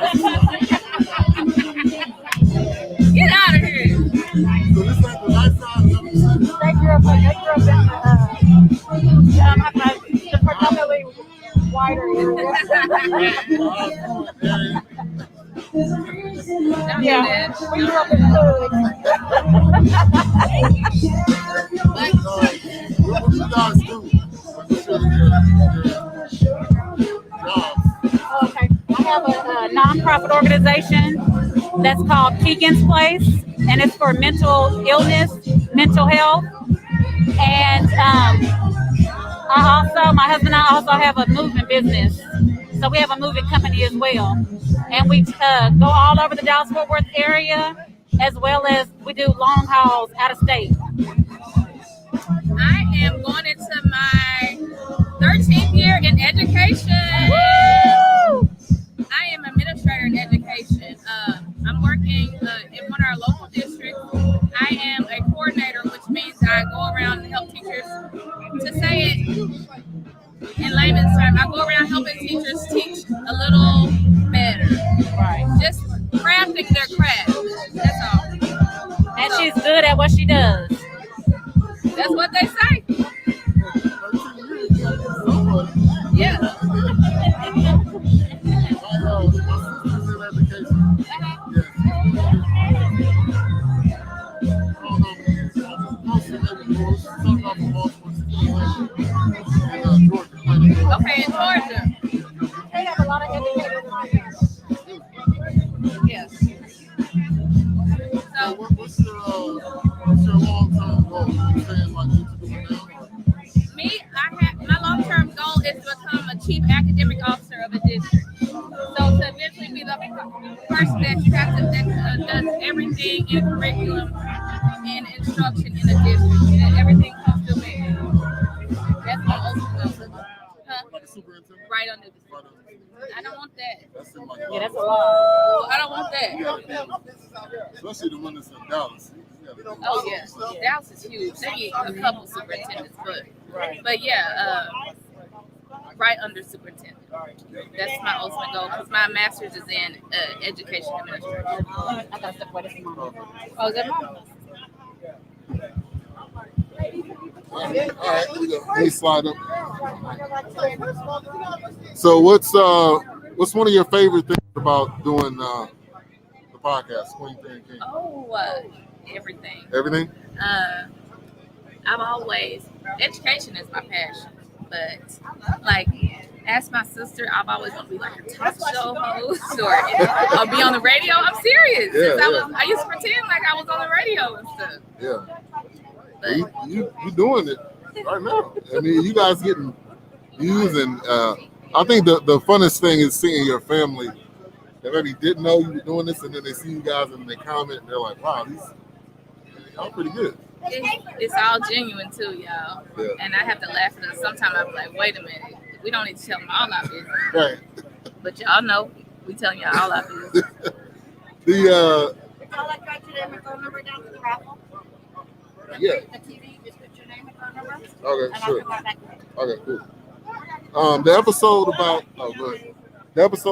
Get out of here. So this ain't the lifestyle. They grew up in the predominantly whiter area. Yeah, we grew up in the hood. What you guys do? Okay, I have a nonprofit organization that's called Keegan's Place, and it's for mental illness, mental health, and my husband and I also have a moving business. So we have a moving company as well, and we go all over the Dallas-Fort Worth area, as well as we do long hauls out of state. I am going into my 13th year in education. Woo! I am administrator in education. I'm working in one of our local districts. I am a coordinator, which means I go around and help teachers. To say it in layman's terms, I go around helping teachers teach a little better. Right. Just crafting their craft. That's all. And she's good at what she does. That's what they say. Yeah. Okay, in Georgia. They have a lot of educators out here. Yes. So, what's your long-term goal? My long-term goal is to become a chief academic officer of a district. So to eventually be the person that you have that does everything in curriculum and instruction in a district, and everything comes to me. That's my ultimate goal. Right under the I don't want that. Yeah, that's a lot. I don't want that. Especially the one that's in Dallas. Oh yeah, Dallas is huge. They need a couple superintendents, but yeah, right under superintendent. That's my ultimate goal because my master's is in education administration. I gotta step away this morning. Oh, is that mine? All right, here we go. Let me slide up. So what's one of your favorite things about doing the podcast? What do you think? Oh, everything. Everything? I've always, education is my passion, but like Ask my sister. I've always wanted to be like a talk show host or be on the radio. I'm serious. I used to pretend like I was on the radio and stuff. Yeah. But you doing it right now. I mean, you guys getting views, and I think the funnest thing is seeing your family that maybe didn't know you were doing this, and then they see you guys and they comment, and they're like, "Wow, y'all pretty good." It's all genuine too, y'all. Yeah. And I have to laugh at it. Sometimes I'm like, "Wait a minute, we don't need to tell them all our business." Right. But y'all know we telling y'all all our business. I'll let got your name and phone number down to the raffle. Yeah. The TV, just put your name and phone number. Okay, sure. Okay, cool. The episode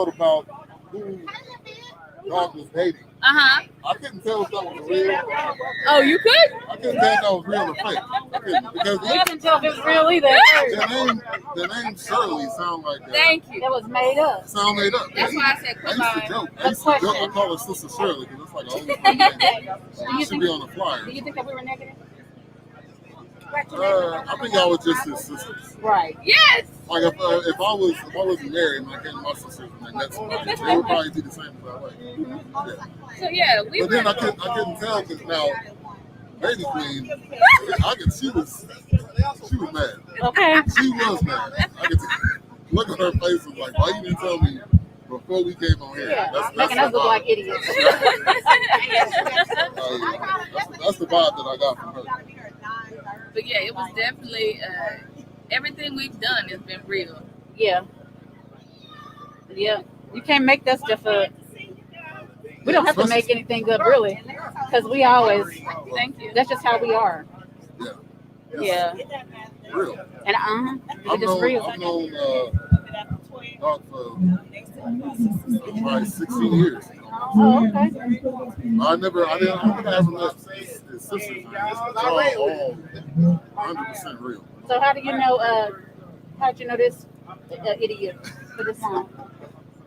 about who dog was dating. I couldn't tell if that was real. Oh, you could? I couldn't tell if that was real or fake. Because I couldn't tell if it was real either. the name Shirley sound like that. Thank you. That was made up. Sound made up. That's why I said I used to joke. I call her Sister Shirley because it's like an old name. She should be on the flyer. Do you think that we were negative? I think y'all were just his sisters. Right. Yes. Like if I wasn't married and I came to my sisters and I met somebody, they would probably be the same as I like. Yeah. So yeah, But then I couldn't tell because now Lady Queen, she was mad. Okay. She was mad. I could look at her face and like, why you didn't tell me before we came on here? Yeah, that's making us look like idiots. That's the vibe that I got from her. But yeah, it was definitely everything we've done has been real. Yeah. Yeah. You can't make that stuff up. We don't have to make anything up, really, because we always. Thank you. That's just how we are. Yeah. Yeah. Real. And it's just real. I've known Doc for probably 16 years. Oh, okay. I think I ever met his sisters. It's all 100% real. So how do you know? How'd you know this idiot for this song?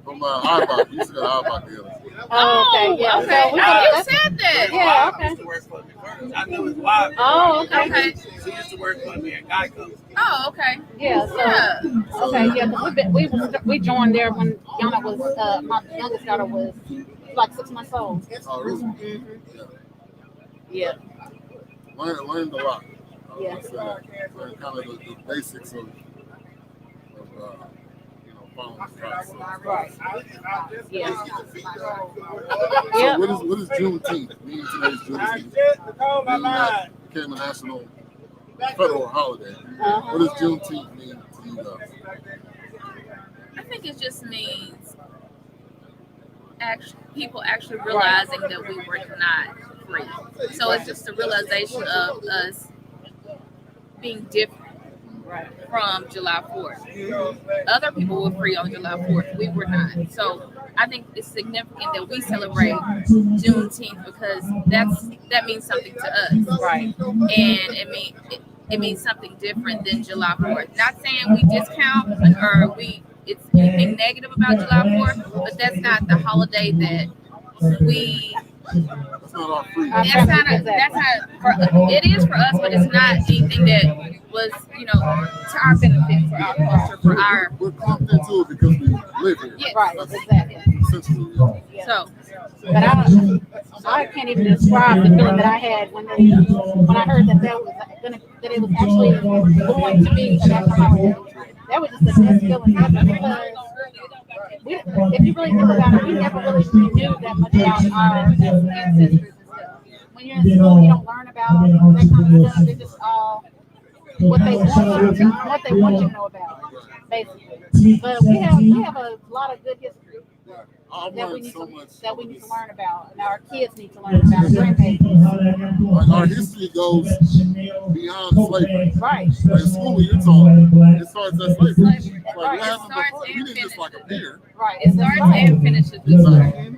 From iBot. You used to go to iBot together. Oh, okay. Yeah. Okay. So You said that. Yeah. Okay. Used to work for me first. I knew his wife. Oh, okay. She used to work for me at Geico. Oh, okay. Yeah. So okay. Yeah. Because we joined there when Yana was my youngest daughter was like 6 months old. Oh, really? Mm-hmm. Yeah. Learned a lot. Yeah. Learned kind of the basics of phones. Right. Yeah. So what is Juneteenth? Meaning today's Juneteenth. Became a national federal holiday. What does Juneteenth mean to you guys? I think it just means people actually realizing that we were not free. So it's just a realization of us being different from July 4th. Other people were free on July 4th. We were not. So I think it's significant that we celebrate Juneteenth because that means something to us. Right. And it means something different than July 4th. Not saying we discount or it's anything negative about July 4th, but that's not the holiday that we. That's not our free. It is for us, but it's not anything that was, to our benefit, for our culture, for our. We're pumped into it because we live here. Yes. Right. Exactly. Essentially. Yeah. So. But I can't even describe the feeling that I had when I heard that it was actually going to be a national holiday. That was just the best feeling ever because if you really think about it, we never really knew that much about our ancestors and stuff. When you're in school, you don't learn about that kind of stuff. It's just all what they want you to know about, basically. But we have a lot of good history. That we need to learn about, and our kids need to learn about. Like our history goes beyond slavery. Right. Like in school, you're taught it starts at slavery. Like what happened before? We didn't just like appear. Right. It starts and finishes with slavery.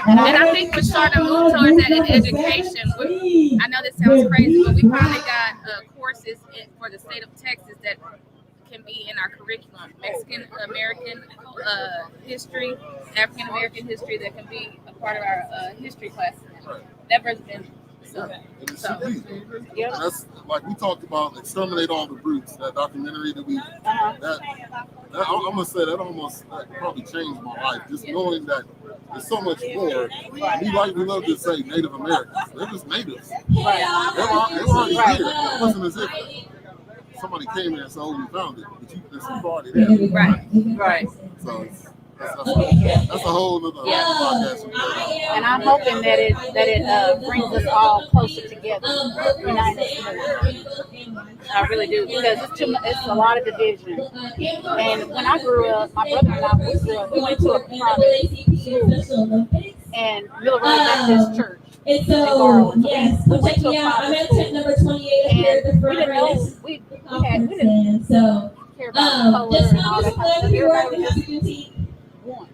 And I think we're starting to move towards that in education. I know this sounds crazy, but we finally got courses for the state of Texas that can be in our curriculum. Mexican American history, African American history that can be a part of our history classes. Never has been Yeah, and it should be. And that's like we talked about, Exterminate All the Brutes, that documentary that we, that I'm gonna say that probably changed my life. Just knowing that there's so much more. We love to say Native Americans. They're just natives. They were already here. It wasn't as if somebody came here and said, "Oh, we found it," but it's already there. Right. So that's a whole other podcast. And I'm hoping that it brings us all closer together, united more. I really do, because it's a lot of division. And when I grew up, my brother and I we went to a private school and Miller Road Baptist Church. And so, yes, we went to a out. I'm private at tent number 28 here. and we didn't know we didn't So, care about color just and all know that this kind of stuff. glad to be Everybody working. was Happy just Juneteenth. one.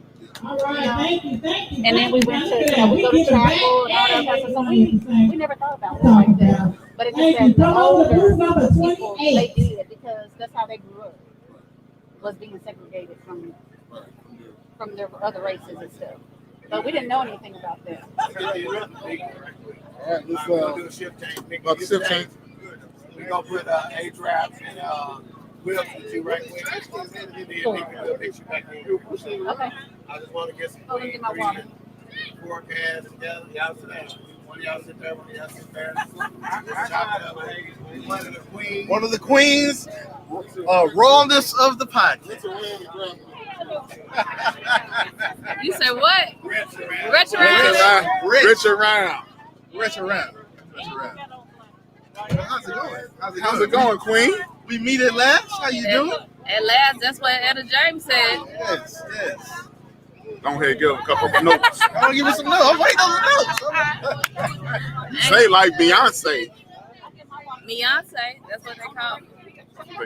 All right, thank you. And then we went to, we go to chapel and all that kind of stuff. So we never thought about it like that. But it just that the older people, they did, because that's how they grew up, was being segregated from their other races and stuff. But we didn't know anything about that. All right, let's do a shift change. about the shift change. We're gonna put A-Traps and Wills with you right quick. Okay. I just want to get some Let me get my water. forecast together. Y'all sit down. One of y'all sit there, one of y'all sit there. One of the queens, rawness of the podcast. You say what? Rich around. How's it going, Queen? We meet at last. How you doing? At last, that's what Etta James said. Yes. Go ahead and give him a couple of notes. I'm gonna give you some notes. I'm waiting on the notes. Say like Beyonce. Beyonce, that's what they call me.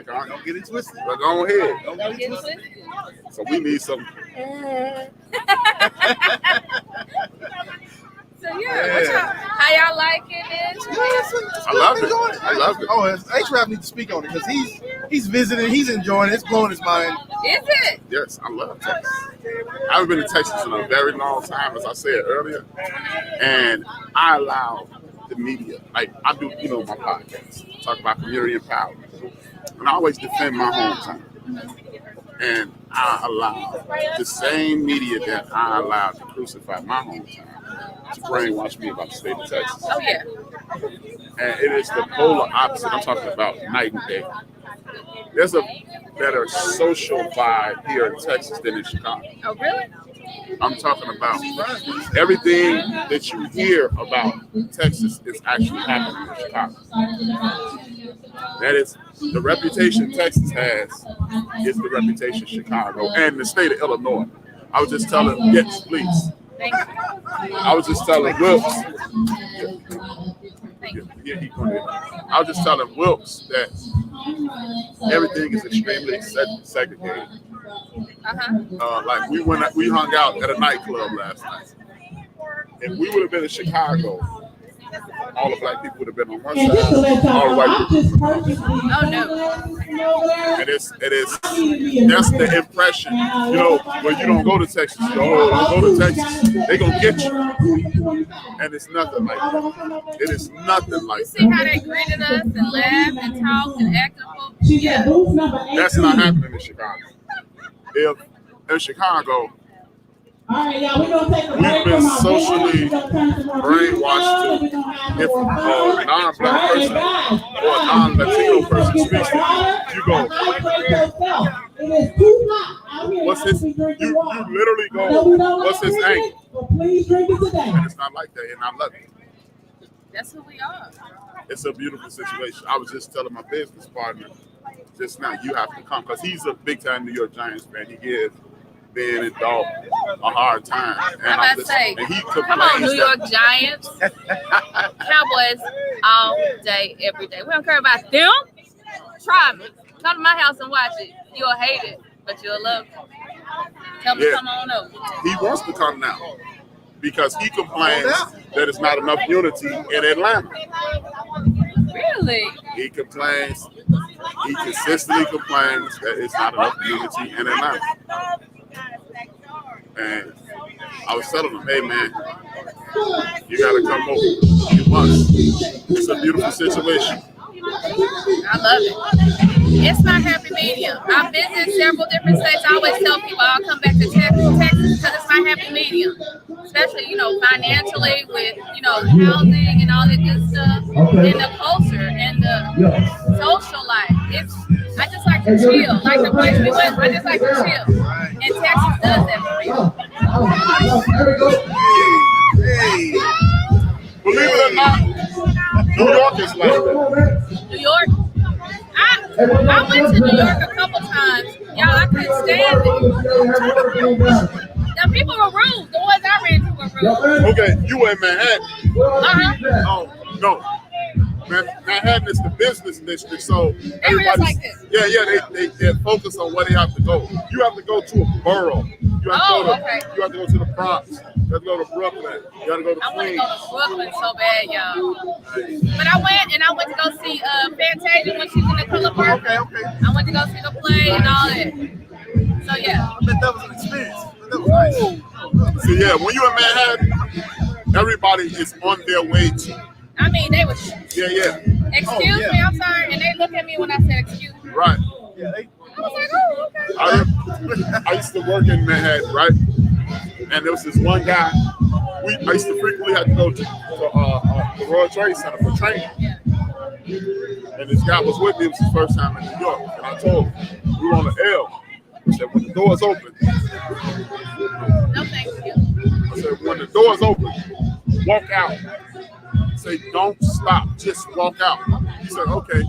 Don't get it twisted. But go ahead. Don't get it twisted. So we need some. So how y'all liking it? I love it. Oh, A-Trap needs to speak on it because he's visiting, he's enjoying it. It's blowing his mind. Is it? Yes, I love Texas. I haven't been to Texas in a very long time, as I said earlier, and I allow the media, like I do, my podcast, talk about community empowerment, and I always defend my hometown. And I allow the same media that I allowed to crucify my hometown to brainwash me about the state of Texas. Oh, yeah. And it is the polar opposite. I'm talking about night and day. There's a better social vibe here in Texas than in Chicago. Oh, really? I'm talking about everything that you hear about Texas is actually happening in Chicago. That is the reputation Texas has is the reputation Chicago and the state of Illinois. I was just telling, yes, please. Thank you. I was just telling Wilkes. Thank you. I was just telling Wilkes that everything is extremely segregated. Like we hung out at a nightclub last night. If we would have been in Chicago, all the black people would have been on one side, all the white people. Oh no. And that's the impression. When you don't go to Texas, you go to Texas, they gonna get you. And it's nothing like that. It is nothing like that. You see how they greeted us and laughed and talked and acted? Yeah. That's not happening in Chicago. If in Chicago, we've been socially brainwashed to, if a non-black person or a non-Latino person speaks to you go, what's his, you literally go, what's his angle? And it's not like that, and I love it. That's who we are. It's a beautiful situation. I was just telling my business partner just now, you have to come, because he's a big-time New York Giants fan. He gives Ben and Dalton a hard time. And I'm about to say, and he come on, New York Giants, Cowboys, all day, every day. We don't care about them. Try me. Come to my house and watch it. You'll hate it, but you'll love it. Tell me, come on over. He wants to come now because he complains that it's not enough unity in Atlanta. Really? He complains. He consistently complains that it's not enough unity in Atlanta. And I was telling him, hey man, You gotta come over. You must. It's a beautiful situation. I love it. It's my happy medium. I've visited several different states. I always tell people I'll come back to Texas because it's my happy medium. Especially, financially with, housing and all that good stuff. And the culture and the social life. I just like to chill. Like the place we went, I just like to chill. And Texas does that for me. Hey. Believe it or not, New York is like that. New York? I went to New York a couple times. Y'all, I couldn't stand it. The people were rude. The ones I ran to were rude. Okay, you were in Manhattan. Oh, no. Manhattan is the business district, so everybody's like this. They focus on where they have to go. You have to go to a borough. You have to go to the Bronx. You have to go to Brooklyn. You have to go to Queens. I want to go to Brooklyn so bad, y'all. But I went to go see Fantasia when she was in the Color Park. Okay. I went to go see the play and all that. So yeah. I bet that was an experience. That was nice. So yeah, when you're in Manhattan, everybody is on their way to. I mean, they was. Yeah. Excuse me, I'm sorry, and they looked at me when I said excuse me. Right. Yeah, I was like, oh, okay. I used to work in Manhattan, right? And there was this one guy. I used to frequently have to go to the World Trade Center for training. Yeah. And this guy was with me. It was his first time in New York. And I told him, we were on the L. I said, when the door's open. No, thank you. I said, when the door's open, walk out. Say, don't stop, just walk out. He said, okay.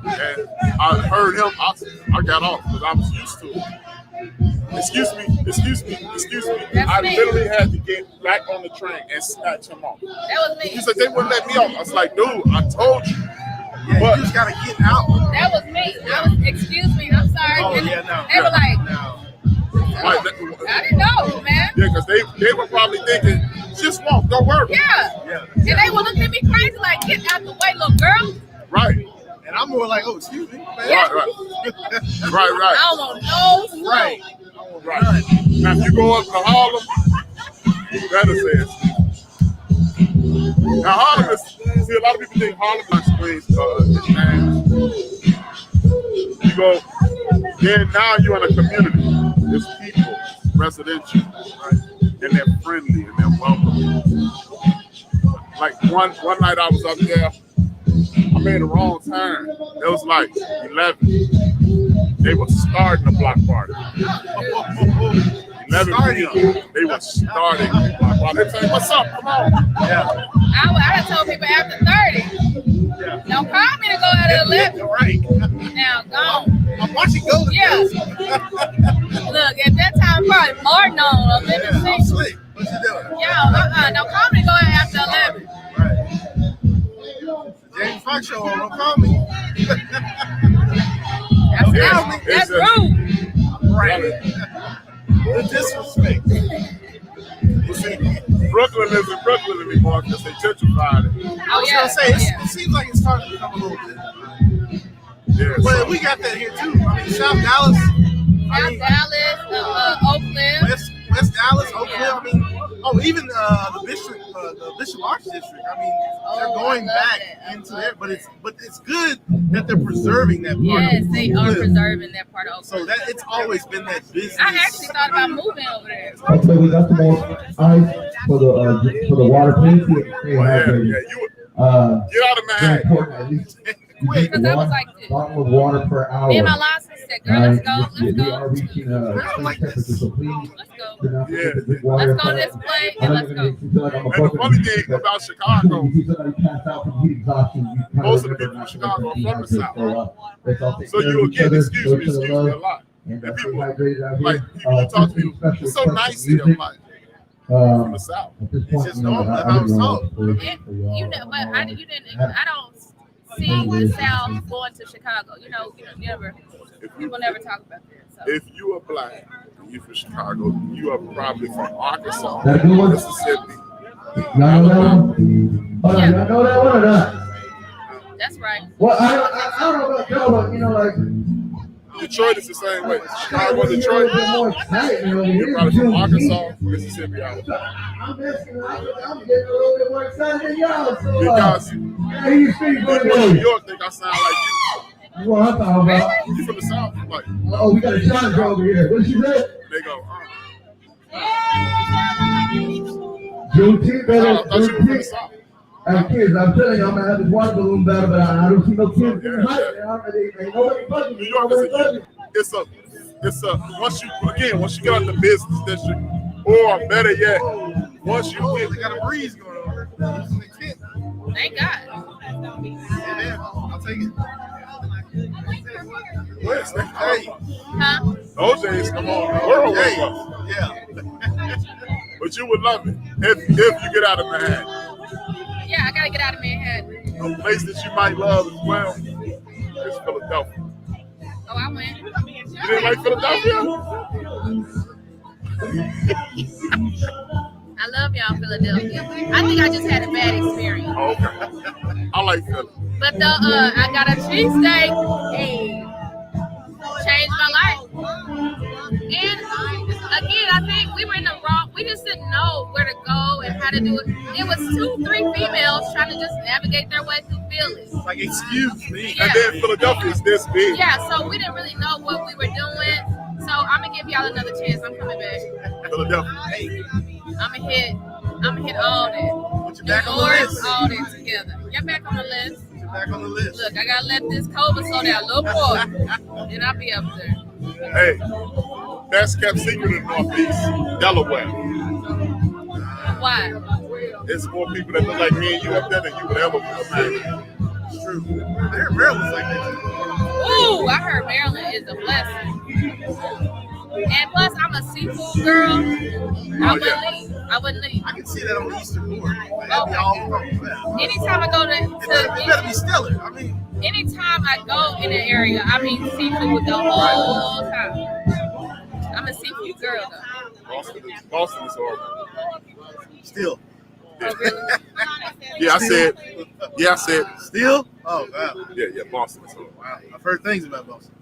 And I heard him, I got off because I was used to it. Excuse me. I literally had to get back on the train and snatch him off. That was me. He said, they wouldn't let me off. I was like, dude, I told you. Yeah, but you just gotta get out. That was me. Excuse me, I'm sorry. Oh, and yeah, no. They were like, Right, I didn't know, man. Yeah, because they were probably thinking, just walk, don't worry. Yeah. And they were looking at me crazy, like, get out the way, little girl. Right. And I'm more like, oh, excuse me. Man. Right. Right. I don't want no smoke. Right. Now, if you go up to Harlem, you better say it. Now, Harlem is, see, a lot of people think Harlem like Queens is bad. You go, then now you're in a community. There's people, residential, right? And they're friendly and they're welcoming. Like one night I was up there, I made a wrong turn. It was like 11. They were starting a block party. 11 p.m. They were starting a block party. They saying, what's up? Come on. Yeah. I told people after 30. Yeah. Don't call me to go out at 11. Right. Now, go. I'm watching go. Yeah. Look, at that time, probably Martin on 11. I'm slick. What you doing? Yeah, don't call me to go out after 11. Right. James Fox show on, don't call me. That's rude. Right. The disrespect. You see, Brooklyn isn't Brooklyn anymore because they gentrified it. I was gonna say, it seems like it's starting to become a little bit. Yeah, but we got that here too. I mean, South Dallas. Oakland. West Dallas, Oakland. Yeah. I mean, even the Bishop Arts District. I mean, they're going back into there, but it's good that they're preserving that part. Yes, they are preserving that part of Oakland. So that it's always been that business. I actually thought about moving over there. Okay, we got some more ice for the water. Please stay hydrated. Get out of Manhattan. Because I was like this. Bottle of water per hour. Me and my license said, girl, let's go. We are reaching temperature, so please. Yeah. Let's go this place and let's go. And the funny thing about Chicago, most of the people in Chicago are from the South. So you will get excuse me a lot. And people, people talk to people, it's so nice here, I'm like, from the South. It's just normal how it's told. I don't see the South going to Chicago. People never talk about that. So. If you are black and you're from Chicago, you are probably from Arkansas, Mississippi. Y'all know that one? Y'all know that one or not? That's right. Well, I don't know about y'all, but Detroit is the same way. Chicago, Detroit. You're probably from Arkansas, Mississippi. I'm getting a little bit more excited than y'all. So, because people in New York think I sound like you. What I'm talking about? You from the South? Like, oh, we got a Chandra over here. What she say? They go, Juneteenth, brother. I thought you were from the South. Kids, I'm telling you, I'm gonna have this water balloon battle, but I don't see no kids in the height. Ain't nobody bugging. New York is it's a once you get out the business district, or better yet, once you get got a breeze going on. Thank God. Yeah, I'll take it. Yes, Hey. Huh? OJ's come on, world Hey. yeah. But you would love it if you get out of Manhattan. Yeah, I gotta get out of Manhattan. A place that you might love as well is Philadelphia. Oh, I went. You didn't like Philadelphia? I love y'all, Philadelphia. I think I just had a bad experience. Okay. I like Philly. But I got a cheesesteak. Hey, changed my life. And again, I think we were in the wrong. We just didn't know where to go and how to do it. It was 2-3 females trying to just navigate their way through Philly. Like, excuse me. Yeah. And then Philadelphia is this big. Yeah, so we didn't really know what we were doing. So I'm gonna give y'all another chance. I'm coming back. Philadelphia. I'm gonna hit all that. Put you back on the list. All that together. Get back on the list. Back on the list. Look, I gotta let this COVID slow down a little more, and I'll be up there. Hey, best kept secret in the Northeast, Delaware. Why? There's more people that look like me and you up there than you would ever imagine. It's true. Maryland's like that too. Ooh, I heard Maryland is a blessing. And plus, I'm a seafood girl. I wouldn't leave. I can see that on the Eastern Board. Anytime I go to it better be stellar. I mean, anytime I go in an area, I mean seafood the whole time. I'm a seafood girl though. Boston is horrible. Still. Oh, really? Yeah, I said. Still? Oh, wow. Yeah, Boston is horrible. Wow. I've heard things about Boston.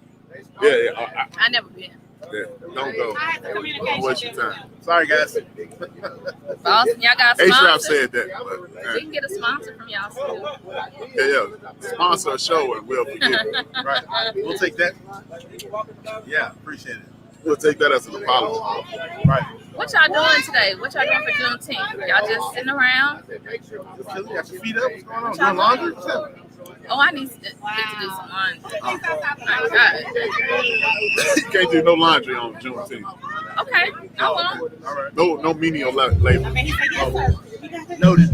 Yeah. I never been. Yeah, don't go. Don't waste your time. Sorry, guys. Boston, y'all got a H-Rap sponsor? said that. But, We can get a sponsor from y'all too. yeah. Sponsor a show and we'll forget it. Right. We'll take that. Yeah, appreciate it. We'll take that as an apology. Right. What y'all doing today? What y'all doing for Juneteenth? Y'all just sitting around? You got your feet up? What's going on? Doing laundry? Oh, I need to do some laundry. My God. You can't do no laundry on Juneteenth. Okay, I won't. All right. No menial labor. Noted.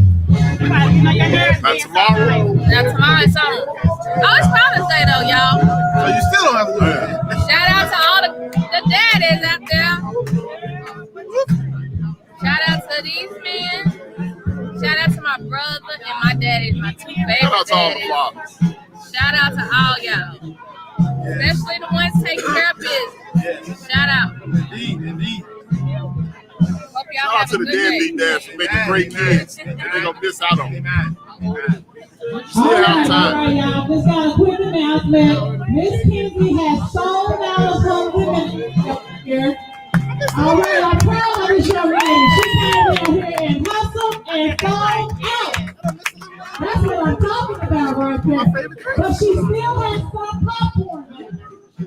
Now tomorrow. Now tomorrow is on. Oh, it's Father's Day though, y'all. So you still don't have to do it. Shout out to all the daddies out there. Shout out to these men. Shout out to my brother and my daddy, my two favorite Shout out to all the daddies. fathers. Shout out to all y'all. Especially the ones taking care of business. Shout out. Indeed. Hope y'all Shout out have to a the good day. deadbeat dads for making great kids. And they're going to miss out on them. Still All have right, time. y'all. Just got a quick announcement. Miss Kinsey has sold out of her women here. All right, I'm proud of this young lady. She came down here and hustled and sold out. That's what I'm talking about right there. But she still has some popcorn.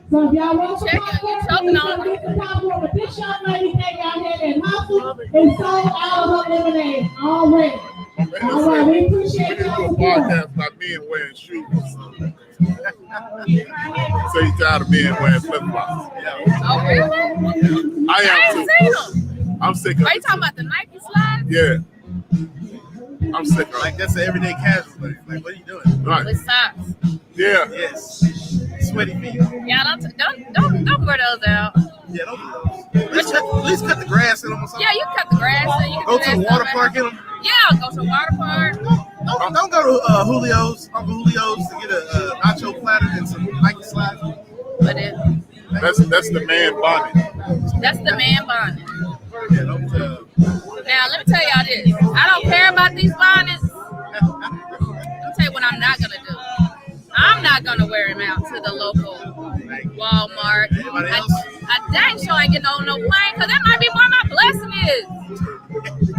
So if y'all want some popcorn, please come get the popcorn. But this young lady came out here and hustled and sold out of her lemonade already. All right, we appreciate We y'all do a support. podcast about men wearing shoes. So you tired of men wearing flip-flops. Oh, really? I I am ain't too. seen them. I'm sick of Are you it. talking about the Nike slides? Yeah. I'm sick of Like it. that's an everyday casual thing. Like, what are you doing? Right. With socks. Yeah. Yes. Sweaty feet. Yeah, don't wear those out. Yeah, don't do those. At least cut the grass in them or something. Yeah, you cut the grass and you can Go do to that the water stuff park in them. Yeah, go to the water park. Don't go to Julio's, Uncle Julio's to get a nacho platter and some Nike slides. But it, That's the man bonnet. that's the man bonnet. Yeah, don't. Now, let me tell y'all this. I don't care about these bonnets. Let me tell you what I'm not going to do. I'm not going to wear them out to the local Walmart. Anybody else? I dang sure ain't getting no wine, because that might be where my blessing is.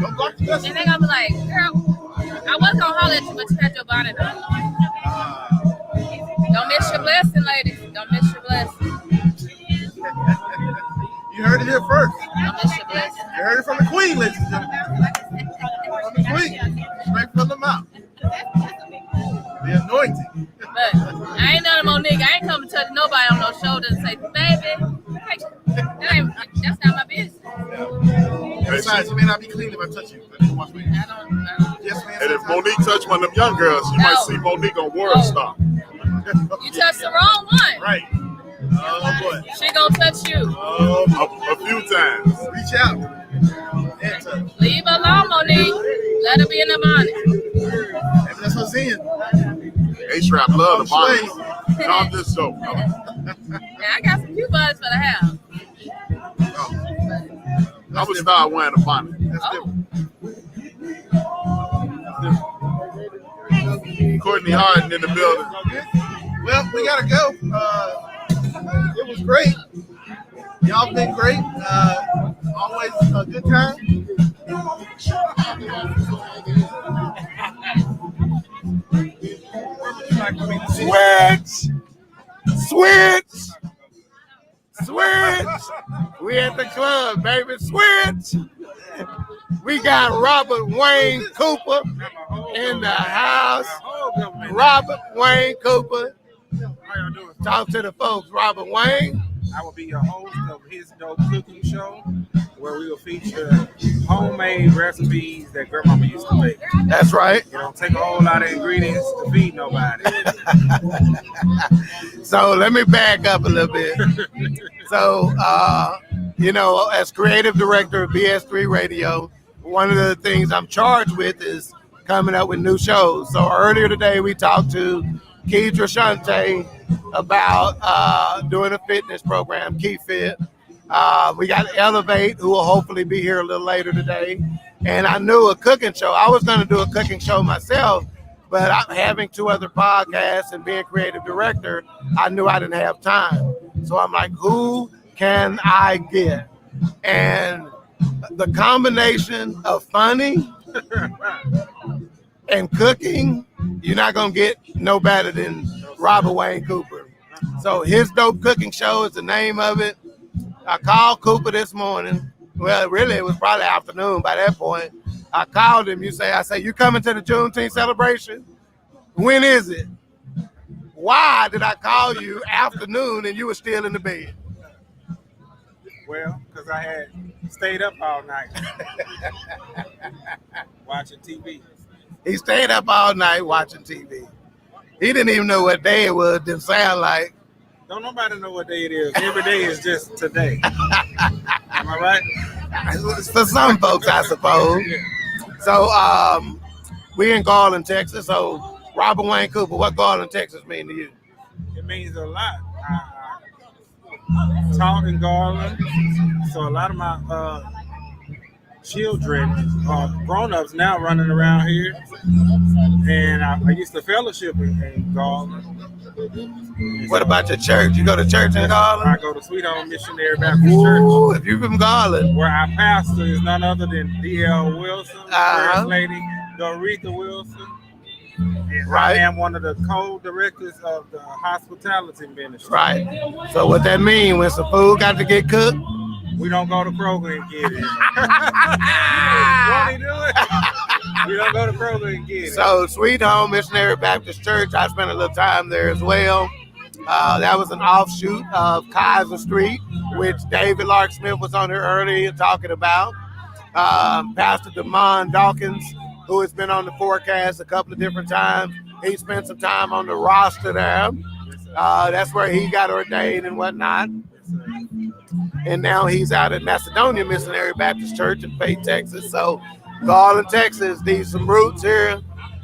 Don't block the blessing. And they gonna be like, girl, I was gonna holler at you, but you had your bonnet on. Don't miss your blessing, ladies. Don't miss your blessing. You heard it here first. Don't miss your blessing. You heard it from the queen, ladies and gentlemen. From the queen. Straight from the mouth. The anointing. But I ain't none of Monique. I ain't come to touch nobody on no shoulder and say, baby, that's not my business. Besides, you may not be clean if I touch you. I didn't wash my hands. I don't. Yes, ma'am. And if Monique touch one of them young girls, you might see Monique on World Star. You touched the wrong one. Right. Oh, boy. She gonna touch you. A few times. Reach out. And touch. Leave her alone, Monique. Let her be in the bonnet. Maybe that's what's in. H-Rap love the body. Not this dope. Now, I got some cute buds for the house. I would start wearing a bonnet. That's different. Courtney Harden in the building. Well, we gotta go. It was great. Y'all been great. Always a good time. Switch! We at the club, baby. Switch! We got Robert Wayne Cooper in the house. Robert Wayne Cooper. How y'all doing? Talk to the folks, Robert Wayne. I will be your host of his dope cooking show, where we will feature homemade recipes that grandmama used to make. That's right. You don't take a whole lot of ingredients to feed nobody. So let me back up a little bit. So, as creative director of BS3 Radio, one of the things I'm charged with is coming up with new shows. So earlier today, we talked to Kedra Shante about doing a fitness program, Key Fit. We got Elevate, who will hopefully be here a little later today. And I knew a cooking show. I was going to do a cooking show myself, but I'm having 2 other podcasts and being creative director, I knew I didn't have time. So I'm like, who can I get? And the combination of funny and cooking, you're not going to get no better than Robert Wayne Cooper. So his dope cooking show is the name of it. I called Cooper this morning. Well, really, it was probably afternoon by that point. I called him. I say, you coming to the Juneteenth celebration? When is it? Why did I call you afternoon and you were still in the bed? Well, because I had stayed up all night watching TV. He stayed up all night watching TV. He didn't even know what day it was. Didn't sound like. Don't nobody know what day it is. Every day is just today. Am I right? For some folks, I suppose. So we in Garland, Texas. So Robert Wayne Cooper, what Garland, Texas mean to you? It means a lot. I taught in Garland, so a lot of my children are grown-ups now running around here. And I used to fellowship in Garland. What about your church? You go to church in Garland? I go to Sweet Home Missionary Baptist Church. If you're from Garland. Where our pastor is none other than D.L. Wilson, First Lady Doretha Wilson. And right. I am one of the co-directors of the hospitality ministry. Right. So what that mean, when some food got to get cooked? We don't go to Kroger and get it. Won't he do it? We don't go to Kroger and get it. So Sweet Home Missionary Baptist Church, I spent a little time there as well. That was an offshoot of Kaiser Street, which David Lark Smith was on there earlier talking about. Pastor Damon Dawkins, who has been on the forecast a couple of different times. He spent some time on the roster there. That's where he got ordained and whatnot. And now he's out at Macedonia Missionary Baptist Church in Faith, Texas. So Garland, Texas, these some roots here.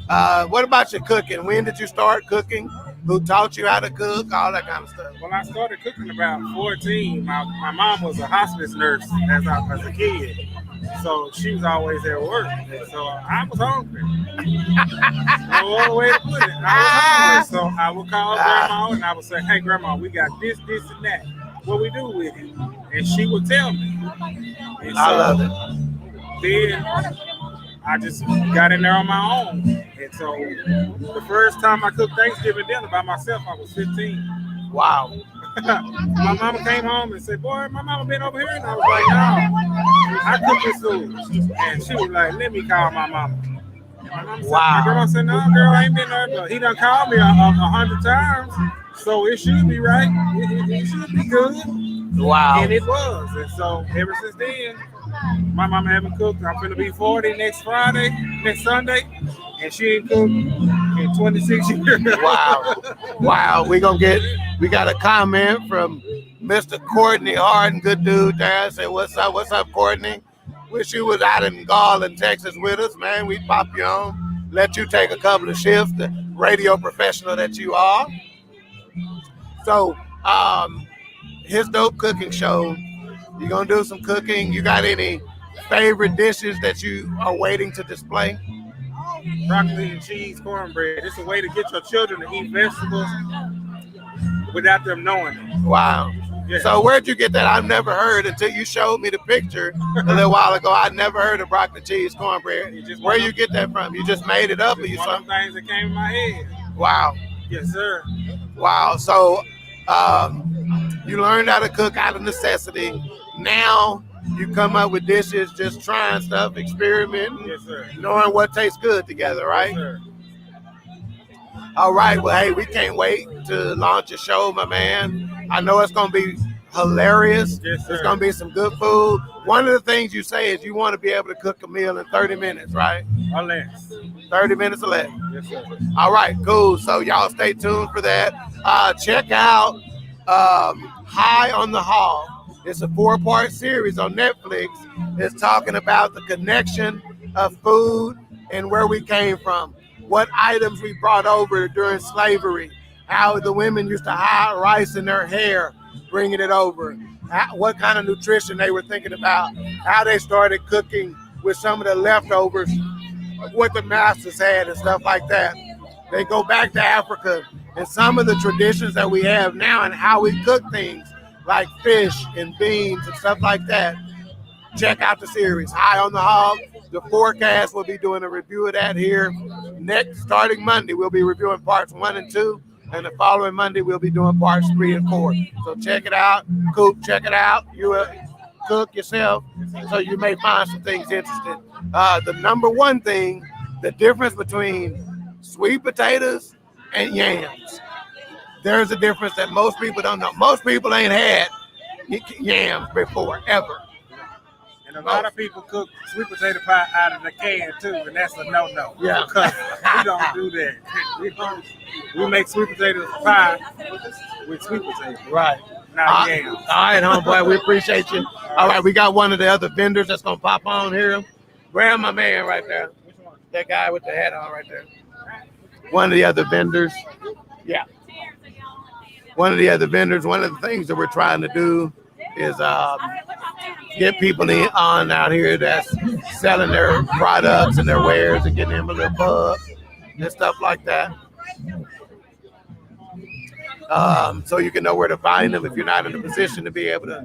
What about your cooking? When did you start cooking? Who taught you how to cook? All that kind of stuff. Well, I started cooking about 14. My mom was a hospice nurse as a kid. So she was always at work. And so I was hungry. No other way to put it. I was hungry. So I would call Grandma and I would say, hey, Grandma, we got this, and that. What we do with it? And she would tell me. And so, I love it. Then I just got in there on my own. And so the first time I cooked Thanksgiving dinner by myself, I was 15. Wow. My mama came home and said, boy, my mama been over here. And I was like, no, I cooked this food. And she was like, let me call my mama. And my mama said, my grandma said, no, girl, I ain't been there. But he done called me 100 times. So it should be right. It should be good. Wow. And it was. And so ever since then, my mama haven't cooked. I'm going to be 40 next Sunday. And she ain't cooked in 26 years. Wow. Wow. We got a comment from Mr. Courtney Harden. Good dude there. Say, what's up? What's up, Courtney? Wish you was out in Garland, Texas with us, man. We'd pop you on. Let you take a couple of shifts, the radio professional that you are. So, his dope cooking show. You gonna do some cooking? You got any favorite dishes that you are waiting to display? Broccoli and cheese cornbread. It's a way to get your children to eat vegetables without them knowing it. Wow. Yeah. So where'd you get that? I've never heard until you showed me the picture a little while ago. I never heard of broccoli cheese cornbread. Where you get that from? You just made it up, or you one of the things that came in my head. Wow. Yes, sir. Wow. So you learned how to cook out of necessity. Now you come up with dishes, just trying stuff, experimenting, yes, sir. Knowing what tastes good together, right? Yes, sir. All right. Well, hey, we can't wait to launch a show, my man. I know it's going to be hilarious. Yes, sir. It's going to be some good food. One of the things you say is you want to be able to cook a meal in 30 minutes, right? Or less. 30 minutes or less. Yes, sir. All right, cool. So y'all stay tuned for that. Check out High on the Hall. It's a 4-part series on Netflix. It's talking about the connection of food and where we came from, what items we brought over during slavery, how the women used to hide rice in their hair, bringing it over, what kind of nutrition they were thinking about, how they started cooking with some of the leftovers of what the masters had and stuff like that. They go back to Africa and some of the traditions that we have now and how we cook things like fish and beans and stuff like that. Check out the series, High on the Hog. The forecast, we'll be doing a review of that here. Starting Monday, we'll be reviewing parts 1 and 2. And the following Monday, we'll be doing parts 3 and 4. So check it out. Coop, check it out. You cook yourself, so you may find some things interesting. The number one thing, the difference between sweet potatoes and yams. There's a difference that most people don't know. Most people ain't had yams before, ever. And a lot of people cook sweet potato pie out of the can too, and that's a no-no. Yeah. Because we don't do that. We make sweet potato pie with sweet potatoes. Right. Not yams. All right, homeboy, we appreciate you. All right, we got one of the other vendors that's going to pop on here. Grab my man right there. That guy with the hat on right there. One of the other vendors. Yeah. One of the other vendors, one of the things that we're trying to do is get people on out here that's selling their products and their wares and getting them a little buzz and stuff like that. So you can know where to find them if you're not in a position to be able to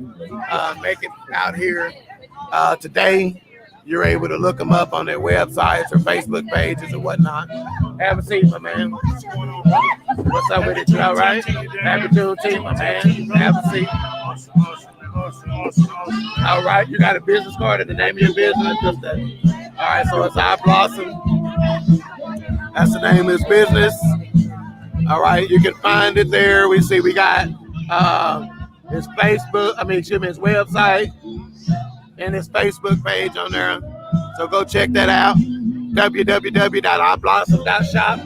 make it out here. Today, you're able to look them up on their websites or Facebook pages or whatnot. Have a seat, my man. What's up with it? You all right? Happy Juneteenth, my man. Have a seat. All right, you got a business card and the name of your business? All right, so it's I Blossom. That's the name of his business. All right, you can find it there. We got his his website and his Facebook page on there. So go check that out. www.iblossom.shop.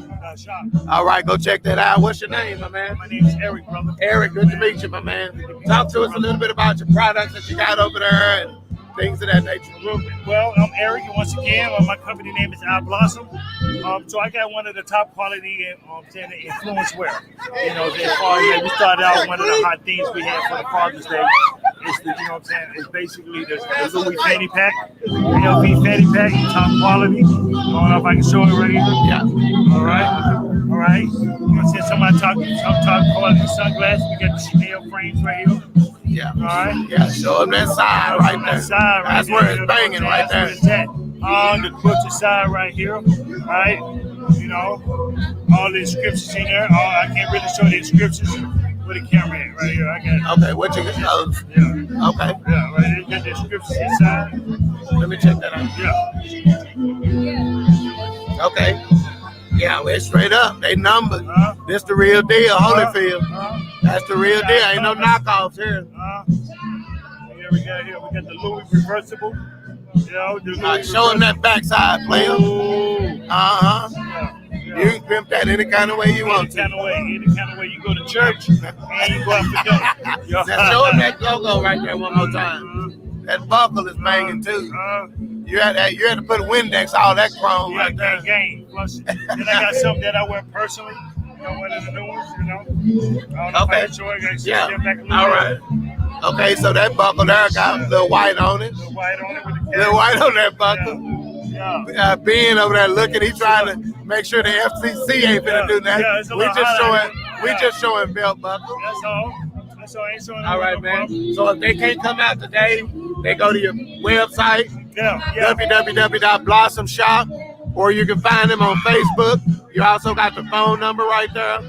All right, go check that out. What's your name, my man? My name is Eric, brother. Eric, good to meet you, my man. Talk to us a little bit about your products that you got over there and things of that nature. Well, I'm Eric, and once again, my company name is I Blossom. So I got one of the top quality influence wear. You know, as far as we started out, one of the hot things we had for the Father's Day It's the, you know what I'm saying? It's basically the Louis fanny pack, ALP fanny pack, top quality. I don't know if I can show it right here. Yeah. All right. You know what I'm saying? Somebody talk quality sunglasses. We got the Chanel frames right here. Yeah. All right. Yeah. Show them that side right there. That's where it's banging right there. That's where it's at. On the butcher side right here. All right. You know, all the inscriptions in there. I can't really show the inscriptions. Where the camera at? Right here. I got it. Okay. What you got? Yeah. Okay. Yeah. Right here. Got the inscriptions inside. Let me check that out. Yeah. Okay. Yeah, we're straight up. They numbered. This the real deal, Holyfield. That's the real deal. Ain't no knockoffs here. Yeah, we got the Louis reversible. You know, the Louis Show him that backside, player. You can pimp that any kind of way you want to. Any kind of way you go to church and you go out for day. Now show him that logo right there one more time. That buckle is banging too. You had to put Windex all that chrome right there. Gang. Plus, then I got something that I wear personally. You know, one of the new ones. You know. I don't know if I can show it. I can see them back a little All right. Okay, so that buckle there got a little white on it. Little white on it with the little white on that buckle. Yeah. Ben over there looking, he's trying to make sure the FCC ain't finna do that. We just showing belt buckles. That's all. Ain't showing. All right, man. So if they can't come out today, they go to your website, www.blossomshop, or you can find them on Facebook. You also got the phone number right there.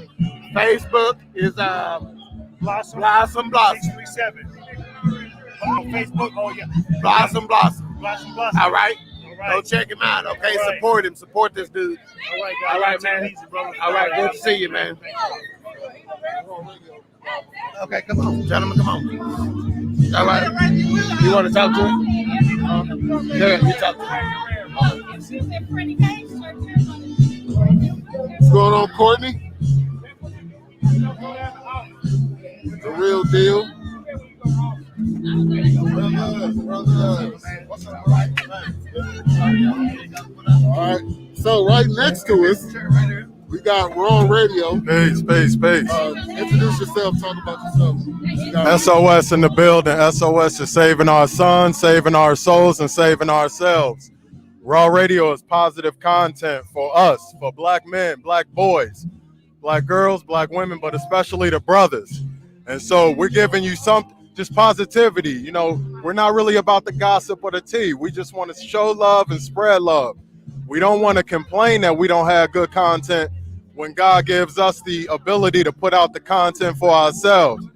Facebook is Blossom. 637. On Facebook, Blossom. All right. Go check him out. Okay, right. Support him. Support this dude. All right, man. Easy, All right, good to see you, man. Okay, come on, gentlemen, come on. All right. You want to talk to him? Yeah, you talk to him. What's going on, Courtney? The real deal. All right. So right next to us, we got Raw Radio. Peace. Introduce yourself. Talk about yourself. SOS in the building. SOS is saving our sons, saving our souls, and saving ourselves. Raw Radio is positive content for us, for black men, black boys, black girls, black women, but especially the brothers. And so we're giving you just positivity. You know, we're not really about the gossip or the tea. We just want to show love and spread love. We don't want to complain that we don't have good content when God gives us the ability to put out the content for ourselves.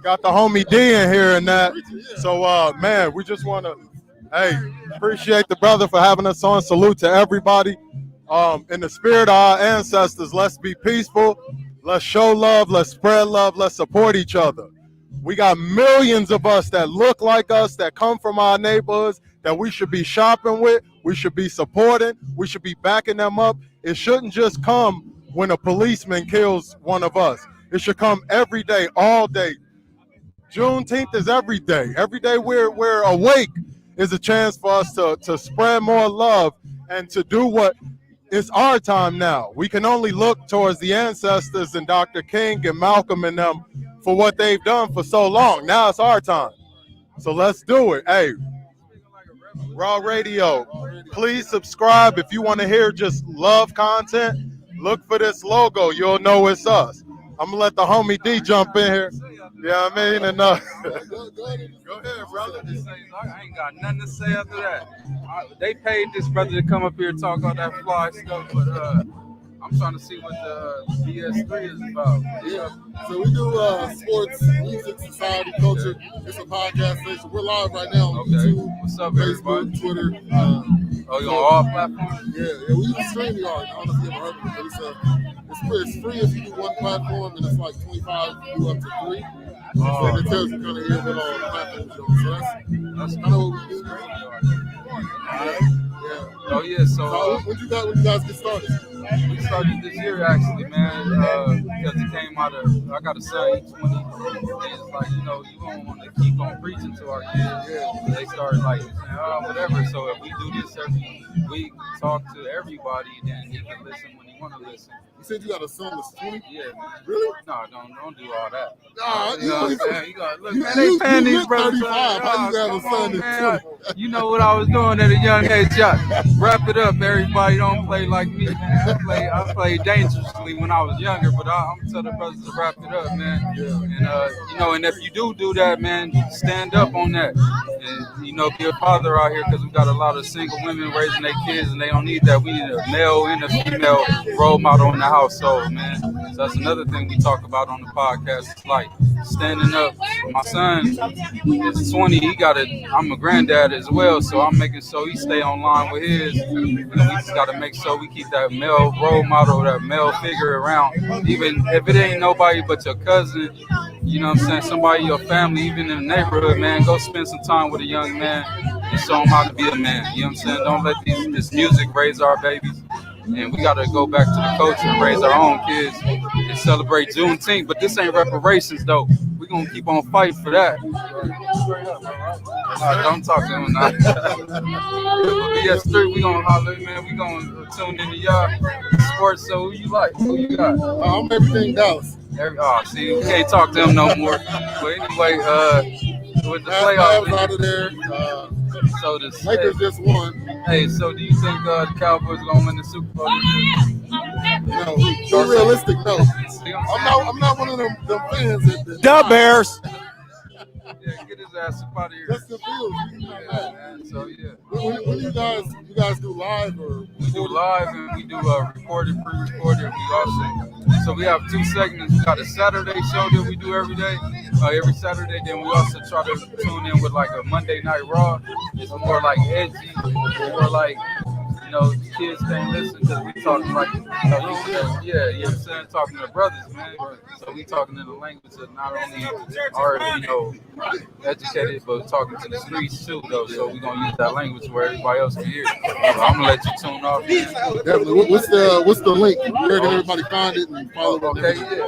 Got the homie D in here and that. So, man, we just want to, appreciate the brother for having us on. Salute to everybody. In the spirit of our ancestors, let's be peaceful. Let's show love. Let's spread love. Let's support each other. We got millions of us that look like us, that come from our neighborhoods, that we should be shopping with. We should be supporting. We should be backing them up. It shouldn't just come when a policeman kills one of us. It should come every day, all day. Juneteenth is every day. Every day we're awake is a chance for us to spread more love and to do what is our time now. We can only look towards the ancestors and Dr. King and Malcolm and them for what they've done for so long. Now it's our time. So let's do it. Hey, Raw Radio, please subscribe if you want to hear just love content. Look for this logo. You'll know it's us. I'm going to let the homie D jump in here. You know what I mean? And, Go ahead, brother. I ain't got nothing to say after that. They paid this brother to come up here and talk all that fly stuff, but I'm trying to see what the BS3 is about. Yeah. So we do sports, music, society, culture. It's a podcast station. We're live right now on YouTube, What's up, Facebook, everybody? Twitter. You on all platforms? Yeah, we use StreamYard. I don't know if you ever heard of it, but it's free if you do one platform, and it's like $25 if you do up to 3. And it tells you kind of hear what all the platforms are doing. So that's kind of what we do. Oh yeah, so when you guys get started? We started this year actually, man, because it came out of, I got a son, he's 20, and it's like, you don't want to keep on preaching to our kids. They started like saying, whatever, so if we do this every week, talk to everybody, then he can listen when he want to listen. You said you got a son that's 20? Yeah, man. Really? No, don't do all that. Nah, You know what I'm saying? You gotta look, you- man, they paying you these look brothers. 35. How you got a Come son on, that's man. 20? You know what I was doing at a young age. Wrap it up, everybody. Don't play like me, man. I played dangerously when I was younger, but I'm telling the brothers to wrap it up, man. And you know, and if you do that, man, stand up on that. And you know, be a father out here, because we got a lot of single women raising their kids, and they don't need that. We need a male and a female role model in the household, man. So that's another thing we talk about on the podcast. It's like standing up. My son is 20. I'm a granddad as well, so I'm making sure he stay online with his. And we just got to make sure we keep that male role model, that male figure around. Even if it ain't nobody but your cousin, you know what I'm saying, somebody in your family, even in the neighborhood, man, go spend some time with a young man and show him how to be a man. You know what I'm saying? Don't let this music raise our babies. And we got to go back to the culture and raise our own kids and celebrate Juneteenth. But this ain't reparations, though. We're going to keep on fighting for that. Don't talk to him now. BS3, we going to holler, man. We going to tune into y'all sports. So who you like? Who you got? I'm everything Dallas. See, we can't talk to him no more. But anyway, with the playoffs out of there. So the Lakers just won. Hey, so do you think the Cowboys are gonna win the Super Bowl this year? No, be realistic. No, I'm not one of them fans. The Bears. Yeah, get his ass up out of here. That's the field. Yeah, man. So yeah. When you guys do live or? We do live and we do recorded, pre-recorded. So we have 2 segments. We got a Saturday show that we do every day, every Saturday. Then we also try to tune in with like a Monday Night Raw. It's more like edgy, more like, you know, kids can't listen because we talking like, you know, saying, talking to brothers, man. So we talking in the language that not only are, you know, educated, but talking to the streets too, though. So we gonna use that language where everybody else can hear. So I'm gonna let you tune off. Man. Definitely. What's the link? Where can everybody find it and follow it? Okay, yeah.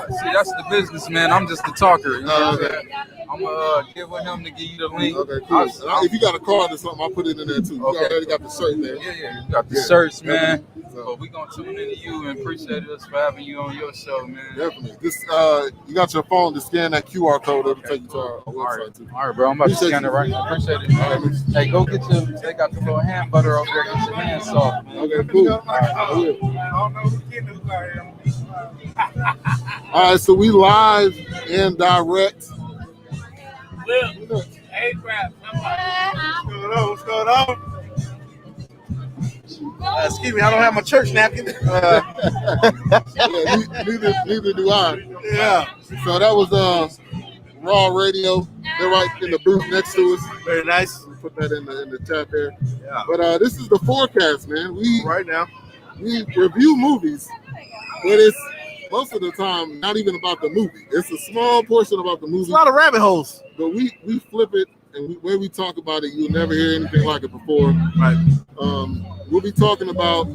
See, that's the business, man. I'm just the talker. You know what I'm saying? I'm gonna get with him to give you the link. Okay, cool. If you got a card or something, I'll put it in there too. You already got the shirt there. Yeah, you got the shirts, man. But we gonna tune into you and appreciate us for having you on your show, man. Definitely. Just you got your phone to scan that QR code. It'll take you to our website too. All right, bro. I'm about to scan it right now. Appreciate it, man. Hey, go get your. They got the little hand butter over there. Get your hands soft, man. Okay, cool. All right, I will. All right, so we live and direct. Hey, crap. What's going on? Excuse me, I don't have my church napkin. Neither do I. Yeah. So that was Raw Radio. They're right in the booth next to us. Very nice. We'll put that in the chat there. Yeah. But this is the forecast, man. We review movies, but it's most of the time not even about the movie. It's a small portion about the movie. It's a lot of rabbit holes. But we flip it, and where we talk about it, you'll never hear anything like it before. Right. We'll be talking about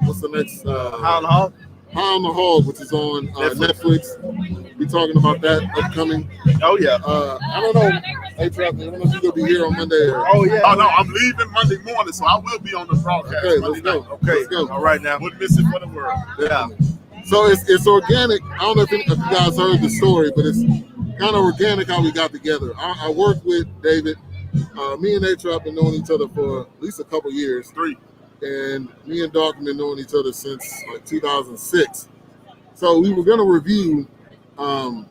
what's the next High on the Hog. High on the Hog, which is on Netflix. We'll be talking about that upcoming. Oh yeah. I don't know. Hey, Trap, I don't know if you're gonna be here on Monday. Oh yeah. Oh no, I'm leaving Monday morning, so I will be on the broadcast. Okay, let's go. Okay, let's go. All right now. Wouldn't miss it for the world. Yeah. So it's organic. I don't know if you guys heard the story, but it's kind of organic how we got together. I work with David. Me and A-Trap have been knowing each other for at least a couple years. 3. And me and Doc have been knowing each other since like 2006. So we were gonna review One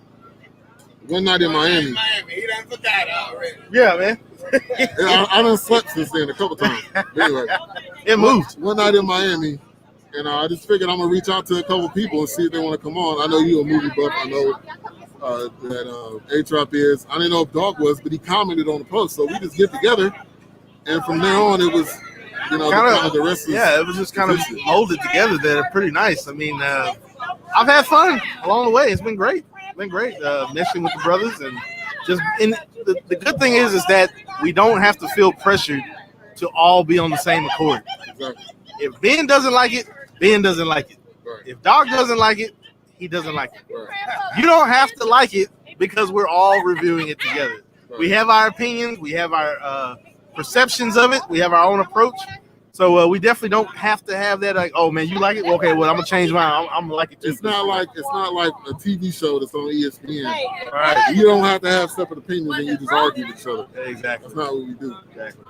Night in Miami. He done forgot already. Yeah, man. I done slept since then a couple times. Anyway, it moved. One Night in Miami. And I just figured I'm gonna reach out to a couple people and see if they want to come on. I know you're a movie buff. I know that A-Trap is. I didn't know if Dog was, but he commented on the post. So we just get together, and from there on, it was, you know, kind of the rest. Yeah, it was just kind of molded together. They're pretty nice. I mean, I've had fun along the way. It's been great. Meshing with the brothers, and just the good thing is that we don't have to feel pressured to all be on the same accord. Exactly. If Ben doesn't like it, Ben doesn't like it. Right. If Dog doesn't like it, he doesn't like it. Right. You don't have to like it because we're all reviewing it together. Right. We have our opinions. We have our perceptions of it. We have our own approach. So we definitely don't have to have that. Like, oh man, you like it? Well, okay, well I'm gonna change mine. I'm gonna like it too. It's not like a TV show that's on ESPN. Right. You don't have to have separate opinions and you just argue with each other. Exactly. That's not what we do. Exactly.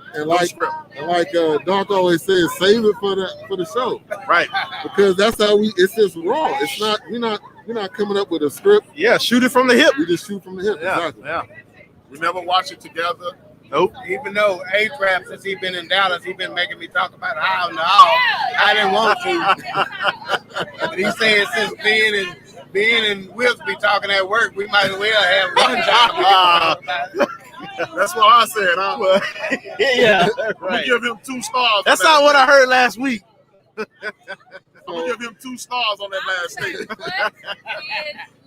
And like Doc always says, save it for the show. Right. Because that's how it's just raw. It's not we're not coming up with a script. Yeah, shoot it from the hip. We just shoot from the hip. Yeah. Exactly. Yeah. We never watch it together. Nope. Even though A-Trap, since he been in Dallas, he been making me talk about how and how. I didn't want to. But he said since being and Wilkes be talking at work, we might as well have one job. That's what I said. Huh? Yeah. I'm gonna give him 2 stars. That's not what I heard last week. I'm gonna give him 2 stars on that last statement.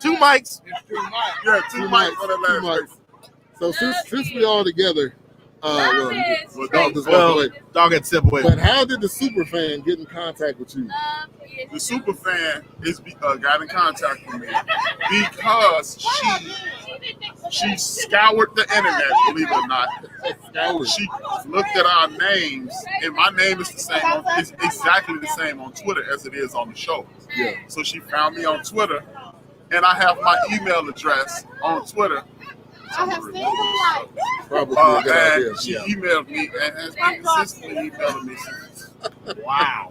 2 mics. Yeah, 2 mics on that last statement. So since we all together, Dog had to step away. But how did the super fan get in contact with you? The super fan got in contact with me because she scoured the internet, believe it or not. She looked at our names, and my name is it's exactly the same on Twitter as it is on the show. Yeah. So she found me on Twitter, and I have my email address on Twitter. Probably and she emailed me and has been consistently emailing me since. Wow.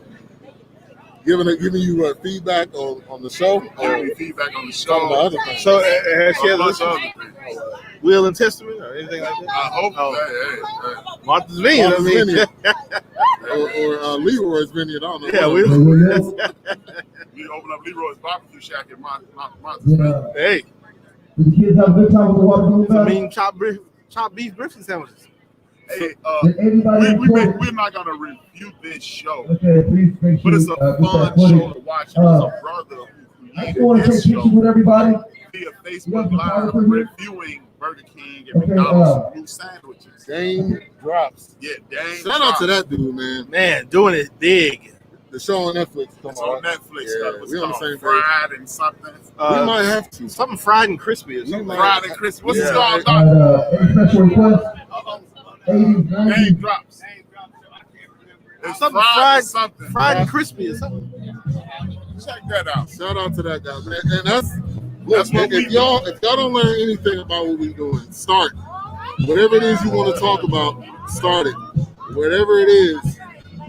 Giving you feedback on the show? Giving me feedback on the show. Talking about other things. So has she A ever bunch of listened? other things. Will and Testament or anything like that? I hope. Hey. Martha's Vineyard. I mean. or Leroy's Vineyard. I don't know. Yeah, we open up Leroy's barbecue shack in Monta's Vineyard. Hey. Did the kids have a good time with the water? I mean, chopped beef brisket sandwiches. Hey, we're not gonna review this show, Okay, please make sure. but it's a fun show to watch. It was a brother who I just want to take pictures with everybody. via Facebook Live reviewing Burger King and McDonald's new sandwiches. Dame Drops. Yeah, Dame. Shout out to that dude, man. Man, doing it big. The show on Netflix. It's on Netflix. Yeah, It was we on the called same Fried and something. We might have to. Something fried and crispy or something. Fried and crispy. What's it called, Any special requests? 80s, 90s. Dame Drops. It's Something fried and crispy or something. Check that out. Shout out to that guy, man. And that's what if y'all don't learn anything about what we're doing, start. Whatever it is you want to talk about, start it. Whatever it is,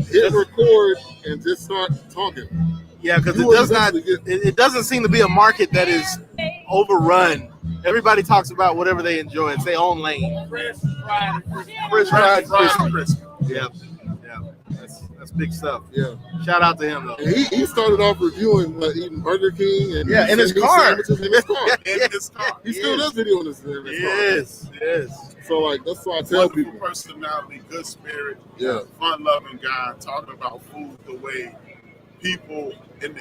hit record and just start talking. Yeah, because it doesn't seem to be a market that is overrun. Everybody talks about whatever they enjoy. It's their own lane. Fresh fried crispy. Yeah. That's big stuff. Yeah. Shout out to him though. And he started off reviewing eating Burger King and in his car. In his car. He still does video in his car. Yes. So that's why I tell people. Personality, good spirit, Yeah. fun-loving guy, talking about food the way people in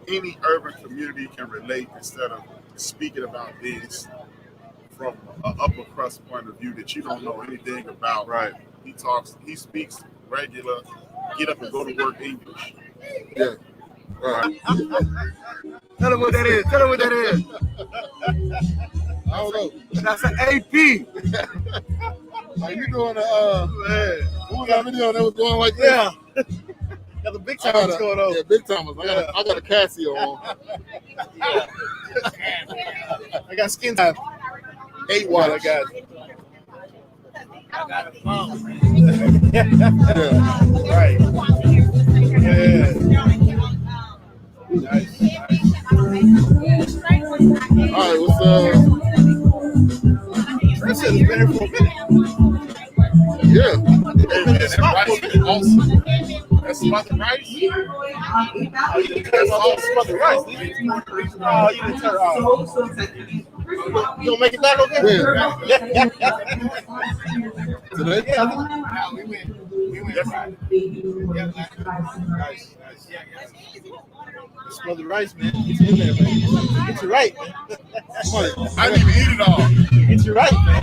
any urban community can relate instead of speaking about this from an upper crust point of view that you don't know anything about. Right. He speaks regular, get up and go to work English. Yeah. Right. Tell him what that is. I don't know. That's an AP. Are you doing who was that video that was going like this? Yeah. Got the big timers going on. Yeah, big timers. I got a Casio on. I got skin time. 8 watt. I got. Right. Yeah. Nice. All right, what's Trent said it's been here for a minute. Yeah. That rice is awesome. That's smothered rice. That's all smothered rice. Oh, you didn't turn off. You gonna make it back okay? Today? We went. Nice. Smothered rice, man. Get you in there, man. Get you right, man. I didn't even eat it all. Get you right, man.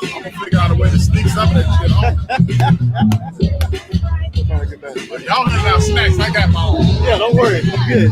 I'm gonna figure out a way to sneak some of that shit on. Y'all hand out snacks. I got my own. Yeah, don't worry. I'm good.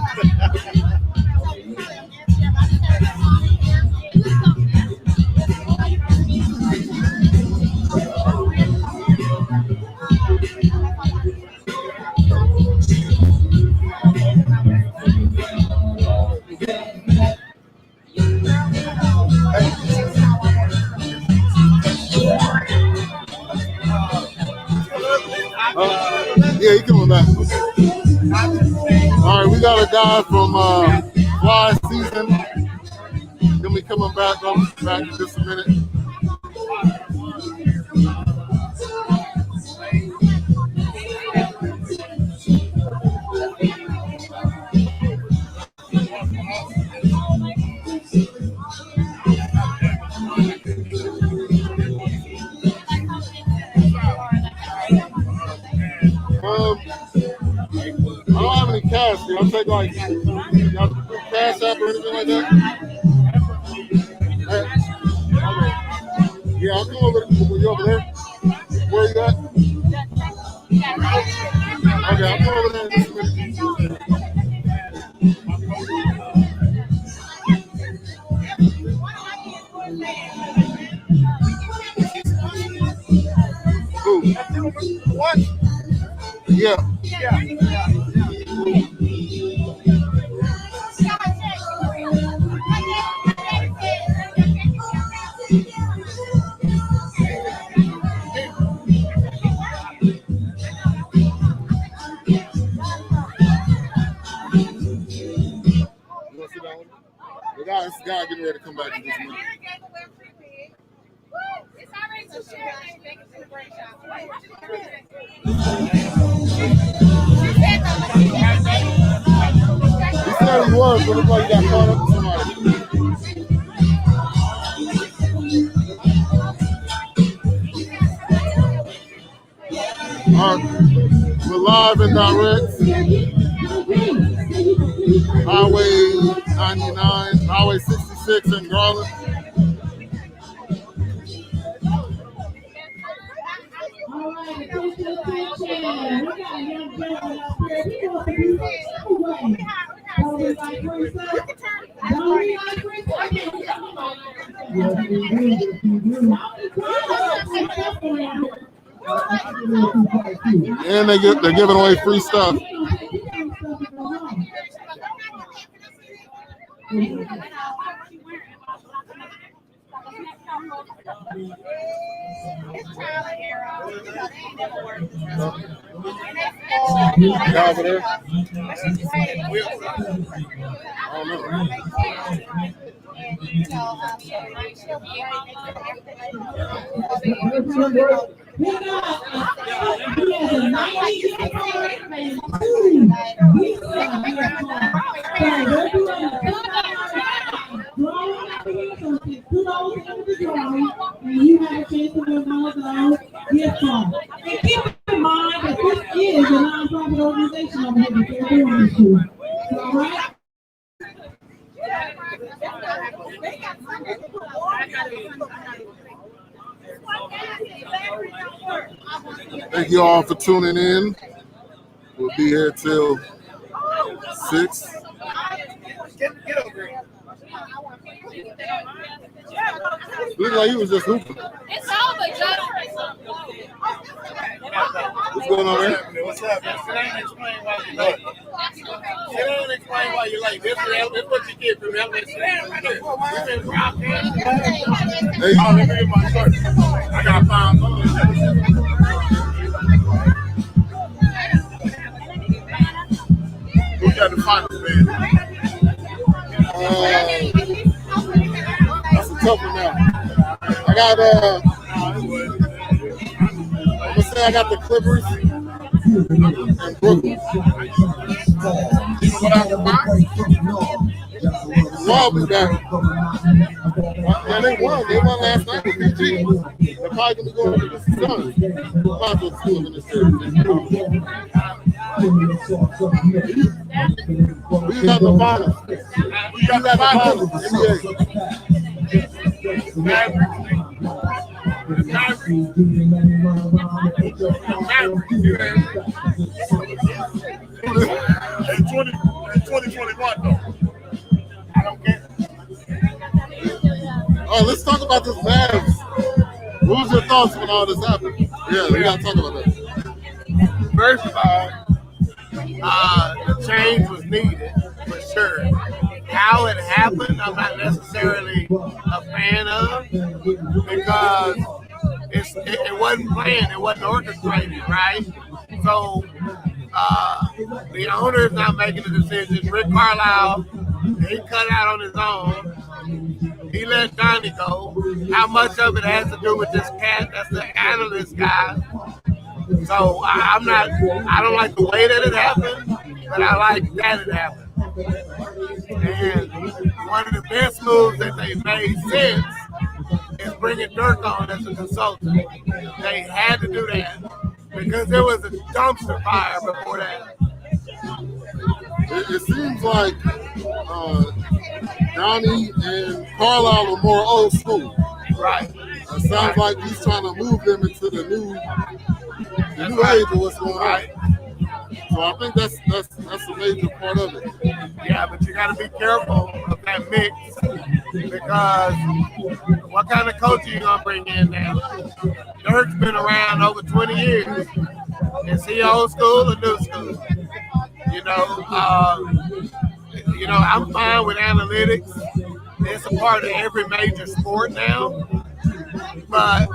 Yeah, he coming back. All right, we got a guy from Fly Season. He'll be coming back. I'll be back in just a minute. I don't have any cash. I'll take like y'all do cash app or anything like that. Hey, okay. Yeah, I'll come over. You over there? Where you at? Okay, I'll come over there in just a minute. Who? What? Yeah. This guy getting ready to come back in just a minute. He said he was, but it looks like he got caught up with somebody. All right, we're live and direct. Highway 99, Highway 66 in Garland. All right, attention. We got a young gentleman up here. He wants to do away. Don't we like free stuff? Don't we like free stuff? Yes, we do. And they're giving away free stuff. Y'all over there? I don't know. And you have a chance to win one of those gift cards. And keep in mind that this is a nonprofit organization over here that they're doing this to. All right? Thank you all for tuning in. We'll be here till 6. Get over here. Looked like he was just hooping. It's over, Joe. What's going on there? What's up? Sit down and explain why you late. Sit down and explain why you late. This is what you get from LA. Sit down right there. We've been broadcasting. Hey. Oh, let me get my shirt. I got $5. Who got the finals, man? That's a tough one now. I got I'm gonna say I got the Clippers and Brooklyn. Wall be back. Yeah, they won. They won last night with PG. They're probably gonna be going against the Suns. Might as well do it in this series. We got the finals. We got the finals. NBA. 2021 though. I don't care. All right, let's talk about this Mavs. What was your thoughts when all this happened? Yeah, we gotta talk about that. First of all, the change was needed for sure. How it happened, I'm not necessarily a fan of, because it wasn't planned, it wasn't orchestrated, right? So the owner is not making the decision. Rick Carlisle, he cut out on his own. He let Donnie go. How much of it has to do with this cat that's the analyst guy? So I don't like the way that it happened, but I like that it happened. And one of the best moves that they've made since is bringing Dirk on as a consultant. They had to do that because there was a dumpster fire before that. It seems like Donnie and Carlisle are more old school. Right. It sounds like he's trying to move them into the new age of what's going on. So I think that's a major part of it. Yeah, but you got to be careful of that mix because what kind of coach are you going to bring in now? Dirk's been around over 20 years. Is he old school or new school? I'm fine with analytics. It's a part of every major sport now, but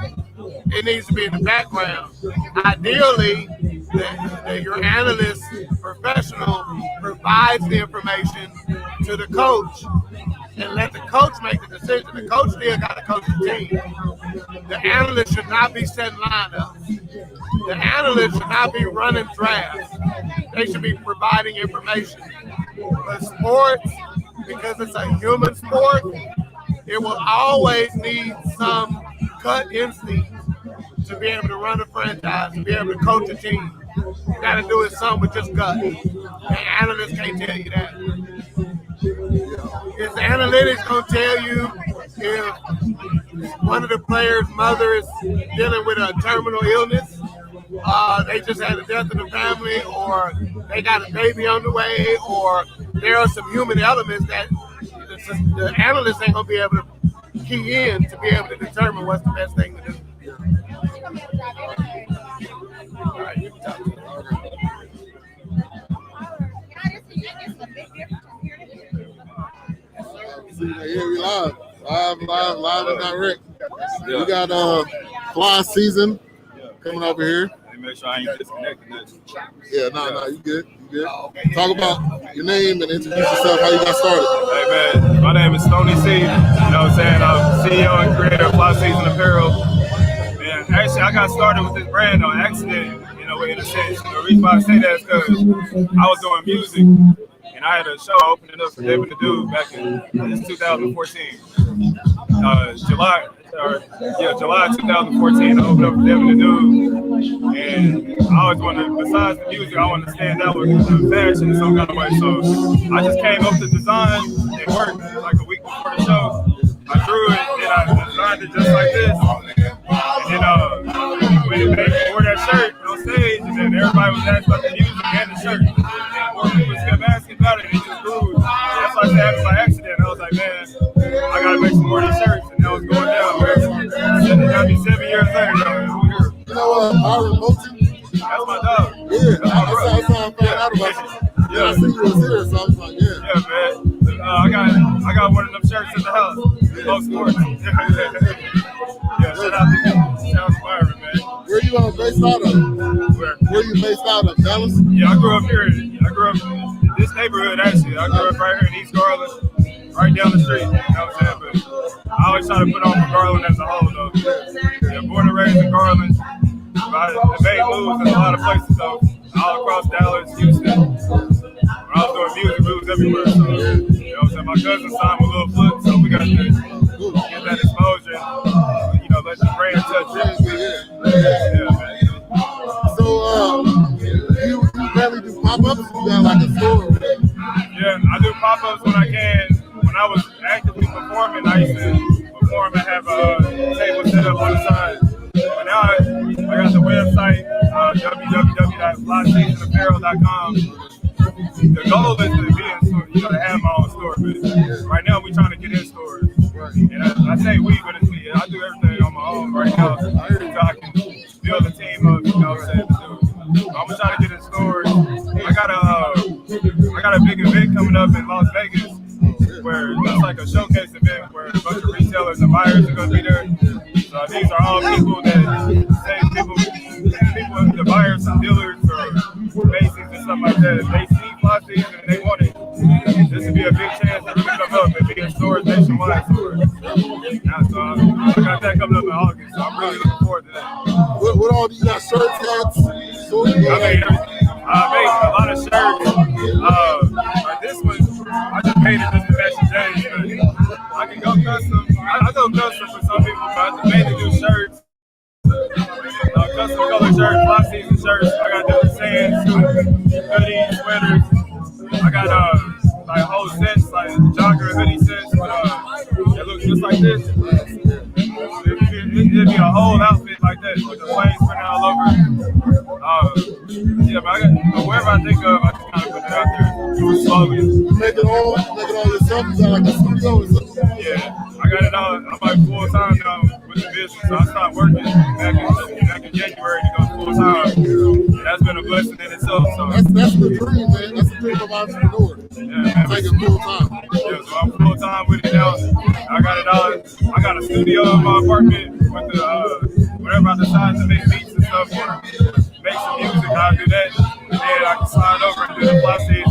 it needs to be in the background. Ideally, your analyst professional provides the information to the coach and let the coach make the decision. The coach still got to coach the team. The analyst should not be setting lineups. The analyst should not be running drafts. They should be providing information. But sports, because it's a human sport, it will always need some gut instinct to be able to run a franchise, to be able to coach a team. You got to do it something with just gut. And analysts can't tell you that. Is the analytics going to tell you if one of the players' mother is dealing with a terminal illness, they just had a death in the family, or they got a baby on the way, or there are some human elements that the analyst ain't going to be able to key in to be able to determine what's the best thing to do. All right, you can talk. Yeah, we live and direct. Yeah. We got fly season coming over here. Make sure I ain't disconnecting this. Yeah, no, you good. Talk about your name and introduce yourself, how you got started. Hey man, my name is Stoney C. You know what I'm saying? I'm CEO and creator of Fly Season Apparel. Man, actually I got started with this brand on accident, in a sense. The reason why I say that is because I was doing music and I had a show opening up for Devin the Dude back in 2014. July 2014, I opened up for Devin the Dude. And I always wanted, besides the music, I wanted to stand out with the fashion in some kind of way. So I just came up with the design. It worked like a week before the show. I drew it and I designed it just like this. And then when they wore that shirt on stage, and then everybody was asking about the music and the shirt. And more people just kept asking about it, and it just grew. That's why I said by accident. I was like, man, I gotta make some more of these shirts, and that was going down. It got me 7 years later. You know what? Byron Moulton? That's my dog. Yeah, that's how I found out about you. Yeah, I see you was here, so I was like, yeah. Yeah, man. I got one of them shirts in the house. Low sports. Yeah, shout out to Byron, man. Where you based out of? Where you based out of? Dallas? Yeah, I grew up here. I grew up in this neighborhood, actually. I grew up right here in East Garland, right down the street. You know what I'm saying? But I always try to put on for Garland as a whole, though. Yeah, born and raised in Garland. I made moves in a lot of places, though. All across Dallas, Houston. When I was doing music, moves everywhere. So, you know what I'm saying? My cousin signed with Lil Foot, so we got to get that exposure. Let the brand touch it. Yeah, man. So, you barely do pop-ups? You got like a store? Yeah, I do pop-ups when I can. When I was actively performing, I used to perform and have a table set up on the side. But now I got the website, www.flyseasonapparel.com. The goal is to be in store, to have my own store. But right now, we're trying to get in stores. And I say we, but it's me. I do everything on my own right now so I can build a team of, I'm gonna try to get in stores. I got a big event coming up in Las Vegas where it's like a showcase event where a bunch of retailers and buyers are gonna be there. So these are all people that hire some dealers or Macy's and stuff like that. If they see fly season and they want it, this would be a big chance to really come up and be in stores nationwide. So I got that coming up in August, so I'm really looking forward to that. What all do you got? Shirts, hats? I made a lot of shirts. Like this one, I just made it just to match the James. I can go custom. I go custom for some people, but I just mainly do shirts. Custom color shirts, fly season shirts. I got different sands, hoodies, sweaters. I got like whole sets, like jogger hoodie sets, but it looks just like this. It'd be a whole outfit like that with the flames printed all over. Yeah, but wherever I think of, I just kind of put it out there slowly. You make it all yourself? Is that like a studio or something? Yeah, I got it all. I'm like full time now with the business, so I started working back in January to go full time. And that's been a blessing in itself. So that's the dream, man. That's the dream of entrepreneur. Yeah, take it full time. Yeah, so I'm full time with it now. I got it all. I got a studio in my apartment with the whenever I decide to make beats and stuff or make some music, I'll do that. And then I can slide over and do the fly season.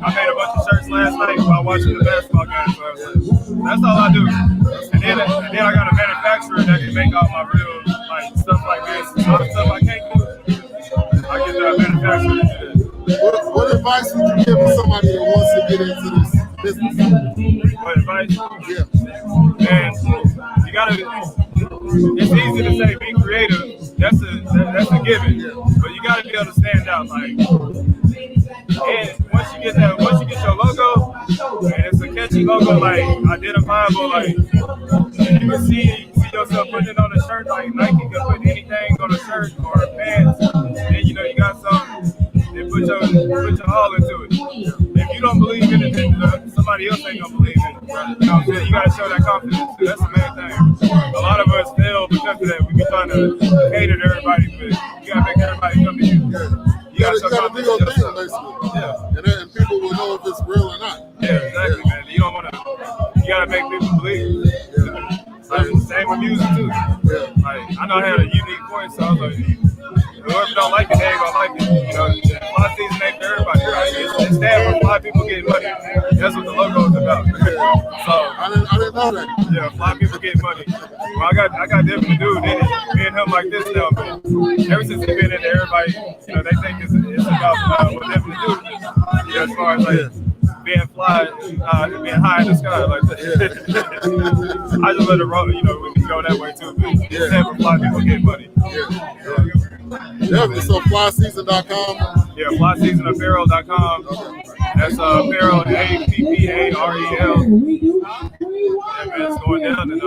I made a bunch of shirts last night while watching the basketball game. So that's all I do. And then I got a manufacturer that can make all my real like stuff like this. All the stuff I can't do, I get that manufacturer to do this. What advice would you give to somebody that wants to get into this business? What advice? Yeah. Man, you gotta. It's easy to say be creative. That's a given. But you gotta be able to stand out. Like, and once you get your logo, and it's a catchy logo, like identifiable, like you can see yourself putting it on a shirt. Like Nike can put anything on a shirt or pants, and you know you got something. And put your all into it. If you don't believe in it, then somebody else ain't gonna believe in it. Right? You know what I'm saying? You gotta show that confidence too. That's the main thing. A lot of us fail because of that. We be trying to cater to everybody, but you gotta make everybody come to you. You gotta do your thing, basically. Yeah. And people will know if it's real or not. Yeah, exactly, man. You don't wanna. You gotta make people believe. Like, same with music too. Yeah. Like I know I had a unique voice, so I was like, whoever don't like it, they ain't gonna like it. You know, fly season ain't for everybody. Right? It's there for fly people getting money. That's what the logo is about. So I didn't know that. Yeah, fly people get money. Well, I got different dude in it. Me and him like this now, but ever since he been in there, everybody, you know, they think it's about what different dude. Yeah, as far as like being fly, being high in the sky like that. I just let it roll, you know, we can go that way too. But it's never fly people get money. Yeah, so flyseason.com. Yeah, flyseasonapparel.com. That's apparel, APPAREL. Yeah, man, it's going down. And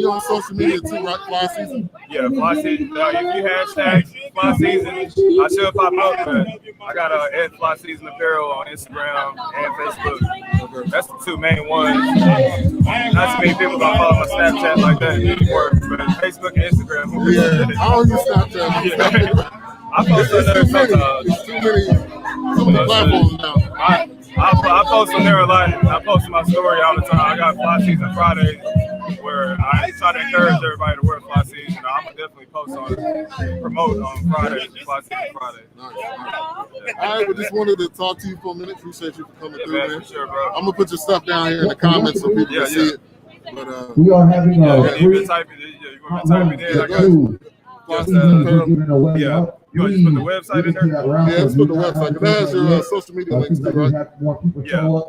you're on social media too, right? Fly Season? Yeah, Fly Season. If you hashtag Fly Season, I should pop up, but I got at Fly Season Apparel on Instagram and Facebook. That's the two main ones. Not too many people gonna follow my Snapchat like that anymore, but Facebook and Instagram. Yeah, I don't use Snapchat. I post on there sometimes. Too many platforms now. I post on there a lot. I post my story all the time. I got Fly Season Fridays where I try to encourage everybody to wear Fly Season. I'm gonna definitely post on promote on Fridays, Fly Season Fridays. Nice. All right, we just wanted to talk to you for a minute. Appreciate you for coming through, man. For sure, bro. I'm gonna put your stuff down here in the comments so people can see it. But we are having a you can type it in. I got you. Yeah. You want to just put the website in there? Yeah, let's put the website. It has your social media links too, right? Yeah.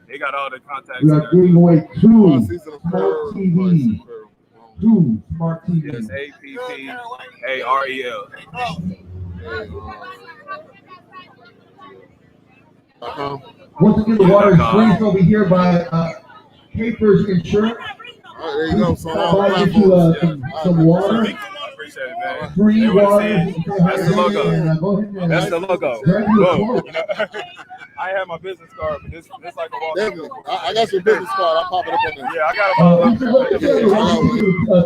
They got all the contacts We in are there. giving away two Season smart TVs. Two smart TVs. APPAREL. Once again, the water is placed over here by Capers Insurance. All right, there you go. So all I'll get you some water. Appreciate it, man. Free water. That's the logo. Go ahead and That's the logo. Boom. You know, I have my business card, but this like a walk. Definitely. I got your business card. I'll pop it up on there. Yeah, I got it.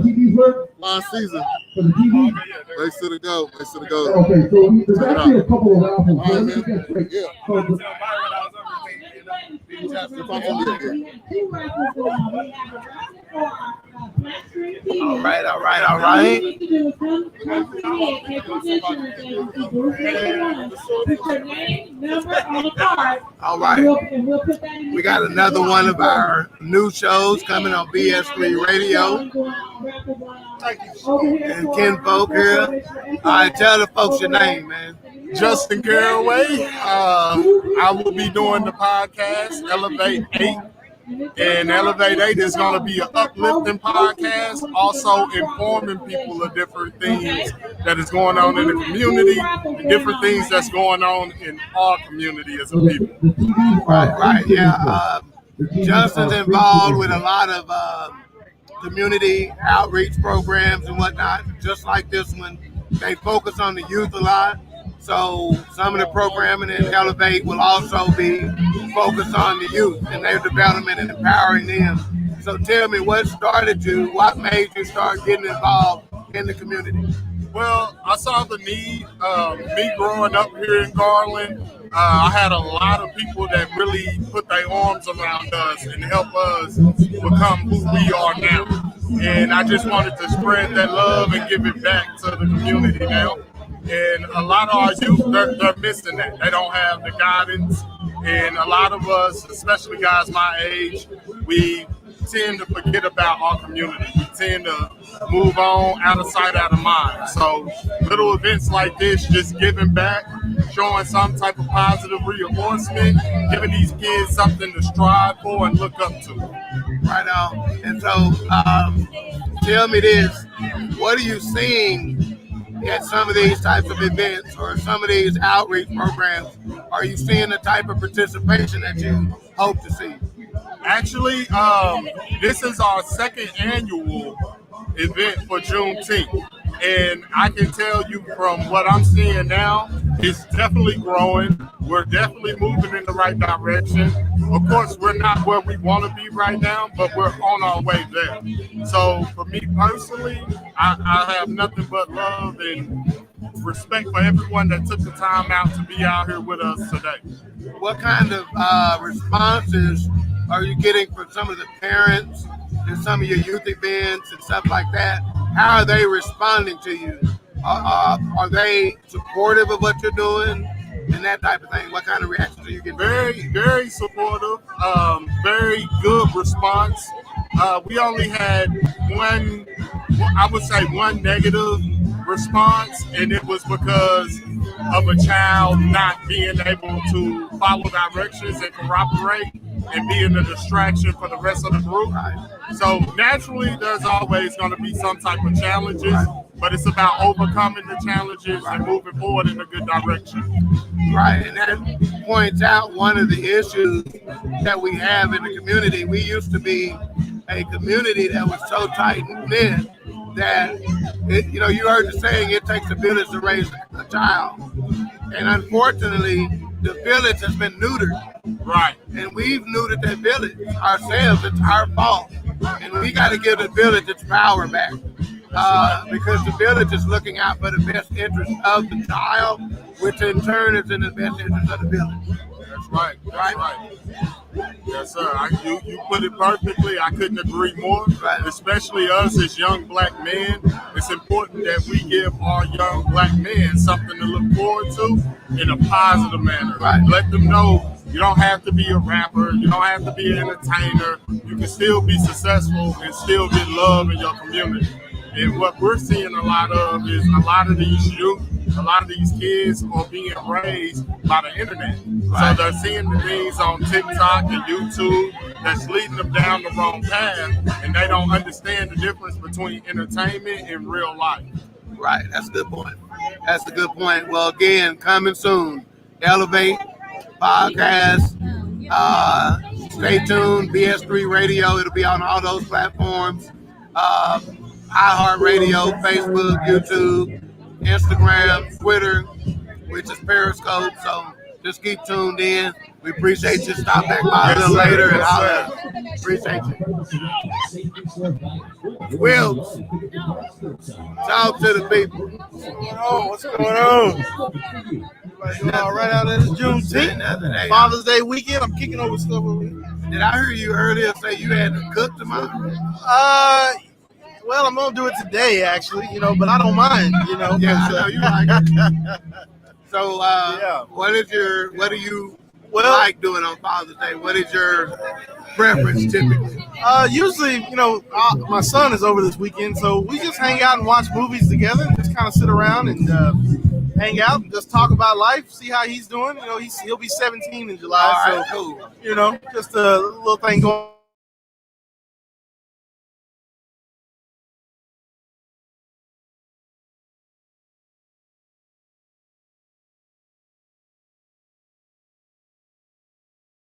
TVs work? Last season. For the TV? Place to the go. Place to the go. Okay, so there's actually a couple of raffles. All right, man. Yeah. So, All right. All right. We got another one of our new shows coming on BS3 Radio. And Ken Folk here. All right, tell the folks your name, man. Justin Caraway. I will be doing the podcast Elevate 8. And Elevate 8 is going to be an uplifting podcast, also informing people of different things that is going on in the community, and different things that's going on in our community as a people. Right, yeah. Justin's involved with a lot of community outreach programs and whatnot, just like this one. They focus on the youth a lot. So some of the programming in Elevate will also be focused on the youth and their development and empowering them. So tell me, what started you? What made you start getting involved in the community? Well, I saw the need. Me growing up here in Garland, I had a lot of people that really put their arms around us and help us become who we are now. And I just wanted to spread that love and give it back to the community now. And a lot of our youth, they're missing that. They don't have the guidance. And a lot of us, especially guys my age, we tend to forget about our community. We tend to move on, out of sight, out of mind. So little events like this, just giving back, showing some type of positive reinforcement, giving these kids something to strive for and look up to. Right on. And so tell me this, what are you seeing at some of these types of events or some of these outreach programs? Are you seeing the type of participation that you hope to see? Actually, this is our second annual event for Juneteenth. And I can tell you from what I'm seeing now, it's definitely growing. We're definitely moving in the right direction. Of course, we're not where we want to be right now, but we're on our way there. So for me personally, I have nothing but love and respect for everyone that took the time out to be out here with us today. What kind of responses are you getting from some of the parents and some of your youth events and stuff like that? How are they responding to you? Are they supportive of what you're doing and that type of thing? What kind of reactions are you getting? Very, very supportive. Very good response. We only had one negative response, and it was because of a child not being able to follow directions and cooperate and being a distraction for the rest of the group. So naturally, there's always going to be some type of challenges, but it's about overcoming the challenges and moving forward in a good direction. Right, and that points out one of the issues that we have in the community. We used to be a community that was so tight-knit that, you heard the saying, it takes a village to raise a child. And unfortunately, the village has been neutered. Right. And we've neutered that village ourselves. It's our fault. And we got to give the village its power back. Because the village is looking out for the best interest of the child, which in turn is in the best interest of the village. That's right. That's right. Yes, sir. You put it perfectly. I couldn't agree more. Right. Especially us as young black men. It's important that we give our young black men something to look forward to in a positive manner. Right. Let them know you don't have to be a rapper. You don't have to be an entertainer. You can still be successful and still get love in your community. And what we're seeing a lot of is a lot of these youth, a lot of these kids are being raised by the internet. Right. So they're seeing the things on TikTok and YouTube that's leading them down the wrong path, and they don't understand the difference between entertainment and real life. Right, that's a good point. That's a good point. Well, again, coming soon, Elevate Podcast. Stay tuned, BS3 Radio. It'll be on all those platforms. iHeartRadio, Facebook, YouTube, Instagram, Twitter, which is Periscope. So just keep tuned in. We appreciate you. Stop back by a little later and holler. Appreciate you. Will, talk to the people. What's going on? Doing all right out there this Juneteenth. Father's Day weekend. I'm kicking over stuff over here. Did I hear you earlier say you had to cook tomorrow? Well, I'm gonna do it today, actually. But I don't mind. Yeah, I know you like it. So, what do you like doing on Father's Day? What is your preference typically? Usually, my son is over this weekend, so we just hang out and watch movies together. Just kind of sit around and hang out and just talk about life, see how he's doing. He'll be 17 in July, All so right, cool. Just a little thing going.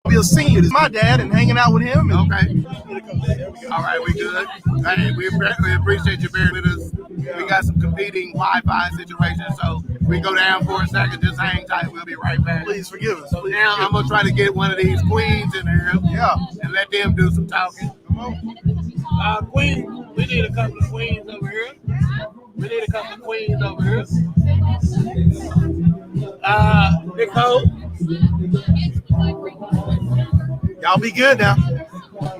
Be a senior. It's my dad and hanging out with him. Okay. All right, we good. Hey, we appreciate you bearing with us. We got some competing Wi-Fi situations, so we go down for a second. Just hang tight. We'll be right back. Please forgive us. Now I'm gonna try to get one of these queens in here. Yeah. And let them do some talking. Queen, we need a couple of queens over here. Nicole. Y'all be good now.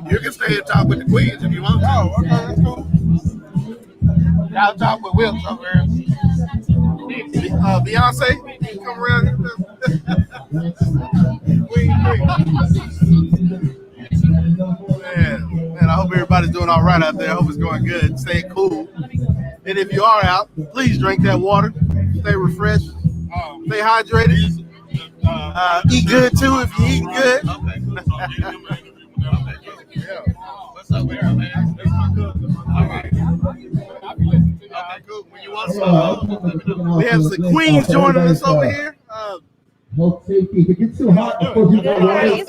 You can stay and talk with the queens if you want to. Oh, okay, that's cool. Y'all talk with Wilkes over here. Beyonce, come around here. Man, I hope everybody's doing all right out there. I hope it's going good. Stay cool. And if you are out, please drink that water. Stay refreshed. Stay hydrated. Eat good too if you eat good. What's up with her, man? That's my cousin. All right. Okay, cool. When you want some, we have some queens joining us over here. Health safety. If it gets too hot, of course you got water.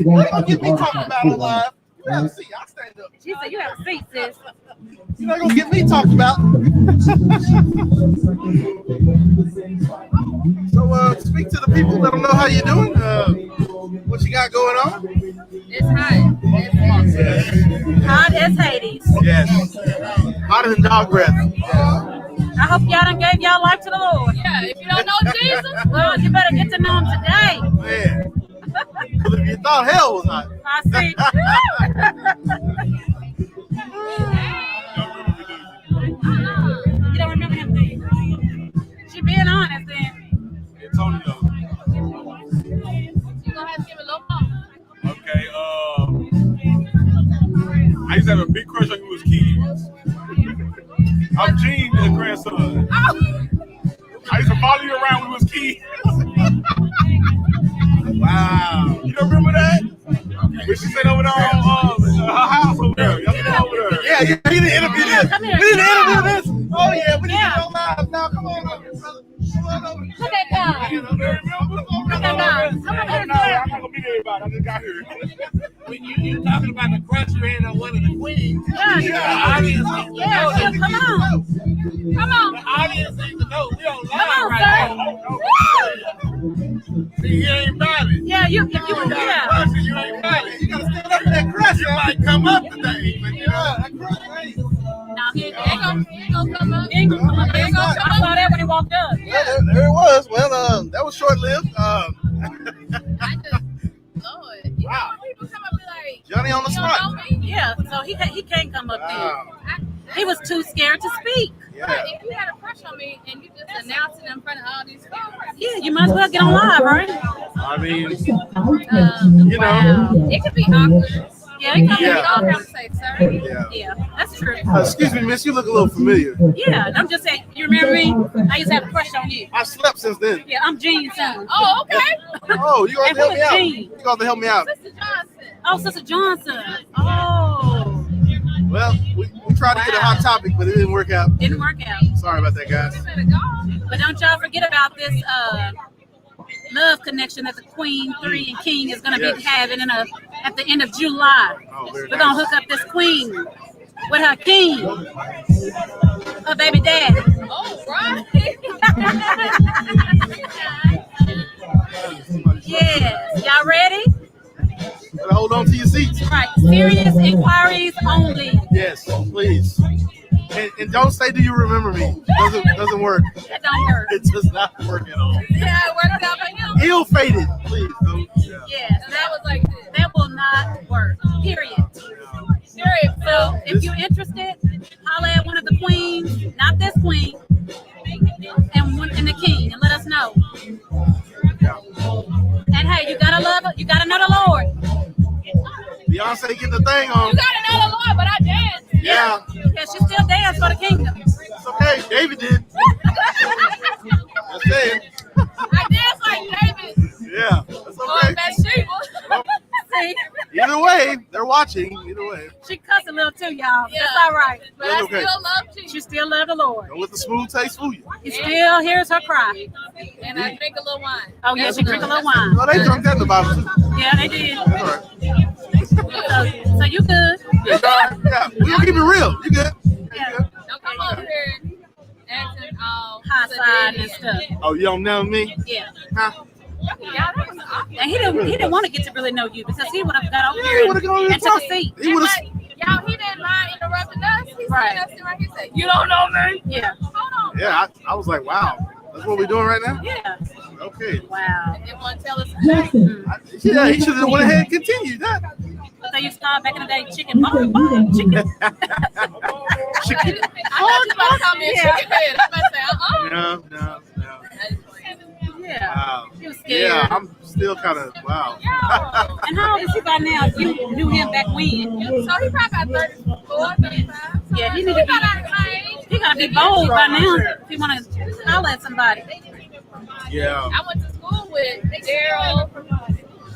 We're gonna get me talking about it live. You have a seat. I'll stand up. She said you have a seat, sis. You're not gonna get me talked about. So, speak to the people. Let them know how you're doing. What you got going on? It's hot. Hot as Hades. Yes. Hotter than dog breath. I hope y'all done gave y'all life to the Lord. Yeah, if you don't know Jesus, well, you better get to know him today. Man. If you thought hell was hot. I see. You don't remember him, do you? She being honest then. Antonio. you're gonna have to give it a little more. Okay, I used to have a big crush on you as kids. I'm Gene, the grandson. I used to follow you around when we was kids. Wow. You don't remember that? When she stayed over there on her house over there. Y'all go over there. Yeah, we need to interview this. Come here. We need to interview this. Oh, yeah, we need to go live now. Come on over, brother. Come on over. Look at God. You don't remember? Look at God. Come on, No, I'm not gonna meet everybody. I just got here. When you talking about the crush you had on one of the queens. Yeah. The audience needs to know that. Come on. Come on. The audience needs to know we on Come live on, right now. see, you ain't valid. Yeah, you Yeah. yeah. You ain't valid. You gotta stand up for that crush. You might come up today, but you know. That crush, hey. No, he ain't He ain't gonna come up. He ain't gonna come up. I saw that when he walked up. Yeah, there it was. Well, that was short-lived. I just, Lord, you know when people come up and be like, Johnny on the you don't spot. know me? Yeah, so he can't come up Wow. there. He was too scared to speak. Right, if you had a crush on me and you just announced it in front of all these people. Yeah, you might as well get on live, right? I mean, You know, it could be awkward. Yeah, it can be. You don't have to say, sir. Yeah, that's true. excuse me, miss, you look a little familiar. Yeah, I'm just saying, you remember me? I used to have a crush on you. I slept since then. Yeah, I'm Gene's son. Oh, okay. Oh, you gonna And help who me is out? Gene? You gonna help me out? Sister Johnson. Oh, Sister Johnson. Oh, Well, we tried to get a hot topic, but it didn't work out. didn't work out. Sorry about that, guys. You better go. But don't y'all forget about this love connection that the Queen 3 and King is going to be having at the end of July. Oh, very We're going to hook up this Queen with her King, her baby daddy. Oh, right. Yes. Y'all ready? Better hold on to your seats. Right. Serious inquiries only. Yes, please. And don't say, "Do you remember me?" Doesn't work. That don't work. It does not work at all. Yeah, it worked out for him. Ill-fated, please. Don't. Yes. That was like this. That will not work. Period. So if you're interested, holler at one of the queens, not this queen, and the king, and let us know. And hey, you gotta know the Lord. Beyonce get the thing on. You gotta know the Lord, but I dance. Yeah. Yeah, she still dance for the kingdom. It's okay. David did. That's it. I dance like David. Yeah. That's okay. Bathsheba. See? Either way, they're watching. Either way. She cussed a little too, y'all. Yeah. That's all right. But That's I okay. still love Jesus. She still loves the Lord. Don't let the smooth taste fool you. He still hears her cry. And I drink a little wine. Oh yeah, she drink a little wine. Well, they drunk that in the Bible too. Yeah, they did. All right. So you good? Yeah, we gonna keep it real. You good? Yeah. Don't come over here acting all high side and stuff. Oh, you don't know me? Yeah. Huh? Yeah, that was awesome. And he didn't want to get to really know you because he would have got over Yeah, here he would've gone over and there took a and seat. He would have. Y'all, he didn't mind interrupting us. He Right. said us right here. Said, "You don't know me." Yeah. Hold on. Yeah, I was like, wow. That's what we're doing right now. Yeah. Okay. Wow. They want to tell us. Yeah, he should have went ahead and continued that. They used to call back in the day chicken bone, chicken. I thought you about to call me a chicken head. I'm about to say, No. Yeah. Wow. He was scared. Yeah, I'm still kind of wow. And how old is he by now? You knew him back when? So he probably about 34, 35. Yeah, he gotta be bold by now if he want to holler at somebody. Yeah. I went to school with Daryl.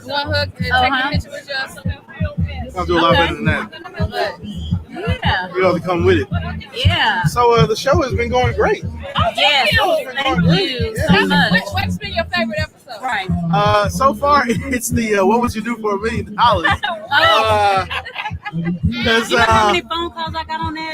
One hook and take a picture with you. I'll do a lot better than that. Yeah. You have to come with it. Yeah. So the show has been going great. Yes. Thank you so much. What's been your favorite episode? Right. So far it's the what would you do for $1 million? Because You know how many phone calls I got on there?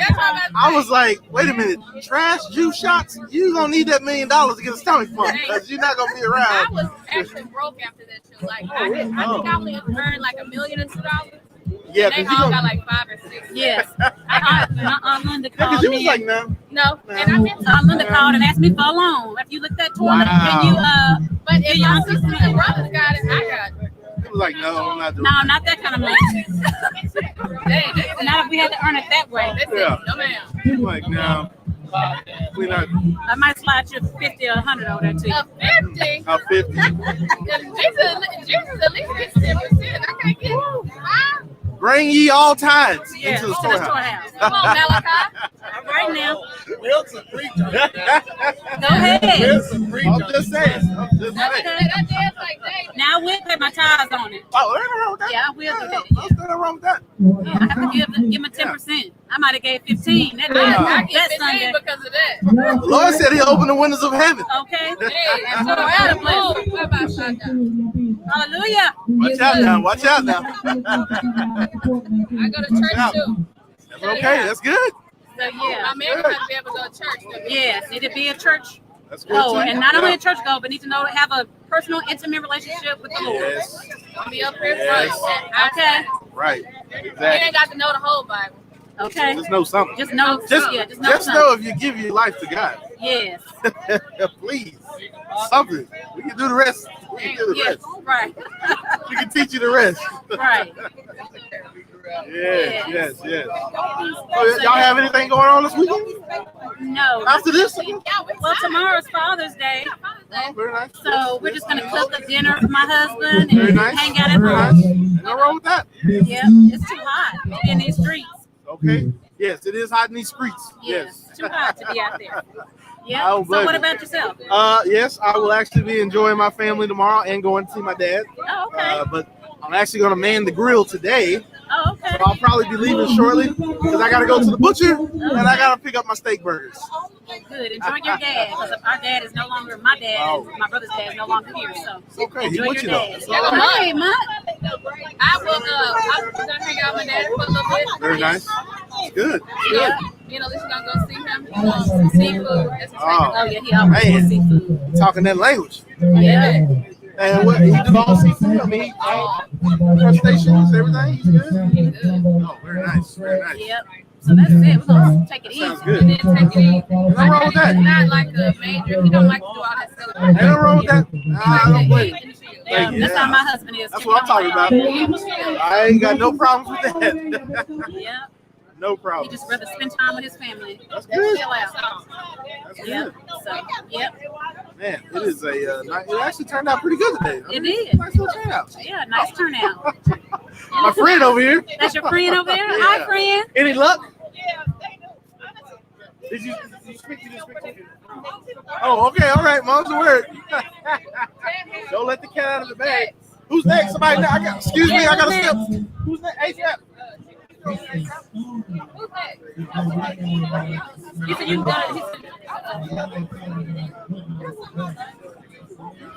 I was like, wait a minute, trash juice shots? You gonna need that $1 million to get a stomach pump because you're not gonna be I around. was actually broke after that show. Like I think I only earned like $1 million and $2. Yeah, And they because you all gonna. got like 5 or 6. Yes. My Aunt Linda Yeah, called because you was me. like, no. No, and I meant Aunt Linda called and asked me for a loan. If you look that toilet, can you But if my sisters and brothers got it, I got it. He was like, no, I'm not doing No, not that kind of money. They Not if we had to earn it that way. said, Yeah. no ma'am. I'm like, no. We not. I might slide you 50 or 100 over there too. 50. 50. Jesus at least gets 10%. I can't get 5. Bring ye all tithes Yeah, into the to the storehouse. Come on, Malachi. Right now. Wilson preacher. Go ahead. Wilson preacher. I'm just saying. I dance like David. Now I will pay my tithes on it. Oh, ain't nothing wrong with that. Yeah, I will do that. What's nothing wrong with that? Yeah, I have to give my 10%. I might have gave 15. That I get that 15 Sunday. because of that. The Lord said he'll open the windows of heaven. Okay. Hey, And pour out a blessing. what about Sunday? Hallelujah. Watch out now. Watch out now. I go to church too. That's okay. That's good. So yeah. My man has to be able to go to church. Yes, need to be a church That's good goer, too. and not only Yeah. a church goer, but need to know to have a personal, intimate relationship with the Lord. Yes. I'll be up here Yes. first. Okay. Right. You Exactly. ain't got to know the whole Bible. Okay. Just know something. Just know. Just, yeah. Just know just something. know if you give your life to God. Yes. Please. Something. We can do the rest. We can do the Yes. rest. Right. We can teach you the rest. Right. Yes. So y'all have anything going on this weekend? No. After this? Well, tomorrow's Father's Day, Oh, very nice. so we're just gonna cook a dinner for my husband Very and nice. hang out at Very home. nice. No wrong with that. Yeah, it's too hot to be in these streets. Okay. Yes, it is hot in these streets. Yes. Too hot to be out there. I Yeah. don't So blame what you. about yourself? Yes, I will actually be enjoying my family tomorrow and going to see my dad. Oh, okay. But I'm actually going to man the grill today. Oh, okay. So I'll probably be leaving shortly because I got to go to the butcher and I got to pick up my steak burgers. Good. Enjoy your dad, because our dad is no longer my dad. And my brother's dad is no longer here. So Okay, he enjoy with your you dad. though. Hey, Mom. I will I'm gonna hang out with my dad for a little bit. Very nice. Good. Yeah. You know, at least we're gonna go see him. Some seafood. That's his favorite. Oh, yeah, he always Man. wants seafood. Talking that language. Yeah. And what he do all seafood? I mean, crustaceans, everything. He's good. Oh, very nice. Very nice. Yep. So that's it. We're going to take it easy. Sounds good. And then take it easy. Nothing wrong with that. He's not like a major. He don't like to do all that stuff. Ain't no wrong with that. Nah, I don't blame you. Thank you. That's how my husband is. That's what I'm talking about. I ain't got no problems with that. Yeah. No problem. He just rather spend time with his family. That's good. Chill out. That's Yeah. good. So, yep. Man, it is a it actually turned out pretty good today. It did. Nice little turnout. Yeah, nice turnout. My friend over here. That's your friend over there? Hi, friend. Any luck? Did you speak to this? Oh, okay, all right, mom's the word. Don't let the cat out of the bag. Who's next? Somebody, excuse me, I got to step. Who's next? Hey, step. He said you got it.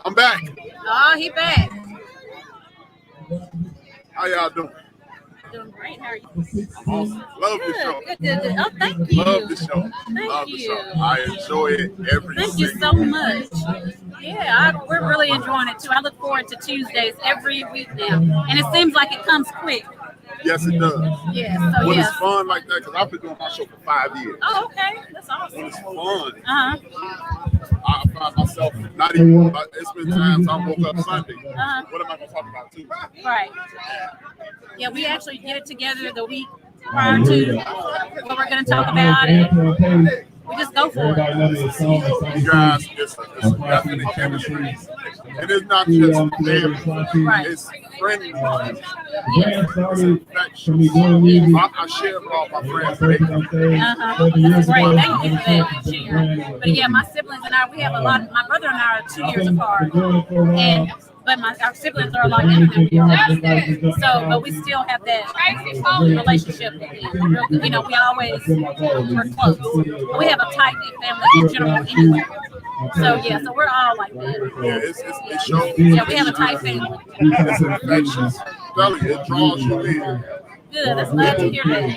I'm back. Oh, he back. How y'all doing? Doing great. How are you? Awesome. Love the show. Good. Oh, thank you. Love the show. Thank Love you. the show. I enjoy it every Thank you so much. Yeah, we're really enjoying it too. I look forward to Tuesdays every week now, and it seems like it comes quick. Yes, it does. Yeah. So When yeah. it's fun like that, because I've been doing my show for 5 years. Oh, okay. That's awesome. When it's fun, Uh-huh. I find myself not even. It's been times I woke up Sunday. Uh-huh. What am I going to talk about Tuesday? Right. Yeah, we actually get it together the week prior to what we're going to talk about, and we just go for it. You guys, it's definitely chemistry. And it's not just family. Right. It's friendly. I I share with all my friends. That's great. Thank you for that. But yeah, my siblings and I, we have a lot. My brother and I are 2 years apart, and but our siblings are a lot younger than we are. So, but we still have that relationship. You know, we always are close. We have a tight knit family in general anyway. So yeah, so we're all like that. Yeah, it shows. Yeah, we have a tight family. It's infectious. It draws you in. Good. That's glad to hear that.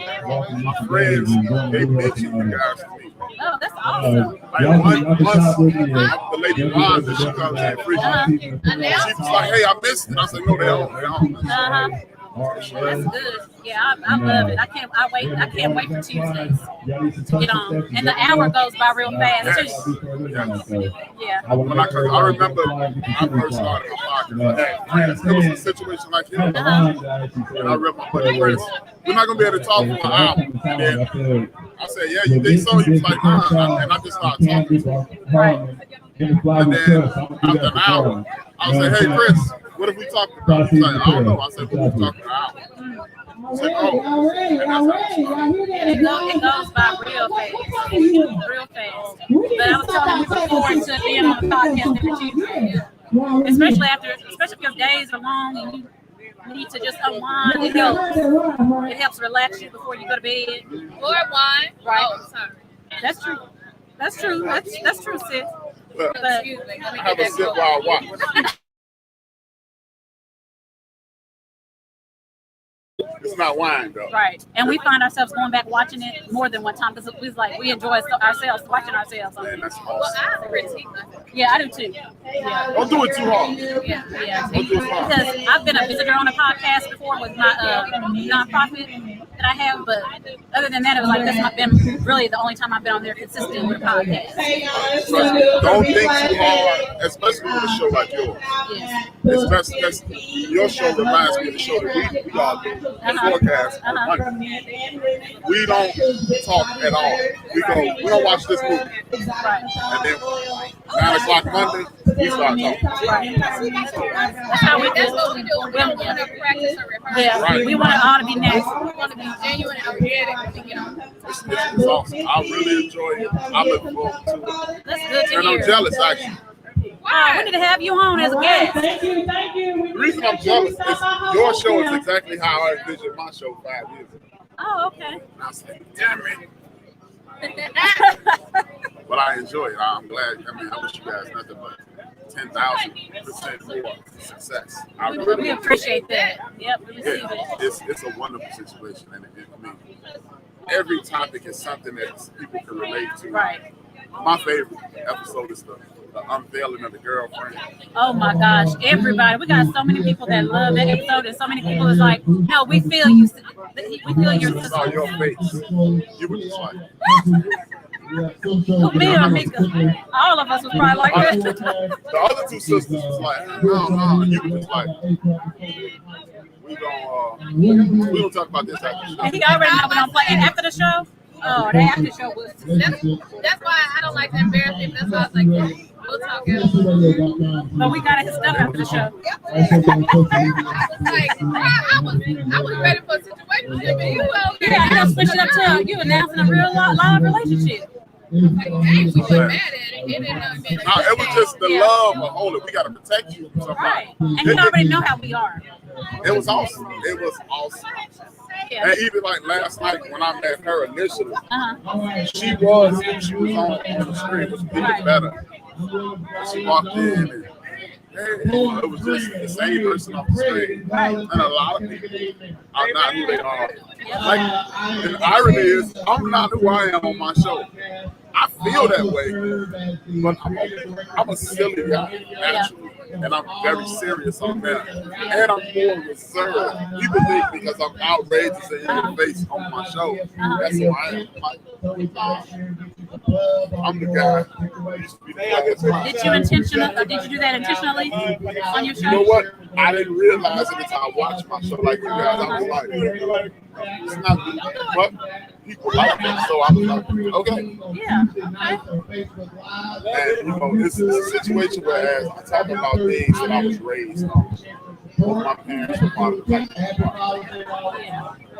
My friends, they mention you guys to me. Oh, that's awesome. Like once the lady Rhonda, she comes in freaking. She was like, "Hey, I missed it." I said, "No, they don't. That's good. Yeah, I love it. I can't wait for Tuesdays to get on. And the hour goes by real fast too. Yeah. When I remember when I first started the podcast, it was a situation like this. And I read my buddy Chris, we're not gonna be able to talk for an hour. And then I said, "Yeah, you think so?" He was like, "Nah," and I just started talking. Right. And then after an hour, I was like, "Hey, Chris, what if we talk about?" He's like, "I don't know." I said, "What if we talk about?" I said, "Oh," and that's It goes by real fast. Real fast. But I was telling you before to being on the podcast every Tuesday. Especially if your days are long and you need to just unwind. It helps relax you before you go to bed. Or wine. Right. Oh, sorry. That's true. That's true, sis. But I have a sip while I watch. It's not wine though. Right. And we find ourselves going back watching it more than one time because we enjoy ourselves watching ourselves. Man, that's awesome. Yeah, I do too. Yeah. Don't do it too hard. Yeah. Because I've been a visitor on a podcast before with my nonprofit that I have, but other than that, it was like that's not been really the only time I've been on there consistent with a podcast. Don't think too hard, especially with a show like yours. Yes. Your show reminds me of the show that we all do. The forecast. We don't talk at all. We don't watch this movie. And then 9 o'clock Monday, we start talking. That's how we do. That's what we do. We want to practice and rehearse. Yeah, right. We want it all to be natural. We want to be genuine and organic. It's awesome. I really enjoy it. I look forward to it. That's good to hear. And I'm jealous, actually. Wow, we need to have you on as a guest. Thank you. The reason I'm jealous is your show is exactly how I envisioned my show 5 years ago. Oh, okay. And I was like, damn it. But I enjoy it. I'm glad. I wish you guys nothing but 10,000% more success. We appreciate that. Yep, we receive it. It's a wonderful situation. And every topic is something that people can relate to. Right. My favorite episode is the unveiling of the girlfriend. Oh my gosh, everybody. We got so many people that love that episode, and so many people is like, no, we feel you. We feel your sister. I saw your face. You were just like, Who, me or Mika? All of us was probably like that. The other two sisters was like, no, you was like, we don't talk about this after the show. And he already know what I'm playing after the show. Oh, the after show was. That's why I don't like to embarrass him. That's why I was like, we'll talk after. But we got his stuff after the show. I was ready for a situation, and you over there. Yeah, he'll switch it up to you announcing a real live relationship. We were mad at it. It was just the love of hold it. We gotta protect you from somebody. Right. And you already know how we are. It was awesome. It was awesome. Yeah. And even like last night when I met her initially, she was on the screen, was even better. She walked in and it was just the same person on the screen. And a lot of people are not who they are. Like, and the irony is, I'm not who I am on my show. I feel that way, but I'm a silly guy, actually. And I'm very serious on that. And I'm more reserved. People think because I'm outrageous and in your face on my show, that's who I am. I'm the guy. Did you did you do that intentionally on your show? You know what? I didn't realize it until I watched my show like you guys. I was like, it's not me. But people like it, so I was like, okay. Yeah. And you know, this is a situation where I talk about things that I was raised on. My parents were part of the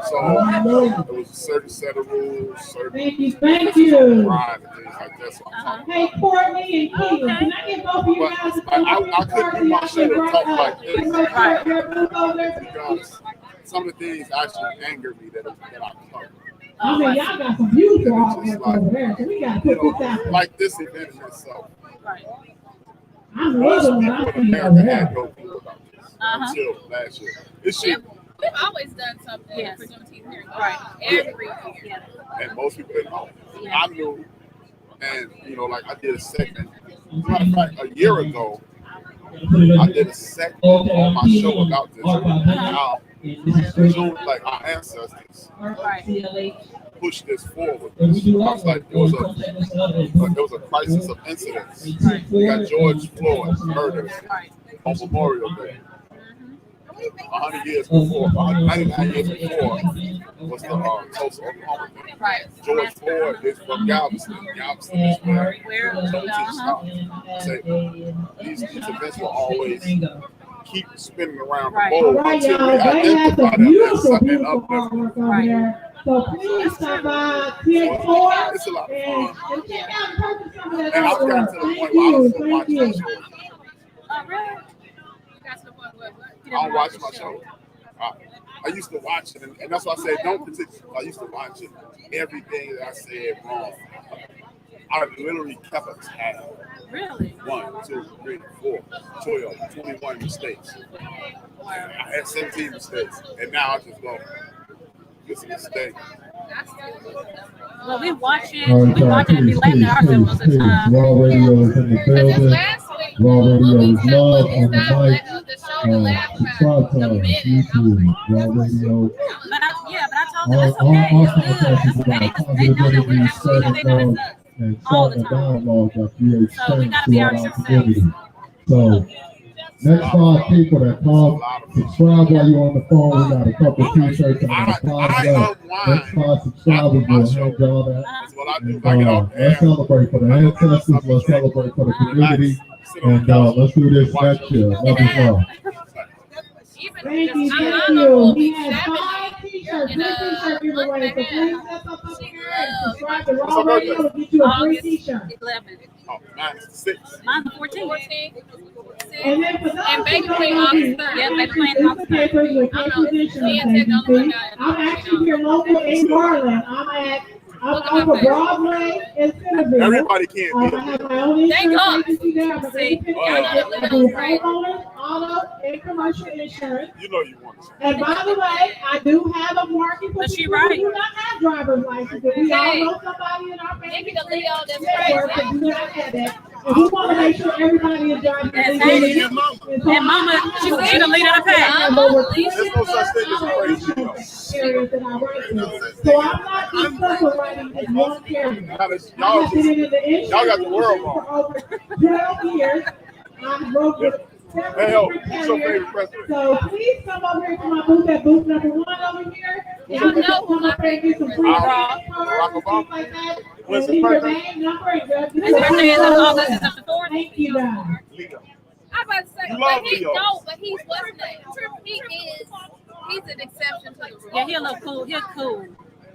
so there was a certain set of rules, certain Thank you. pride and things like that. So Hey, Courtney and Keith, can I get both of you guys to come I couldn't do my show and talk like this because because some of the things actually anger me that I cover. I mean, y'all got some beautiful artwork over there, so we got to put this out. Like this event in itself. I'm loving what I'm seeing over there. Until last year. This year. We've always done something for Juneteenth here. Right. Every year. And most people didn't know. I knew. And, you know, like I did a segment. As a matter of fact, a year ago, I did a segment on my show about this. How, like our ancestors pushed this forward. I was like, there was a crisis of incidents. We got George Floyd murdered on Memorial Day. 100 years before, 99 years before, was the Tulsa, Oklahoma thing. George Floyd is from Galveston. Galveston is where Juneteenth stopped. These events will always keep spinning around the bowl until we identify them as something uplifting. So please come by, click forward, It's a lot of fun. and check out purchase some of that And I've gotten artwork. to the Thank point where I you, don't watch thank you. my show. Oh, really? That's the point where I don't watch my show. I used to watch it, and that's why I said don't particularly. I used to watch it. Everything that I said wrong, I literally kept a tab. Really? 1, 2, 3, 4, 12, 21 mistakes. I had 17 mistakes, and now I just go, it's a mistake. Well, we watch it and be laughing at ourselves all the time. Raw Radio is in the building. Raw Radio is love on the mic. Subscribe to us, YouTube, Raw Radio. But I told them it's okay. It's good. They know that we're actually they know And all the starting a time. dialogue that creates So we change gotta be throughout our our true community. selves. So next 5 people that call, subscribe while you're on the phone. We got a couple of t-shirts and a prize left. Next 5 subscribers will hand y'all that. And let's celebrate for the ancestors. Let's celebrate for the community. And let's do this next year. Love is love. Thank you, thank you. We have 5 t-shirts, free t-shirt giveaway. So please set up a here and subscribe to Raw Radio to get you a free t-shirt. 11. Oh, mine's 6. Mine's 14. And then for those And baby who queen don't August know, 3rd. Yeah, baby queen this August is papers with I Cape know. Position. Me and Ted don't look I'm actually here local in Garland. I'm over Broadway and Centerville. Everybody can't be I have my own Thank insurance God. agency there. I'm an See, independent y'all know agent. that I do little right. homeowners, auto and commercial insurance. You know you want to. And by the way, I do have a market for people who do not have driver's licenses. We all know somebody in our family that do not have that. And we want to make sure everybody is driving legally. And Mama, she's the leader of the pack. There's no such thing as crazy. Areas that I write in. So I'm not just stuck with writing in one area. Y'all got the world wrong. For over 12 years, I wrote with Hell, who's your favorite president? So please come over here to my booth at booth number 1 over here. And you can just come up and get some free cards, things like that. And leave your name, number, and His birthday is August 4th. Thank you, guys. I'm about to say, You love but he Leo. don't, but he's what's name? He's an exception to the rule. Yeah, he a little cool. He's cool.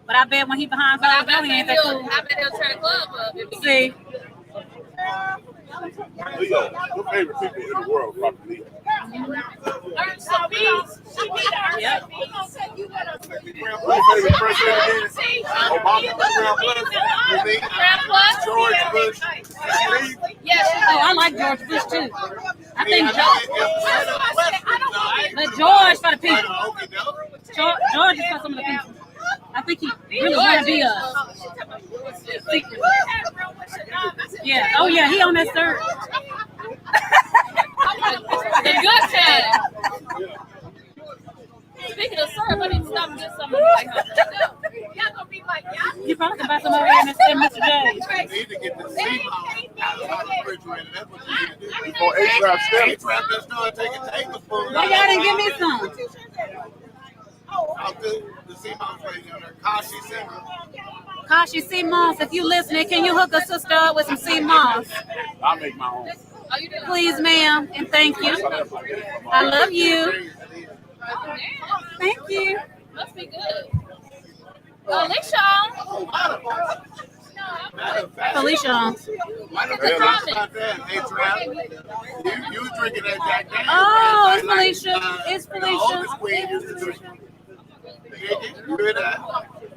But I bet when he behind closed doors, he ain't that cool. I bet he'll turn the club up. See? Leo, your favorite people in the world, probably Leo. Yep. Your favorite president is Obama, George Bush. Oh, I like George Bush too. I think but George for the people. George is for some of the people. I think he really want to be us. Yeah. Oh yeah, he on that third. The good side. Speaking of syrup, I need to stop and get some of like y'all gonna be like y'all. You probably can buy some over here in Mr. J. You need to get the sea out of the refrigerator. That's what you need to do. Before A-Trap steps. A-Trap just started taking tablespoons. Why y'all didn't give me some? I'll do the sea mouse lady on there. Kashi Singer. Kashi sea moss, if you listening, can you hook a sister up with some sea moss? I make my own. Please, ma'am, and thank you. I love you. Thank you. Must be good. Alicia. Felicia. You drinking that Jack Daniels? Oh, it's Felicia. It's The oldest Felicia. queen used to drink. You hear that?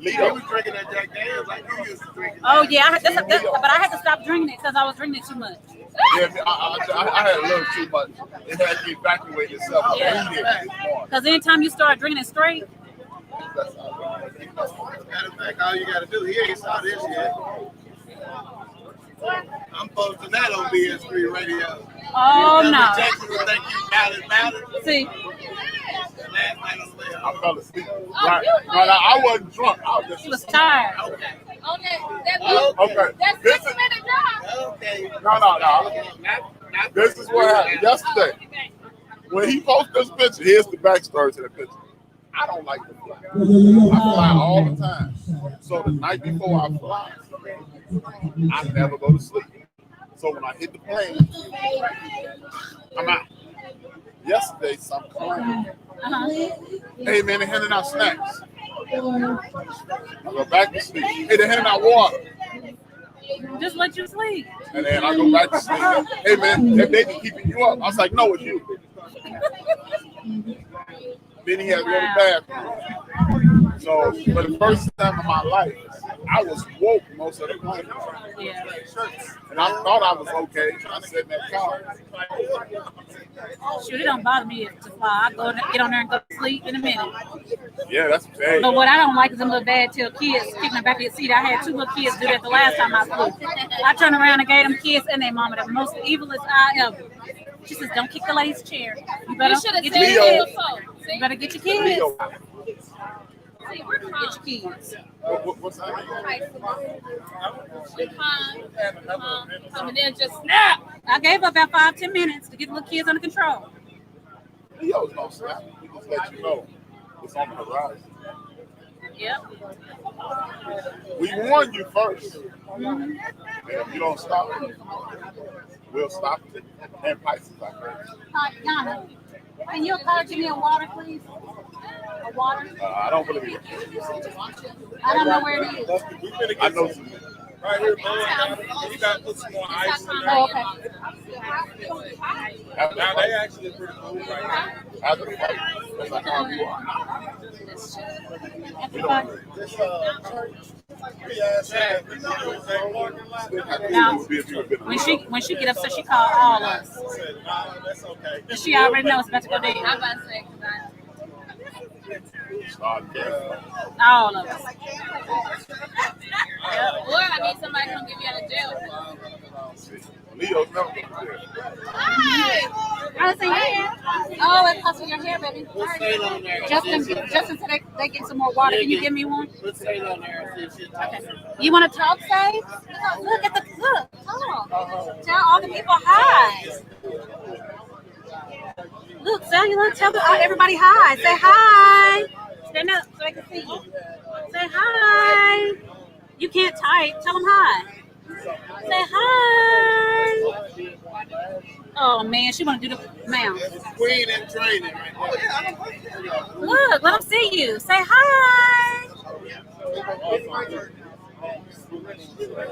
He was drinking that Jack Daniels like you used to drink. Oh yeah, but I had to stop drinking it because I was drinking it too much. Yeah, I had a little too much. It had to evacuate itself. Yeah. Because anytime you start drinking it straight, Matter of fact, all you gotta do, he ain't saw this yet. I'm posting that on BS3 radio. oh no. Texas will think you matter. See, Last night on the way I fell asleep. Right. No, I wasn't drunk. I was just she was tired. On that okay. that This 6 minute drive. Okay. No. This is what happened yesterday. When he posted this picture, here's the backstory to the picture. I don't like to fly. I fly all the time. So the night before I fly, I never go to sleep. So when I hit the plane, I'm out. Yesterday, some client, hey man, they're handing out snacks. I go back to sleep. Hey, they're handing out water. Just let you sleep. And then I go back to sleep. Hey man, they be keeping you up. I was like, no, it's you. Then he had to go to the bathroom. So for the first time in my life, I was woke most of the time. Yeah. And I thought I was okay. I sat in that car. Shoot, it don't bother me to fly. I go and get on there and go to sleep in a minute. Yeah, that's bad. But what I don't like is them little bad tail kids kicking the back of the seat. I had 2 little kids do that the last time I flew. I turned around and gave them kids and their mama the most evilest eye ever. She says, "Don't kick the lady's chair. You better get your kids. You better get your kids. See, we're calm. Get your kids." What's that? We're calm. Coming in just snap. I gave up about 5-10 minutes to get the little kids under control. Leo's no snap. We just let you know it's on the horizon. Yep. We warned you first. And if you don't stop it, we'll stop it. And Pisces like that. Yana, can you encourage me a water, please? A water? I don't believe it. I don't know where it is. I know some. Right here, you got to put some more ice in there. Oh, okay. Now they actually pretty cool right now. After the fight, that's like how you are. This church Now, when she get upset, she call all us. But she already knows it's about to go down. I'm about to say, All of us. or I need somebody to come get me out of jail. Leo's never been Hi. I say, yeah. Oh, it's because of your hair, baby. Justin said they get some more water. Can you give me one? Okay. You want to talk, Say? Look at the look. Talk. Tell all the people hi. Look, tell everybody hi. Say hi. Stand up so I can see you. Say hi. You can't type. Tell them hi. Say hi. Oh man, she want to do the mouth. Queen in training. Look, let them see you. Say hi.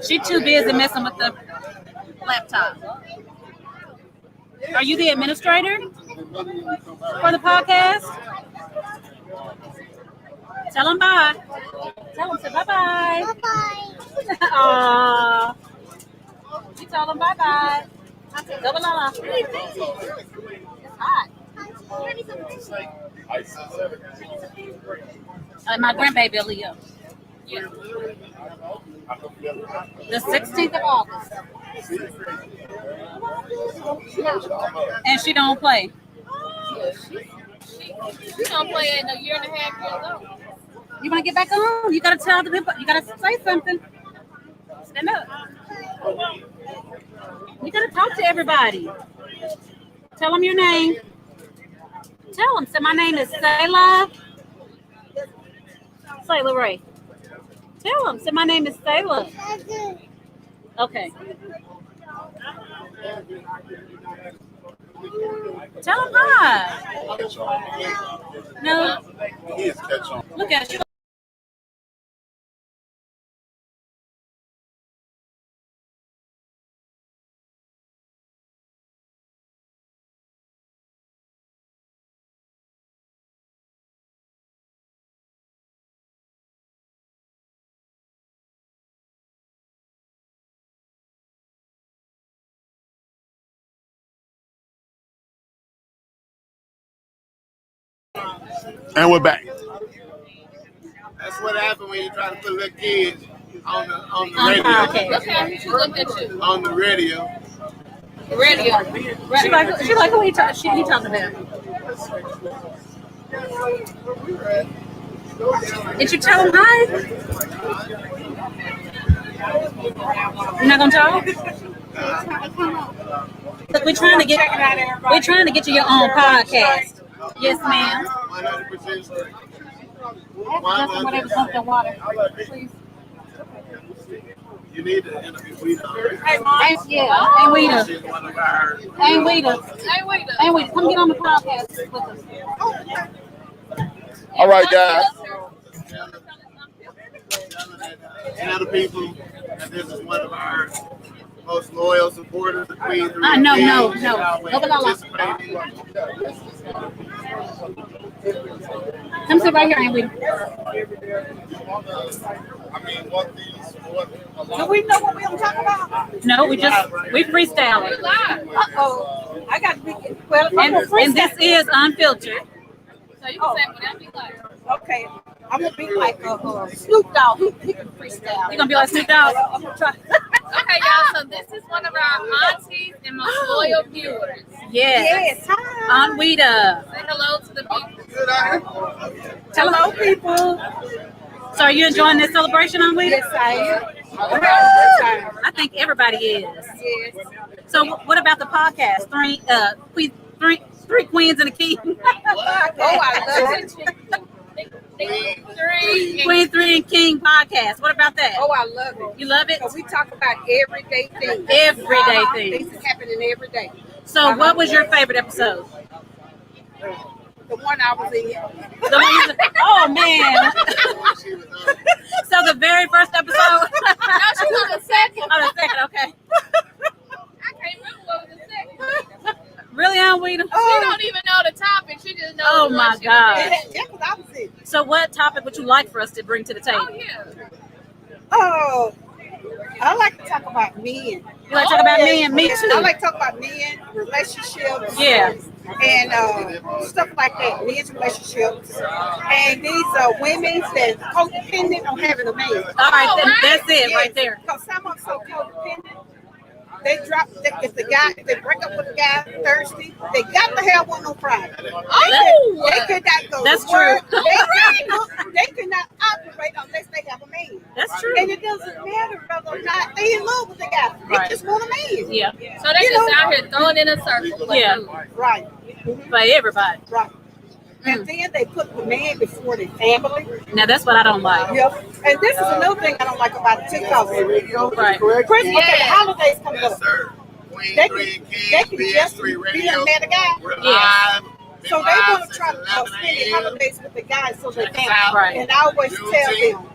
She too busy messing with the laptop. Are you the administrator for the podcast? Tell them bye. Tell them say bye-bye. Bye-bye. Aww. You tell them bye-bye. Double la. It's hot. My grandbaby Leo. Yeah. The 16th of August. And she don't play. She don't play in a year and a half years old. You want to get back on? You got to tell the people. You got to say something. Stand up. You got to talk to everybody. Tell them your name. Tell them. Say, my name is Sayla. Sayla Ray. Tell them. Say, my name is Sayla. Okay. Tell them hi. No. Look at you. And we're back. That's what happened when you try to put little kids on the radio. Okay, she looked at you. On the radio. Radio. She like who he talking about. Did you tell him hi? You're not gonna talk? Look, we're trying to get you your own podcast. Yes, ma'am. 100%. Justin, whatever, something water, please. You need to interview Weeda. Ain't Weeda. She's one of our. Ain't Weeda. Come get on the podcast with us. All right, guys. Tell the people that this is one of our most loyal supporters of Queen. No. Come sit right here, ain't we? Do we know what we're going to talk about? No, we freestyling. Uh-oh. I got to be, well, if I'm gonna and this is unfiltered. So you can say whatever you like. Okay. I'm going to be like Snoop Dogg. He can freestyle. You going to be like Snoop Dogg? I'm going to try. Okay, y'all, so this is one of our aunties and most loyal viewers. Yes. Hi. Aunt Weeda. Say hello to the people. Hello, people. So are you enjoying this celebration, Aunt Weeda? Yes, I am. I think everybody is. Yes. So what about the podcast? Three queens and a king. I love it. Queen, three, and king podcast. What about that? Oh, I love it. You love it? So we talk about everyday things. Everyday things. Things happening every day. So what was your favorite episode? The one I was in. The one you, oh, man. So the very first episode? No, she was on the second. Oh, the second, okay. I can't remember what was the second. Really, Aunt Weeda? She don't even know the topic. She just knows. Oh, my God. That's what I was in. So what topic would you like for us to bring to the table? Oh, yeah. Oh, I like to talk about men. You like to talk about men? Me too. I like to talk about men, relationships. Yeah. And stuff like that, men's relationships. And these are women that's codependent on having a man. All right, that's it right there. Because some of them so codependent. They drop if they break up with a guy Thursday, they got to have one on Friday. They could not go. That's to work. true. They could not operate unless they have a man. That's true. And it doesn't matter whether or not they in love with the guy. They just want a man. Yeah. So they just out here throwing in a circle. Yeah. Right. By everybody. Right. And then they put the man before their family. Now that's what I don't like. Yep. And this is another thing I don't like about TikTok. Right. Christmas, okay, the holidays coming up. They can just be a man a guy. Yeah. So they want to try to spend the holidays with the guys so they can. Right. And I always tell them,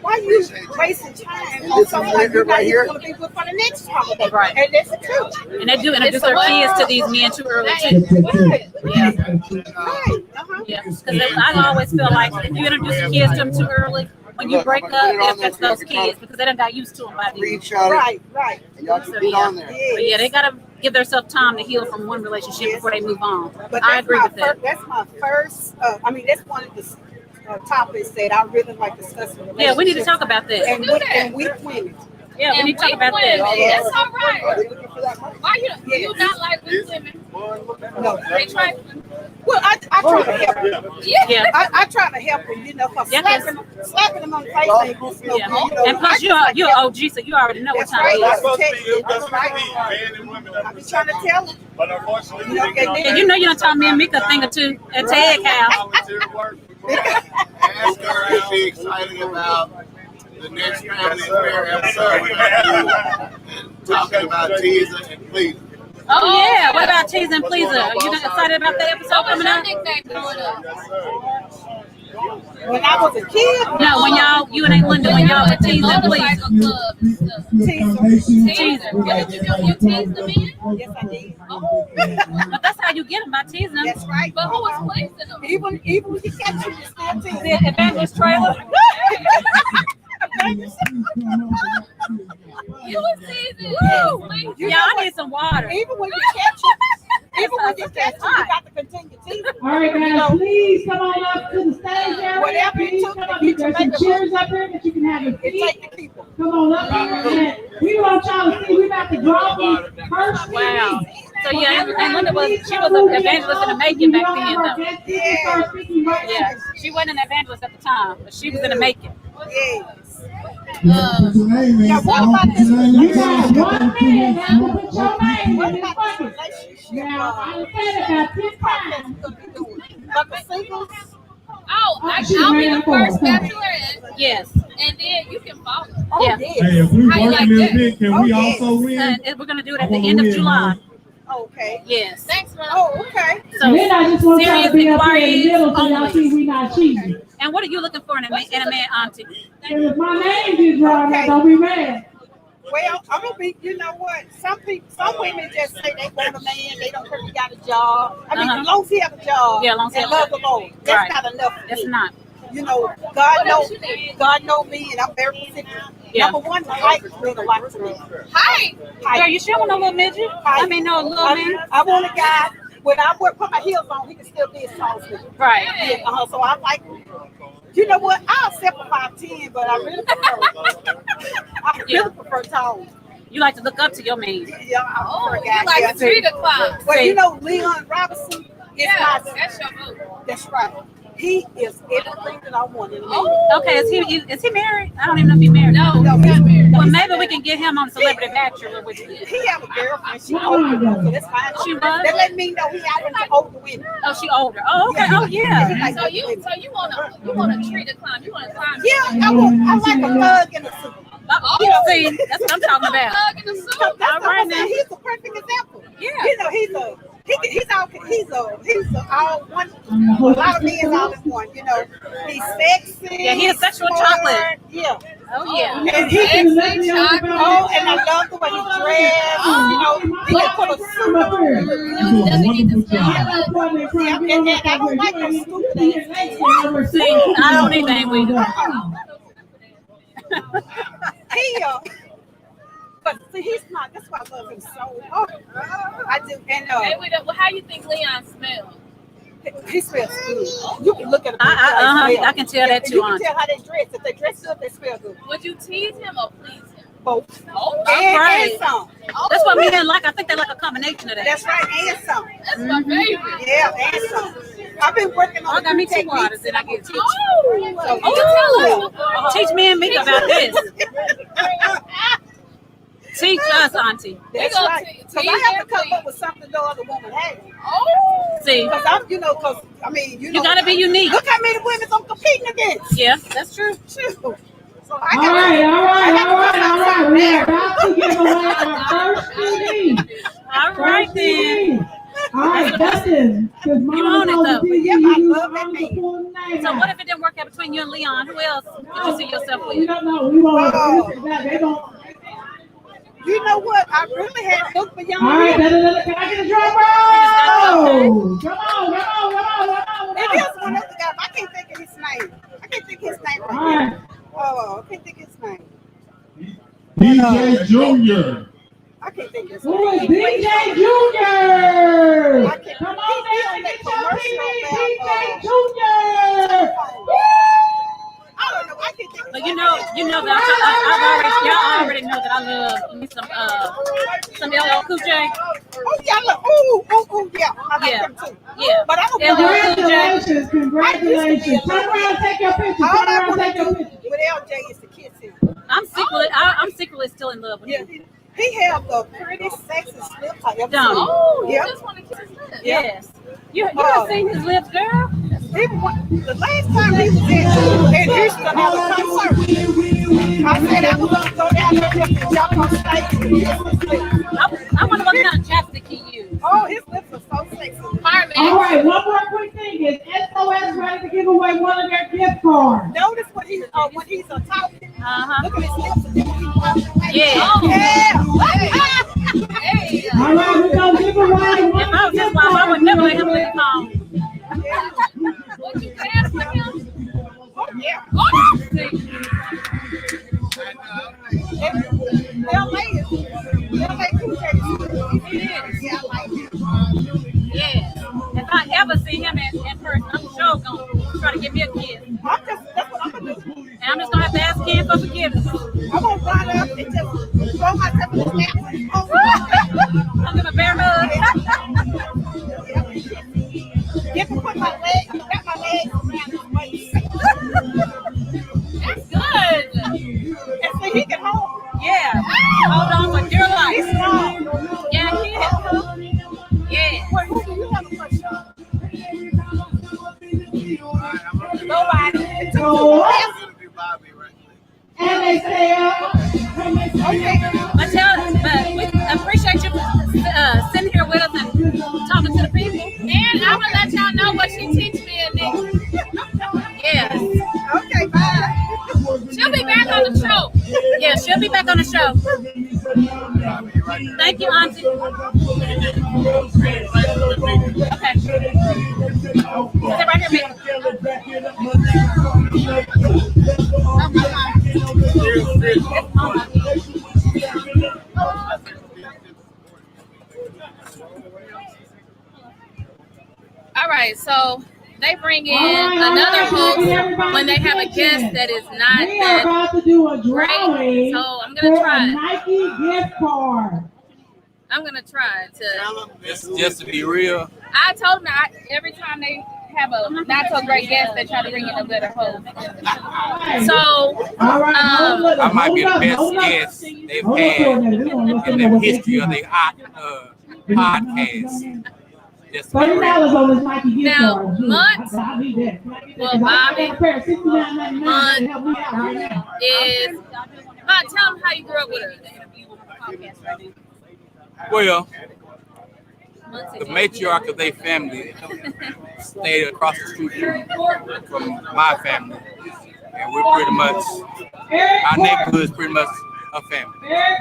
why you wasting time on someone you're not even going to be with for the next holiday? Right. And that's true. And they do introduce their kids to these men too early too. Yeah. Yeah. Because I always feel like if you introduce the kids to them too early, when you break up, it affects those kids because they done got used to them by then. Right. So, But yeah, they gotta give themselves time to heal from one relationship before they move on. But I agree with that. That's my first. That's one of the topics that I really like discussing. Yeah, we need to talk about that. And weak women. Yeah, we need to talk about that. That's all right. Why you not like weak women? No. They try. Well, I try to help them. Yeah. I try to help them, slapping them on the face ain't good. Yeah. And plus, you're an OG, so you already know what time it is. That's right. I be trying to tell them. But unfortunately, And you know you done taught me and Mika a thing or two at Ted's house. Ask her if she's excited about the next Family Affair episode. And talking about teaser and pleaser. Oh yeah, what about Teaser and Pleaser? Are you excited about that episode coming out? When I was a kid? No, when you and Linda, when y'all were Teaser and Pleaser. Teaser. You teased the men? Yes, I did. But that's how you get them, by teasing them. That's right. But who was pleasing them? Even when you catch you, you still tease. The Evangelist trailer. You was teasing. Yeah, I need some water. Even when you catch it, you got to continue teasing. All right, guys, please come on up to the stage area. Whatever Please you took come to up. get There's some chairs up here that you can have a seat. people. Come on up here. And we want y'all to see. We about to draw the first Wow. So yeah, and Linda was an evangelist in the making back then, though. Yeah, she wasn't an evangelist at the time, but she was in the making. Yes. Now, what about this? You got 1 minute now to put your name in this bucket. Now, I said about 10 times. But the singles. I'll be the first bachelorette. Yes. And then you can follow. Yeah. Hey, if we working this big, can we also win? And we're gonna do it at the end of July. Okay. Yes. Thanks, man. Oh, okay. So And then I just want y'all to serious be up here in the inquiries middle so y'all see only. we not cheating. And what are you looking for in a man, auntie? And if my name gets drawn out, don't be mad. Well, I'm gonna be. You know what? Some women just say they want a man. They don't care if he got a job. I mean, as long as he have a job. Yeah, as long as he and have a love the Lord. That's Right. not enough. For It's me. not. You know, God know me, and I'm very specific. Yeah. Number one, the height means a lot to me. Hi. Girl, you sure want no little midget? I mean, no little man. I want a guy. When I put my heels on, he can still be as tall as me. Right. Yeah, so I like. You know what? I'll accept a 5'10", but I really prefer tall. You like to look up to your man. Yeah, I prefer a guy. You like tree to climb. Well, you know, Leon Robinson is Yeah, my. that's your move. That's right. He is everything that I want in a man. Okay, is he married? I don't even know if he's married. No, he's married. Well, maybe we can get him on Celebrity Bachelor with you. He have a girlfriend. She older, so that's fine. She was? They let me know he out with the older women. Oh, she older. Oh, okay. Oh, yeah. So you want a tree to climb? You want to climb? Yeah, I like a thug in a suit. See, that's what I'm talking about. Thug in a suit. That's All right now. He's a perfect example. Yeah. You know, he's all one. A lot of men all in one. You know, he's sexy. Yeah, he's a sexual smart, chocolate. Yeah. Oh, yeah. And he can and I love the way he dressed. You know, he can put a suit on. And I don't like those stupid ass. See, I don't need that with you. But see, he's not. That's why I love him so much. I do. And Hey, well, how you think Leon smells? he smells good. You can look at him. I can tell that too. You can tell how they dress. If they dress good, they smell good. Would you tease him or please him? Both. Oh, And some. That's what men like. I think they like a combination of that. That's right, and some. That's my favorite. Yeah, and some. I've been working on. I got me 2 waters that I can teach. Teach me and Mika about this. Teach us, Auntie. That's right. Because I have to come up with something no other woman has. See, because I'm, because I mean, you gotta be unique. Look how many women I'm competing against. Yeah, that's true. So All right. We are about to give away our first CD. All right, then. All right, Dustin. You own it, though. Yeah, I love that name. So what if it didn't work out between you and Leon? Who else did you see yourself with? We don't know. We won't. They don't. You know what? I really had to look for young All right, men. can I get a drum roll? Come on. It is one other guy, but I can't think of his name. I can't think of his name right now. Oh, I can't think of his name. DJ Junior. I can't think of his name. Who is DJ Junior? I can't. Come on, man. Get your DJ Junior. I don't know. I can't think of But you know that y'all already know that I love me some LL Cool J. Oh yeah, yeah. I like them too. Yeah. But I don't Congratulations. Turn around, take your picture. All I want to do with LJ is to kiss him. I'm secretly still in love with him. He have the prettiest, sexy lips I ever seen. Don't. Oh, You just want to kiss his lips. Yes. You have seen his lips, girl? The last time he was in Houston at a concert, I said I was going to go down there and jump on stage and kiss his lips. I wonder what kind of chapstick he used. Oh, his lips are so sexy. All right, one more quick thing. Is SOS ready to give away one of their gift cards? Notice when he's talking. Look at his lips. Yeah. Oh, yeah. Hey. All right, we're going to give away one If I was his mom, I would never let him leave home. Would you dance with him? Oh, yeah. LA Cool J. Yeah, I like him. Yeah. If I ever see him in person, I'm sure going to try to give me a kiss. That's what I'm going to do. And I'm just going to have to ask Ken for forgiveness. I'm going to run up and just throw myself in his lap. I'm going to bear hug. Get to put my leg, wrap my legs around his waist. That's good. And so he can hold. Yeah. Hold on for dear life. He's strong. Yeah, he is. Yeah. Wait, who do you have a crush on? Nobody. And they say, okay. But we appreciate you sitting here with us and talking to the people. And I'm going to let y'all know what she teach me and then. Yes. Okay, bye. She'll be back on the show. Yeah, she'll be back on the show. Thank you, Auntie. Okay. Sit right here, All right, so they bring in another host when they have a guest that is not we are about to do a drawing so I'm gonna try a Nike gift card. I'm gonna try to. Just to be real. I told them every time they have a not so great guest, they try to bring in a better host. So, I might be the best guest they've had in the history of the podcast. $30 on this Nike gift now, card. months. I need that. Well, Bobby, $69.99 to help me out right now. is. Tell them how you grew up with her. Well, the matriarch of their family stayed across the street from my family. And we're pretty much, our neighborhood is pretty much a family. I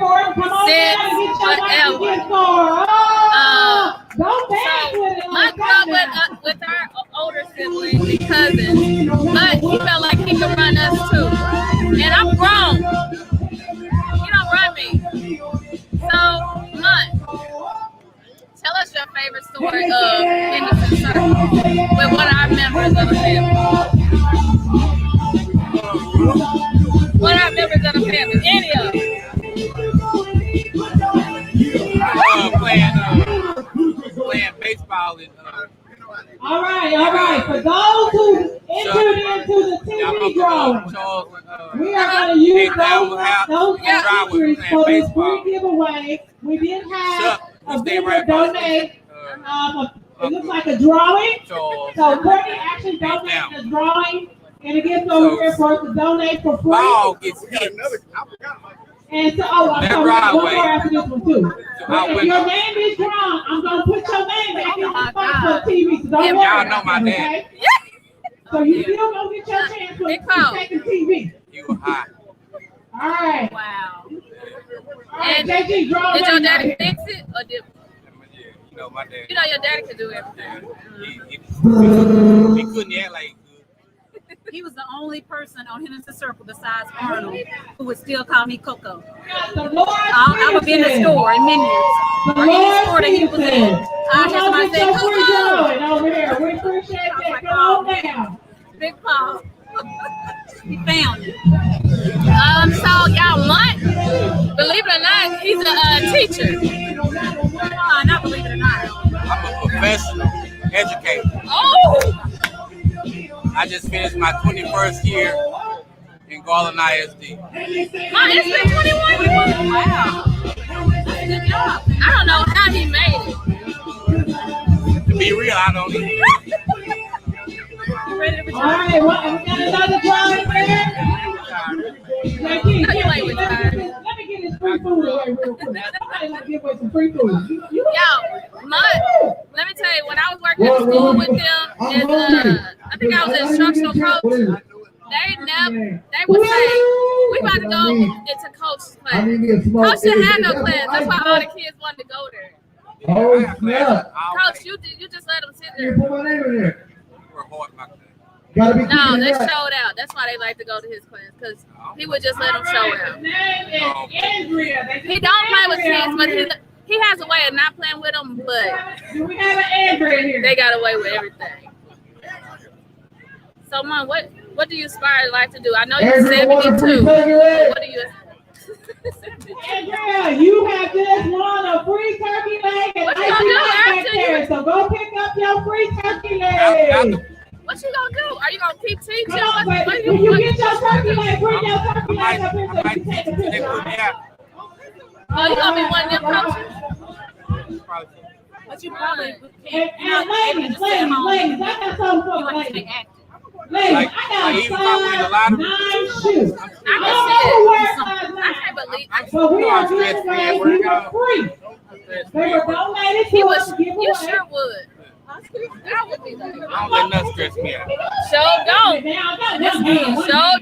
grew up with our older siblings and cousins, but he felt like he could run us too. And I'm grown. support Henderson Circle with one of our members of the family. One of our members of the family, any of them. Playing baseball in All right. For those who entered into the TV drawing, we are going to use those entries for this free giveaway. We did have a vendor donate. It looks like a drawing. So Courtney actually donated a drawing, and it gets over here for us to donate for free. Ball gets hit. And so, one more after this one too. If your name is drawn, I'm gonna put your name back in the box for TV. So don't worry. Y'all know my dad. Okay? So you still gonna get your chance for second TV. You were hot. All right. Wow. All right, And JG, draw did your daddy fix it or did? You know my dad. You know your daddy could do everything. He couldn't act like. He was the only person on Henderson Circle besides Arnold who would still call me Coco. I would be in the store in menus or any store that he was in. I hear somebody say Coco. Over here. We appreciate that. Come on down. Big Paul. He found it. So y'all Mutt, believe it or not, he's a teacher. Not believe it or not. I'm a professional educator. Oh! I just finished my 21st year in Garland ISD. My it's 21? Wow. Good job. I don't know how he made it. To be real, I don't either. All right, we got another drawing there. Let me get this free food away real quick. Somebody want to give away some free food. Yo, Mutt, let me tell you, when I was working at school with them, I think I was an instructional coach. They would say, we about to go into coach's class. Coach didn't have no class. That's why all the kids wanted to go there. Oh, snap. Coach, you just let them sit there. Put my name in there. No, they showed out. That's why they like to go to his class, because he would just let them show out. He don't play with kids, but he has a way of not playing with them, but do we have an Andrea here? They got away with everything. So, Mom, what do you aspire to life to do? I know you're 72. What do you Andrea, you have just won a free turkey leg and ice back there. So go pick up your free turkey leg. What you gonna do? Are you gonna keep teaching? When you get your turkey leg, bring your turkey leg up here so you can take a picture. Oh, you gonna be one of them coaches? But you probably and ladies, I got something for the ladies. Ladies, I got 9 shoes. I can't believe but we are giving away these are free. They were donated to us to give away. You sure would. That would be like, I don't let nothing stress me out. So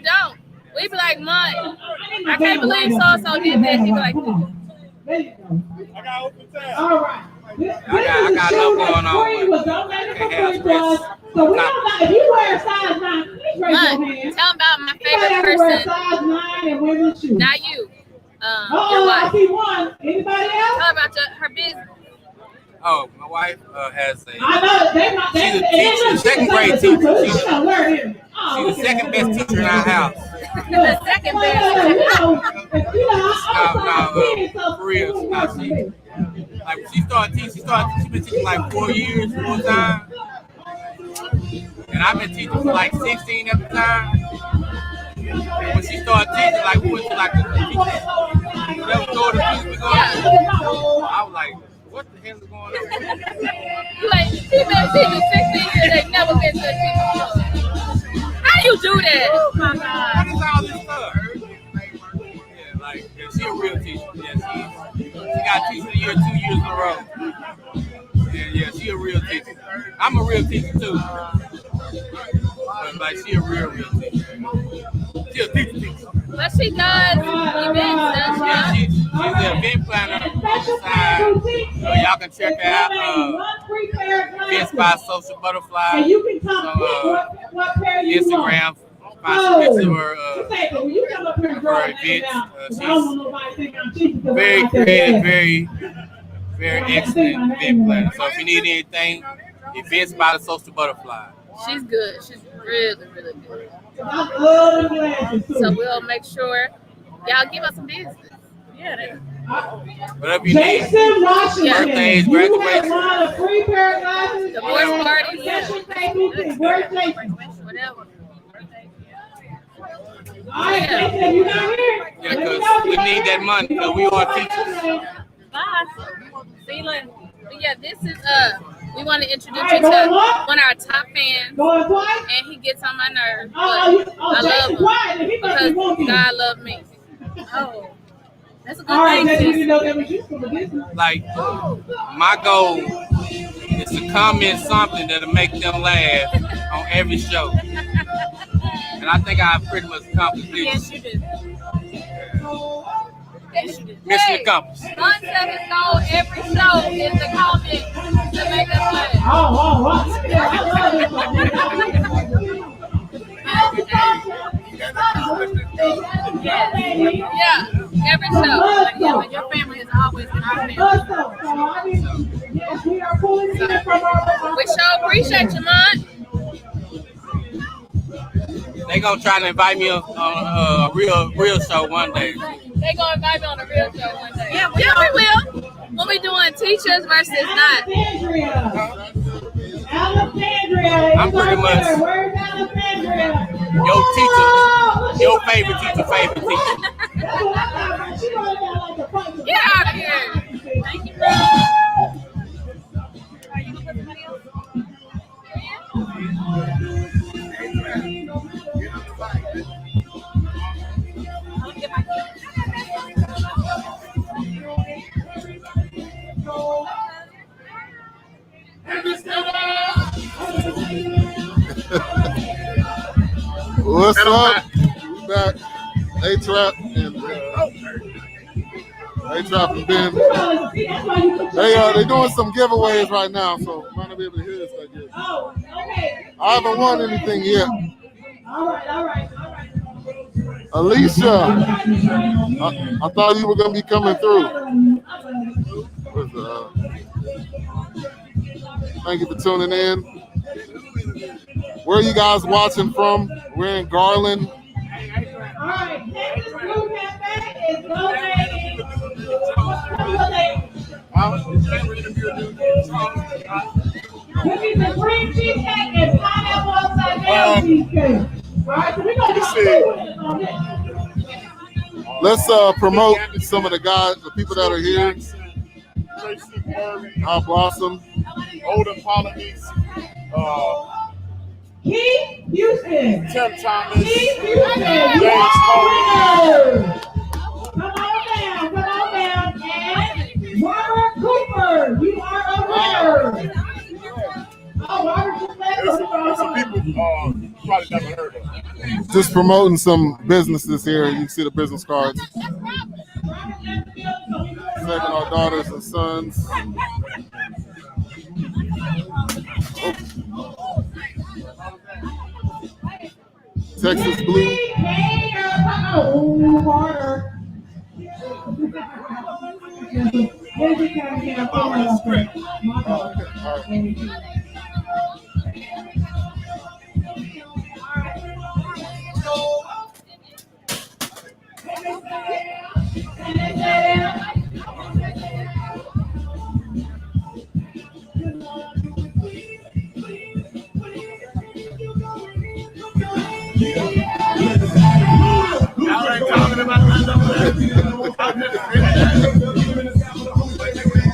don't. We be like, Mud, I can't believe so-and-so did that. He be like, there you go. I got open tab. All right. I got enough going on. So we don't know if you wear a size 9, please raise your hand. Tell them about my favorite Wear a person. size 9 and women's shoes. Not you. Your wife. I see one. Anybody else? Tell them about her business. Oh, my wife has a. I know she's a teacher, second grade teacher. She's the second best teacher in our house. The second best. For real. Like she started teaching. She's been teaching like 4 years full time, and I've been teaching for like 16 at the time. And when she started teaching, like we went to like the whatever door the kids were going. I was like, what the hell is going on? Like, she been teaching 16 years, they never been to a teacher. How do you do that? Oh my God. What is all this stuff? Yeah, like, she a real teacher. Yeah, she got teacher of the year 2 years in a row. Yeah, she a real teacher. I'm a real teacher too. But like, she a real teacher. She a teacher. But she does events, does she? Yeah, she's the event planner on the side. So y'all can check her out. Events by Social Butterfly. And you can come what pair you Instagram. want. Find some pictures of her events. She's very creative, very excellent event planner. So if you need anything, events by the Social Butterfly. She's good. She's really, really good. I love the glasses too. So we'll make sure y'all give us some business. Yeah. Whatever you need. Jason Washington, Birthdays, you have graduations. won a free pair of glasses. Divorce party, yeah. Session KBC. Where's Jason? Whatever. All right, Jason, you not here? Yeah, because we need that money because we are teachers. Bye. See you later. But yeah, this is we want to introduce you to one of our top fans, and he gets on my nerves. But I love him because God loved me. Oh, that's a good thing. Like, my goal is to comment something that'll make them laugh on every show. And I think I pretty much accomplished this. Yes, you did. Yes, you did. Mission accomplished. One seven goal every show is the comment to make us laugh. Yeah, every show. Yeah, but your family is always in our family. We sure appreciate you, Mom. They gonna try to invite me on a real show one day. They gonna invite me on a real show one day. Yeah, we will. We'll be doing teachers versus not. I'm pretty much your teacher, your favorite teacher. Get out of here. Thank you, bro. What's up? We back. A-Trap and A-Trap and Ben. They doing some giveaways right now, so you might not be able to hear this, I guess. I haven't won anything yet. All right. Alicia, I thought you were gonna be coming through. Thank you for tuning in. Where are you guys watching from? We're in Garland. All right, next group is donating. Cookies and cream cheesecake and pineapple upside down cheesecake. All right, so we're gonna do Let's promote some of the guys, the people that are here. Al Blossom, Olden Polonies, Keith Houston, Tim Thomas, Keith Houston, James Cody. Come on down, and Robert Cooper, you are a winner. Oh, Robert just left. Some people probably never heard of. Just promoting some businesses here. You can see the business cards. Saving our daughters and sons. Texas Blue.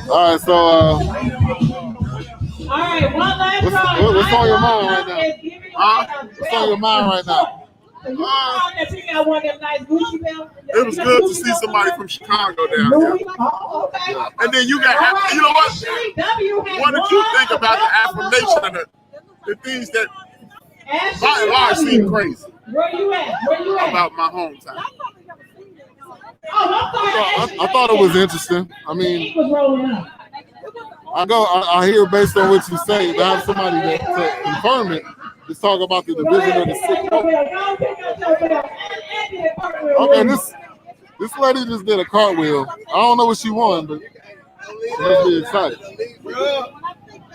All right, so all right, one last what's on your mind right now? What's on your mind right now? It was good to see somebody from Chicago down here. And then you got, you know what? What did you think about the affirmation and the things that by and large seem crazy? Where you at? About my hometown. I thought it was interesting. I mean, I hear based on what you say, to have somebody to confirm it. Let's talk about the division of the six. Okay, this lady just did a cartwheel. I don't know what she won, but You must be excited.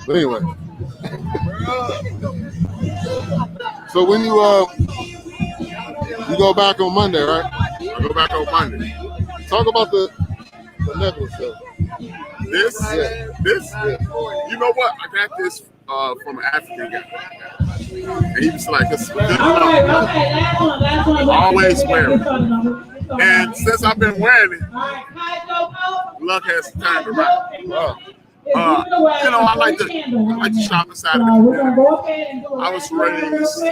But anyway. So when you go back on Monday, right? I go back on Monday. Talk about the necklace though. This? You know what? I got this from an African guy. And he was like, this is good enough. I always wear it. And since I've been wearing it, luck has turned around. I like to shop inside of the community. I was raised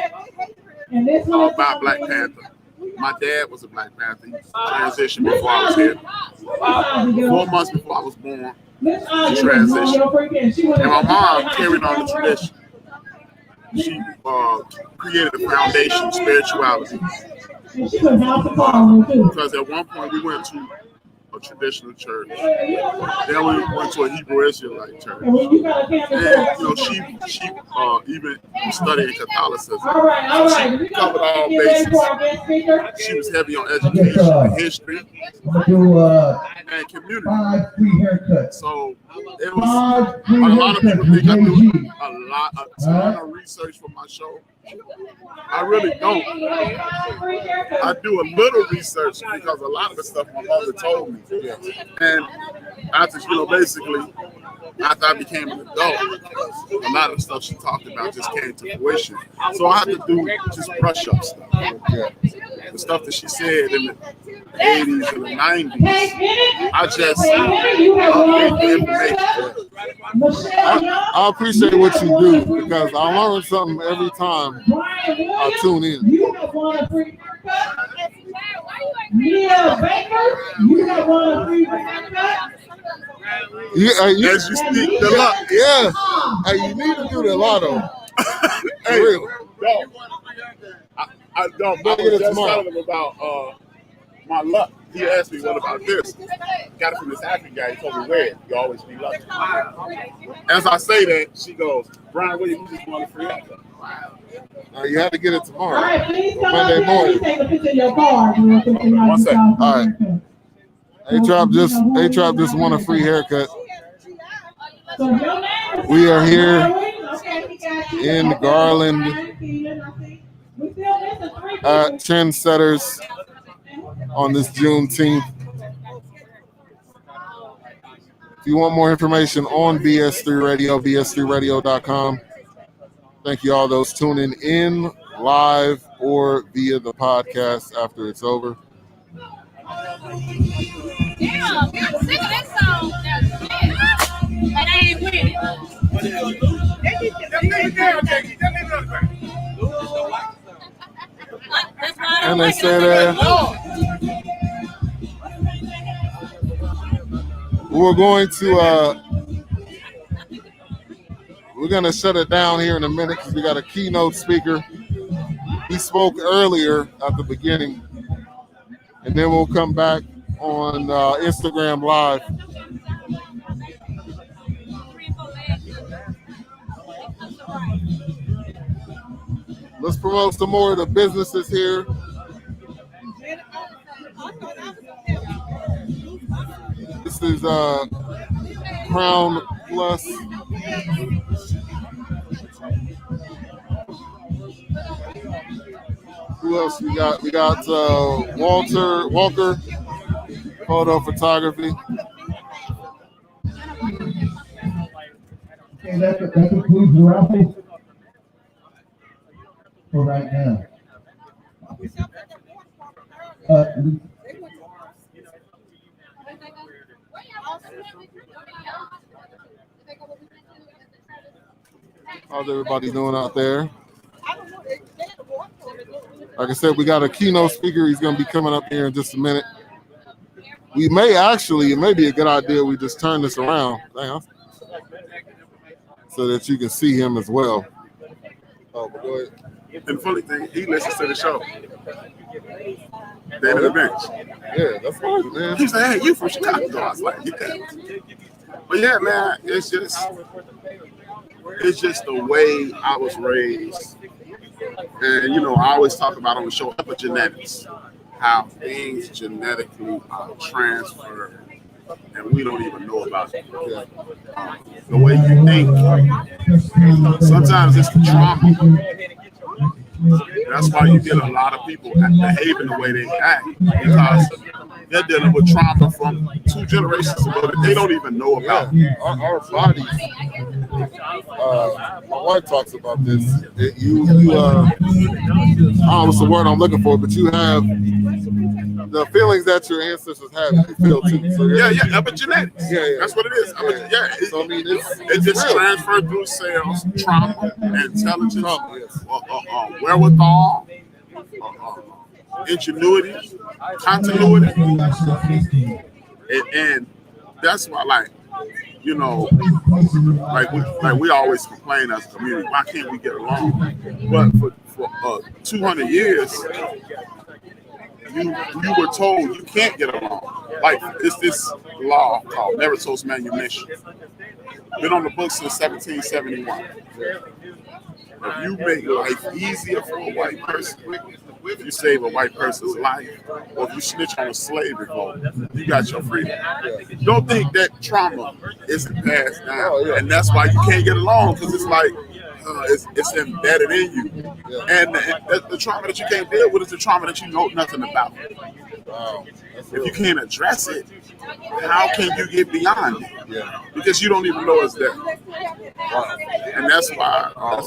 by Black Panther. My dad was a Black Panther. He transitioned before I was here. 4 months before I was born, he transitioned. And my mom carried on the tradition. She created a foundation of spirituality. Because at one point we went to a traditional church. Then we went to a Hebrew Israelite church. And she even studied Catholicism. So she covered all bases. She was heavy on education and history and community. So it was a lot of people think I do a ton of research for my show. I really don't. I do a little research because a lot of the stuff my mother told me. And after, basically, after I became an adult, a lot of the stuff she talked about just came to fruition. So I had to do just brush up stuff. The stuff that she said in the 80s and the 90s, I just made the information. I appreciate what you do because I learn something every time I tune in. As you speak, the luck. Yeah. Hey, you need to do the lotto. Hey, real. I was just telling him about my luck. He asked me, what about this? Got it from this African guy. He told me, where? You always be lucky. As I say that, she goes, Brian Williams, just want a free haircut. You have to get it tomorrow. All right, please Monday morning. take a picture of your card. 1 second. All right. A-Trap just won a free haircut. We are here in Garland at Trendsetters on this Juneteenth. If you want more information on BS3 Radio, bs3radio.com. Thank you all those tuning in live or via the podcast after it's over. Yeah, we were singing that song. And I ain't with it. And they say that we're going to shut it down here in a minute because we got a keynote speaker. He spoke earlier at the beginning, and then we'll come back on Instagram Live. Let's promote some more of the businesses here. This is Crown Plus. Who else we got? We got Walker Photo Photography. Okay, that concludes the raffle for right now. How's everybody doing out there? Like I said, we got a keynote speaker. He's going to be coming up here in just a minute. It may be a good idea we just turn this around so that you can see him as well. Oh, but go ahead. And the funny thing, he listens to the show. David the Bench. Yeah, that's fine, man. He said, hey, you from Chicago? I was like, yeah. But yeah, man, it's just the way I was raised. And, I always talk about on the show epigenetics, how things genetically are transferred and we don't even know about it. The way you think, sometimes it's the trauma. That's why you get a lot of people behaving the way they act, because they're dealing with trauma from 2 generations ago that they don't even know about. Our bodies. My wife talks about this. I don't know what's the word I'm looking for, but you have the feelings that your ancestors have. You feel too. So Epigenetics. That's what it is. So I mean, it's just transferred through cells, trauma, intelligence, wherewithal, ingenuity, continuity, and that's why, we always complain as a community, why can't we get along? But for 200 years, you were told you can't get along. Like it's this law called Meritos manumission. Been on the books since 1771. If you make life easier for a white person, if you save a white person's life, or if you snitch on a slave revolt, you got your freedom. Don't think that trauma isn't passed down, and that's why you can't get along, because it's like it's embedded in you. And the trauma that you can't deal with is the trauma that you know nothing about. If you can't address it, how can you get beyond it? Because you don't even know it's there. And that's why a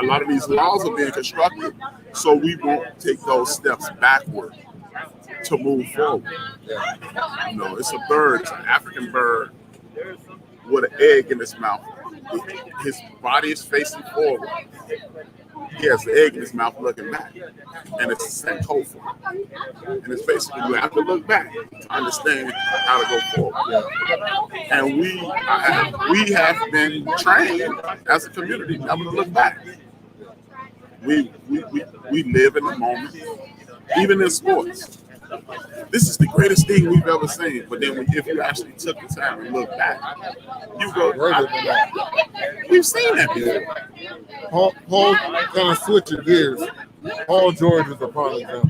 lot of these laws are being constructed so we won't take those steps backward to move forward. It's a bird, it's an African bird with an egg in his mouth. His body is facing forward. He has the egg in his mouth looking back, and it's Sankofa. And it's basically you have to look back to understand how to go forward. And we have been trained as a community never to look back. We live in the moment, even in sports. This is the greatest thing we've ever seen. But then if you actually took the time and look back, you go, we've seen that before. Paul kind of switching gears. Paul George is a prime example.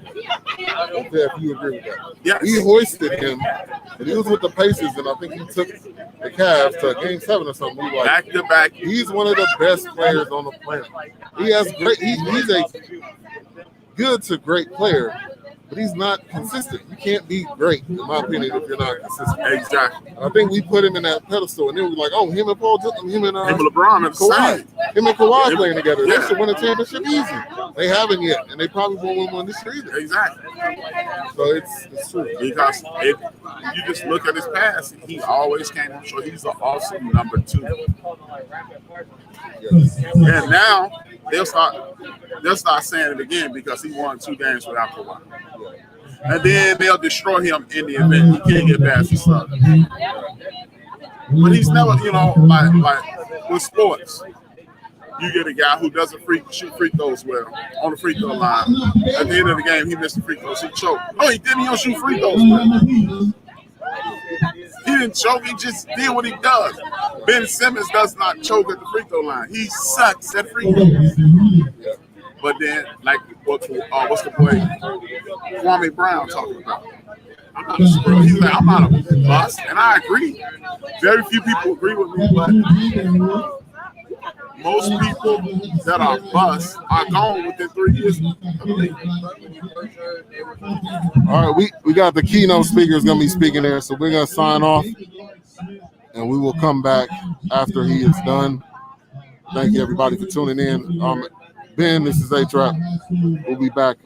If you agree with that. Yes. We hoisted him, and he was with the Pacers, and I think he took the Cavs to Game 7 or something. Back to back. He's one of the best players on the planet. He has great. He's a good to great player. But he's not consistent. You can't be great, in my opinion, if you're not consistent. Exactly. I think we put him in that pedestal, and then we're like, oh, him and Paul, him and LeBron, and Kawhi, him and Kawhi playing together. Yeah. They should win a championship easy. They haven't yet, and they probably won't win one this year either. Exactly. So it's true. Because you just look at his past, he always came on short. He's an awesome number 2. Yes. And now they'll start saying it again because he won 2 games without Kawhi. And then they'll destroy him in the event he can't get past his son. But he's never, like with sports, you get a guy who doesn't shoot free throws well on the free throw line. At the end of the game, he missed the free throws. He choked. No, he didn't. He don't shoot free throws well. He didn't choke. He just did what he does. Ben Simmons does not choke at the free throw line. He sucks at free throws. But then, like, what's the boy Kwame Brown talking about? I'm not a screw. He's like, I'm not a bust, and I agree. Very few people agree with me, but most people that are busts are gone within 3 years. All right, we got the keynote speakers going to be speaking there, so we're going to sign off, and we will come back after he is done. Thank you, everybody, for tuning in. Ben, this is A-Trap. We'll be back.